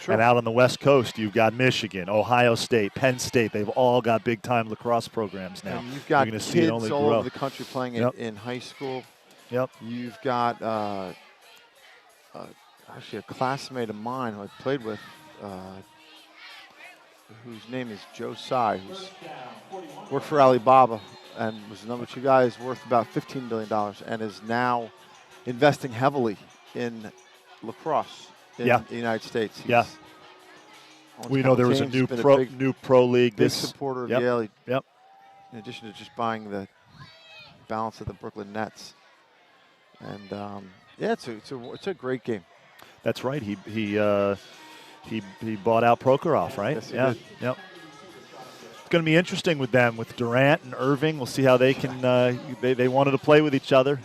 true. and out on the West Coast, you've got Michigan, Ohio State, Penn State. They've all got big-time lacrosse programs now. And you've got You're gonna see it kids only all grow. over the country playing Yep. in high school. Yep. You've got actually a classmate of mine who I played with, whose name is Joe Tsai, who's worked for Alibaba and was the number 2 guy, is worth about $15 billion and is now investing heavily in lacrosse in Yeah. the United States. Yeah. owns We a know couple there was a teams, new been pro big, new pro league. big This supporter of Yep. Yale. Yep. In addition to just buying the balance of the Brooklyn Nets. And yeah, it's a great game. That's right. he bought out Prokhorov, right? Yes, he yeah. did. Yep. It's going to be interesting with them, with Durant and Irving. We'll see how they can. They wanted to play with each other.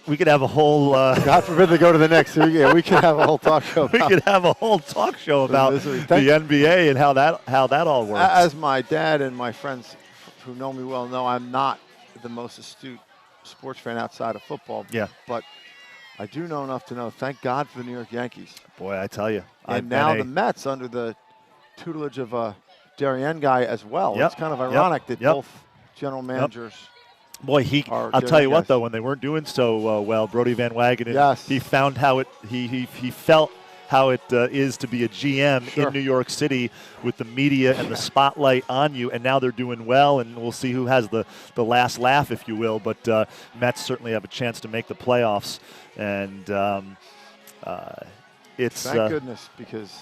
We could have a whole. God forbid they go to the Knicks. Yeah, we could have a whole talk show. We could have a whole talk show about the NBA and how that all works. As my dad and my friends who know me well know, I'm not the most astute sports fan outside of football. Yeah. But I do know enough to know, thank God for the New York Yankees. Boy, I tell you. And now the Mets under the tutelage of a Darien guy as well. It's kind of ironic that both general managers. Boy, I'll tell you what, though, when they weren't doing so well, Brody Van Wagenen, he found how he felt how it is to be a GM in New York City with the media and the spotlight on you, and now they're doing well, and we'll see who has the last laugh, if you will. But Mets certainly have a chance to make the playoffs, and it's thank goodness, because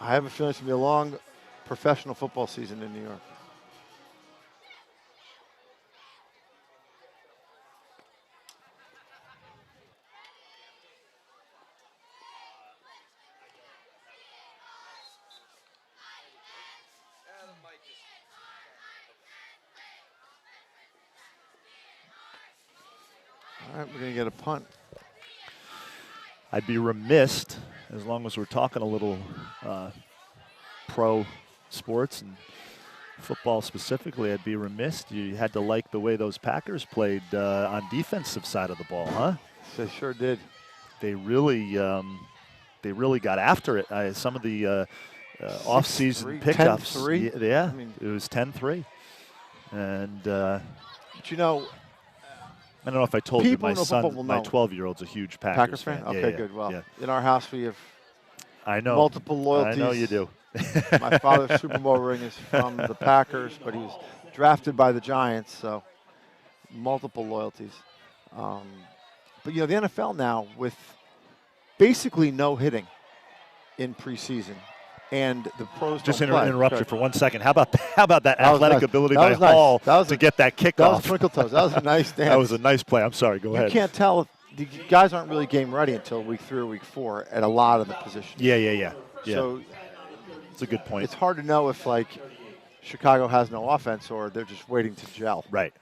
I have a feeling it's going to be a long professional football season in New York. All right, we're going to get a punt. I'd be remiss, as long as we're talking a little pro sports and football specifically, I'd be remiss. You had to like the way those Packers played on defensive side of the ball, huh? They sure did. They really got after it. Some of the off-season pickups. 10-3? Yeah, I mean, it was 10-3. And but you know, I don't know if I told you, my son, my know. 12-year-old's a huge Packers fan. Okay, good. Well, in our house we have multiple loyalties. I know you do. My father's Super Bowl ring is from the Packers, but he was drafted by the Giants, so multiple loyalties. But, you know, the NFL now, with basically no hitting in preseason, and the pros just don't play. Interrupt you for 1 second. How about that athletic ability by nice. Hall to get that kickoff? That was twinkle toes. That was a nice dance. That was a nice play. I'm sorry. Go ahead. You can't tell if the guys aren't really game ready until week 3 or week 4 at a lot of the positions. Yeah. So it's a good point. It's hard to know if, like, Chicago has no offense or they're just waiting to gel. Right.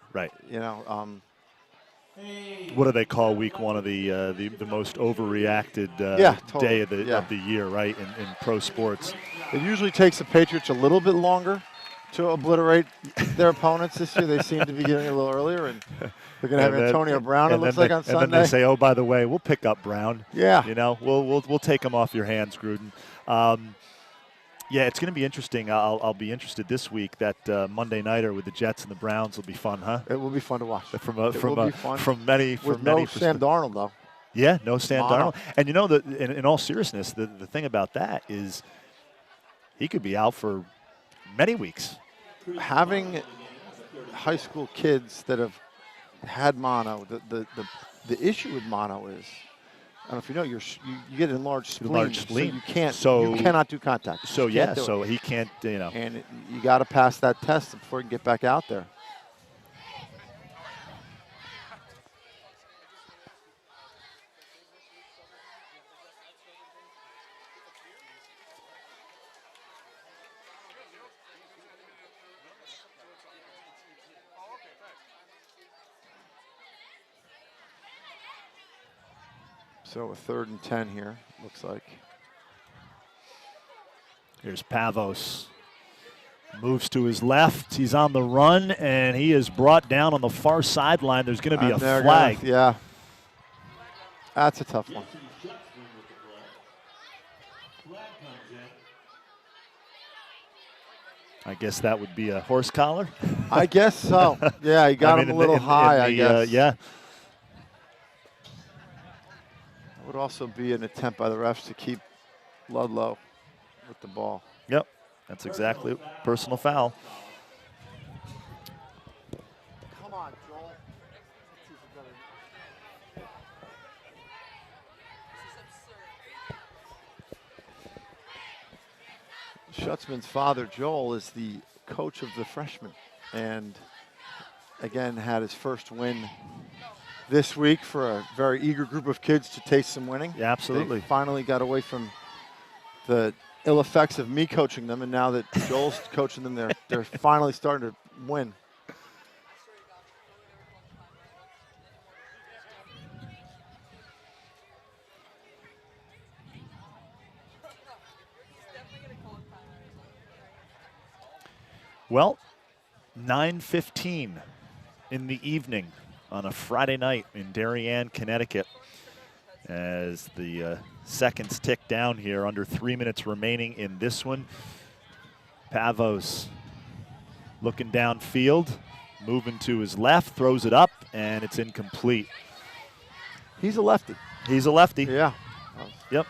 You know. What do they call week 1 of the most overreacted day of the year, right? In pro sports, it usually takes the Patriots a little bit longer to obliterate their opponents this year. They seem to be getting a little earlier, and they're going to have Antonio Brown. It looks like on Sunday. And then they say, "Oh, by the way, we'll pick up Brown." Yeah, you know, we'll take him off your hands, Gruden. Yeah, it's going to be interesting. I'll be interested this week. That Monday nighter with the Jets and the Browns will be fun, huh? It will be fun to watch. From many with no Sam Darnold though. Yeah, no Sam Darnold. And you know, in all seriousness, the thing about that is he could be out for many weeks. Having high school kids that have had mono, the issue with mono is, I don't know if you know, you get enlarged spleen, so you cannot do contact. So so he can't, you know. And you got to pass that test before you can get back out there. So a 3rd and 10 here, looks like. Here's Pavos. Moves to his left. He's on the run, and he is brought down on the far sideline. There's going to be a flag. Yeah. That's a tough one. I guess that would be a horse collar. I guess so. Yeah, he got him a little high, I guess. Yeah. Would also be an attempt by the refs to keep Ludlowe with the ball. Yep, that's exactly personal foul. Come on, Joel. Schutzman's father, Joel, is the coach of the freshmen, and again had his first win this week for a very eager group of kids to taste some winning. Yeah, absolutely. They finally got away from the ill effects of me coaching them, and now that Joel's coaching them, they're finally starting to win. Well, 9:15 in the evening on a Friday night in Darien, Connecticut, as the seconds tick down here, under 3 minutes remaining in this one. Pavos looking downfield, moving to his left, throws it up, and it's incomplete. He's a lefty. He's a lefty. Yeah. Yep.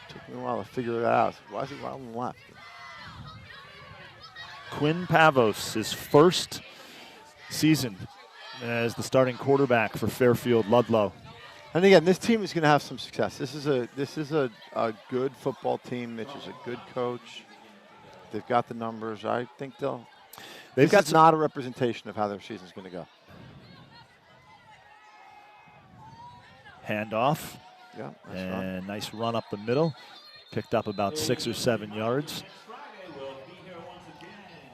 Took me a while to figure that out. Why is he right on the left? Quinn Pavos, his first season as the starting quarterback for Fairfield Ludlowe. And again, this team is going to have some success. This is a good football team. Mitch is a good coach. They've got the numbers. I think this is not a representation of how their season is going to go. Handoff. Yeah. And nice run up the middle. Picked up about 6 or 7 yards.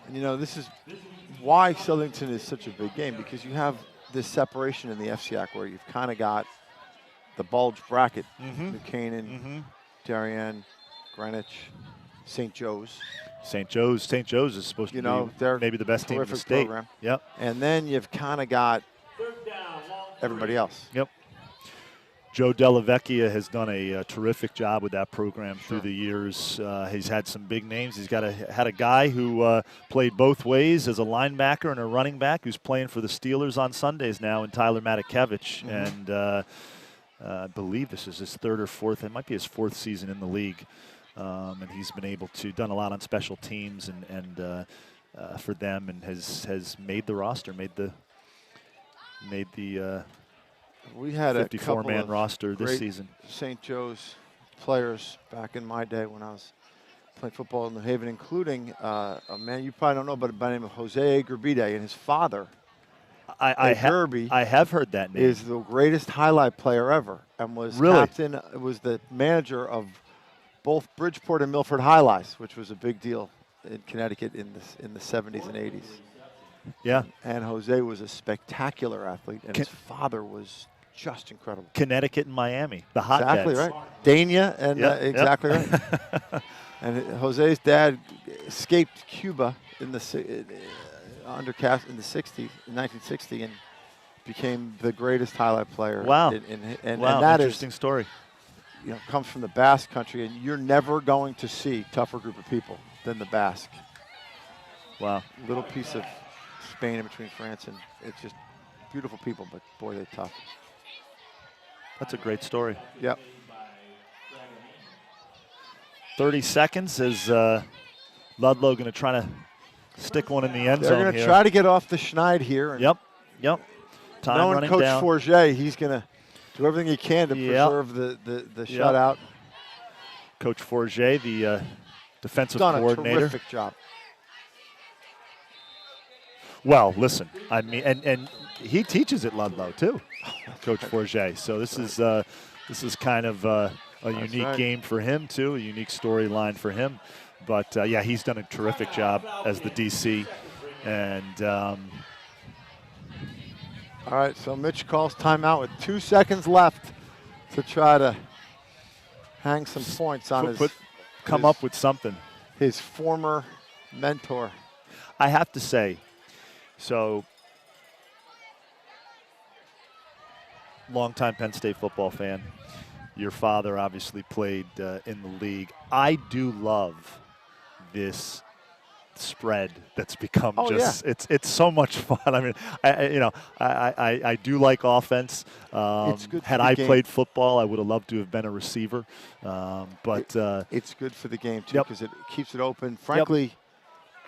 And, you know, this is why Southington is such a big game, because you have this separation in the FCIAC where you've kind of got the bulge bracket. New Canaan, Darien, Greenwich, St. Joe's. St. Joe's is supposed to be they're maybe the best team in the state. Program. Yep. And then you've kind of got everybody else. Yep. Joe Dellavecchia has done a terrific job with that program through the years. He's had some big names. He's had a guy who played both ways as a linebacker and a running back who's playing for the Steelers on Sundays now, in Tyler Matakevich. And I believe this is his third or fourth. It might be his fourth season in the league. And he's been able to done a lot on special teams and for them, and has made the roster, made the we had a 54-man roster this season. St. Joe's players back in my day when I was playing football in New Haven, including a man you probably don't know, but by the name of Jose Gerbide, and his father. I have heard that name. Is the greatest highlight player ever, and was captain. Was the manager of both Bridgeport and Milford Highlights, which was a big deal in Connecticut in the 70s and 80s. Yeah. And Jose was a spectacular athlete, and his father was just incredible. Connecticut and Miami, the hotbeds. Exactly right. Dania, and exactly right. And Jose's dad escaped Cuba in the 1960, and became the greatest highlight player. Wow. And wow, that interesting story. Comes from the Basque country, and you're never going to see tougher group of people than the Basque. Wow. Little piece of Spain in between France, and it's just beautiful people, but boy, they're tough. That's a great story. Yep. 30 seconds as Ludlowe going to try to stick one in the end zone. They're going to try to get off the schneid here. Yep. Time knowing running Coach down. Forget, he's going to do everything he can to preserve the shutout. Coach Forget, the defensive done coordinator. A terrific job. Well, listen, I mean, and he teaches at Ludlowe too, Coach Forget. So this is kind of a unique game for him too, a unique storyline for him. But yeah, he's done a terrific job as the DC. And all right, so Mitch calls timeout with 2 seconds left to try to hang some points on come up with something. His former mentor. I have to say, so longtime Penn State football fan. Your father obviously played in the league. I do love this spread that's become it's so much fun. I mean, I do like offense. It's good had I played football, I would have loved to have been a receiver. But it's good for the game too, because it keeps it open. Frankly,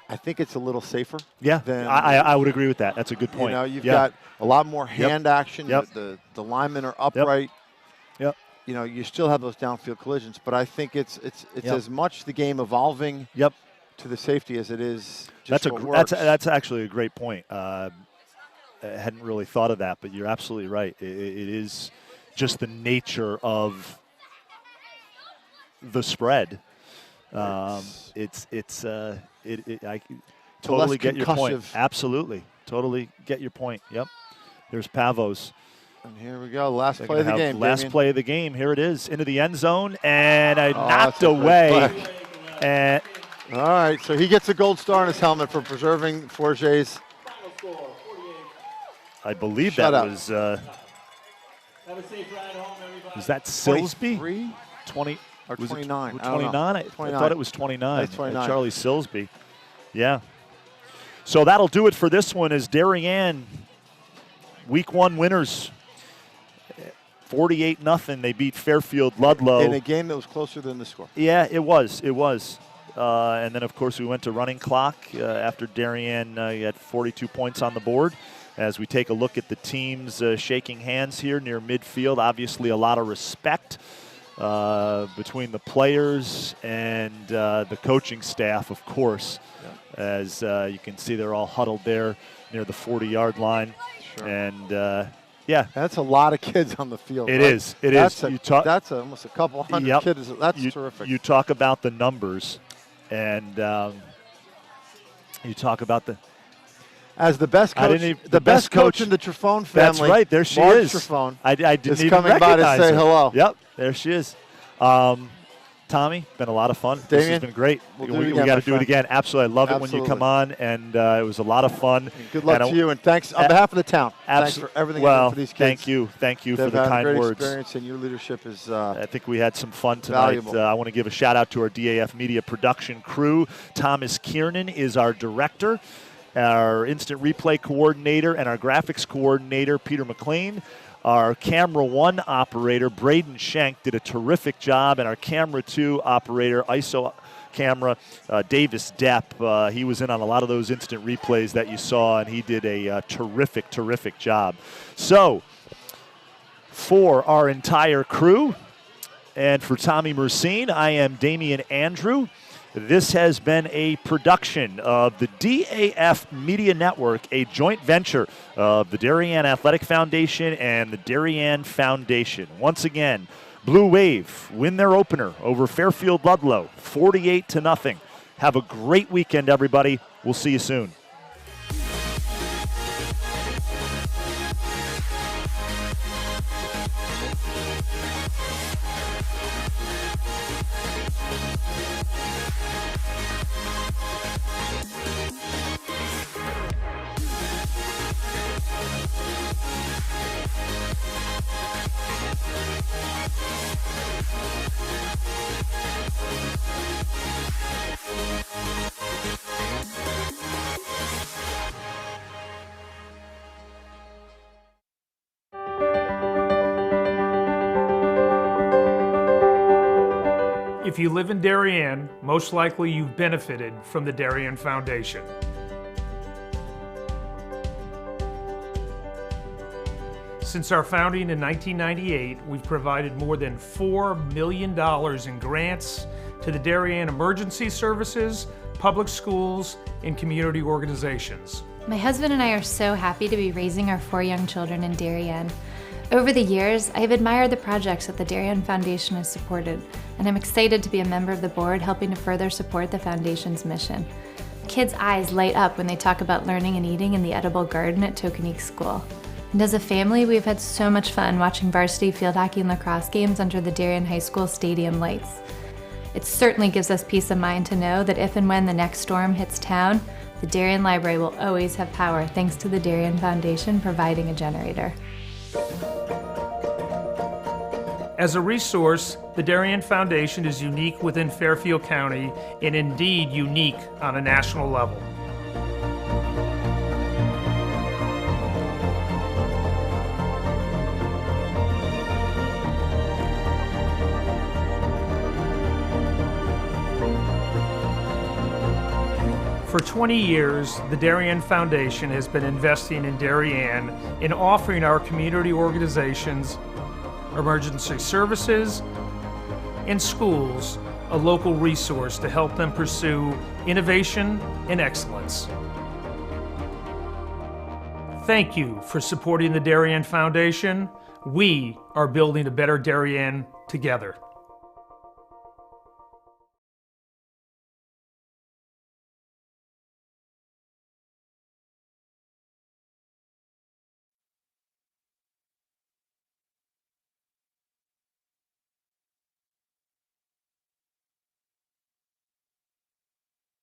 I think it's a little safer. Yeah, I would agree with that. That's a good point. You've got a lot more hand action. The linemen are upright. Yep. You still have those downfield collisions, but I think it's as much the game evolving to the safety as it is just that's actually a great point. I hadn't really thought of that, but you're absolutely right. It is just the nature of the spread. I totally get your point. Absolutely, totally get your point. Yep. Here's Pavos. And here we go. Last play of the game. Last play of the game. Here it is, into the end zone, and knocked away. And all right, so he gets a gold star on his helmet for preserving Forget's. I believe that was. Was that Silsby? 20 or 29? 29. I thought it was 29. 29. Charlie Silsby. Yeah. So that'll do it for this one. As Darien, Week 1 winners. 48-0. They beat Fairfield Ludlowe in a game that was closer than the score. Yeah, it was. It was. And then, of course, we went to running clock after Darien had 42 points on the board. As we take a look at the teams shaking hands here near midfield, obviously a lot of respect between the players and the coaching staff, of course. Yeah. As you can see, they're all huddled there near the 40-yard line. Sure. And, yeah. That's a lot of kids on the field. It is. It is. That's almost a couple hundred kids. That's terrific. You talk about the numbers, and you talk about the... As the best coach, the best coach in the Trifone family. That's right. There she Marge is. Trifone. I didn't even coming by to say her. hello. Yep, there she is. Tommy, been a lot of fun. Damien, this has been great. We got to do it again. Absolutely. I love it when you come on, and it was a lot of fun. And good luck to you, and thanks on behalf of the town. Thanks for everything you do for these kids. Thank you for the kind words. Experience, and your leadership is I think we had some fun tonight. I want to give a shout-out to our DAF Media production crew. Thomas Kiernan is our director. Our instant replay coordinator and our graphics coordinator, Peter McLean. Our camera 1 operator, Braden Schenk, did a terrific job, and our camera 2 operator, ISO camera, Davis Depp. He was in on a lot of those instant replays that you saw, and he did a terrific, terrific job. So, for our entire crew, and for Tommy Mersine, I am Damian Andrew. This has been a production of the DAF Media Network, a joint venture of the Darien Athletic Foundation and the Darien Foundation. Once again, Blue Wave win their opener over Fairfield Ludlowe, 48-0. Have a great weekend, everybody. We'll see you soon. If you live in Darien, most likely you've benefited from the Darien Foundation. Since our founding in 1998, we've provided more than $4 million in grants to the Darien Emergency Services, public schools, and community organizations. My husband and I are so happy to be raising our 4 young children in Darien. Over the years, I have admired the projects that the Darien Foundation has supported, and I'm excited to be a member of the board helping to further support the Foundation's mission. Kids' eyes light up when they talk about learning and eating in the edible garden at Tokenique School. And as a family, we've had so much fun watching varsity field hockey and lacrosse games under the Darien High School stadium lights. It certainly gives us peace of mind to know that if and when the next storm hits town, the Darien Library will always have power thanks to the Darien Foundation providing a generator. As a resource, the Darien Foundation is unique within Fairfield County and indeed unique on a national level. For 20 years, the Darien Foundation has been investing in Darien and offering our community organizations, emergency services, and schools a local resource to help them pursue innovation and excellence. Thank you for supporting the Darien Foundation. We are building a better Darien together.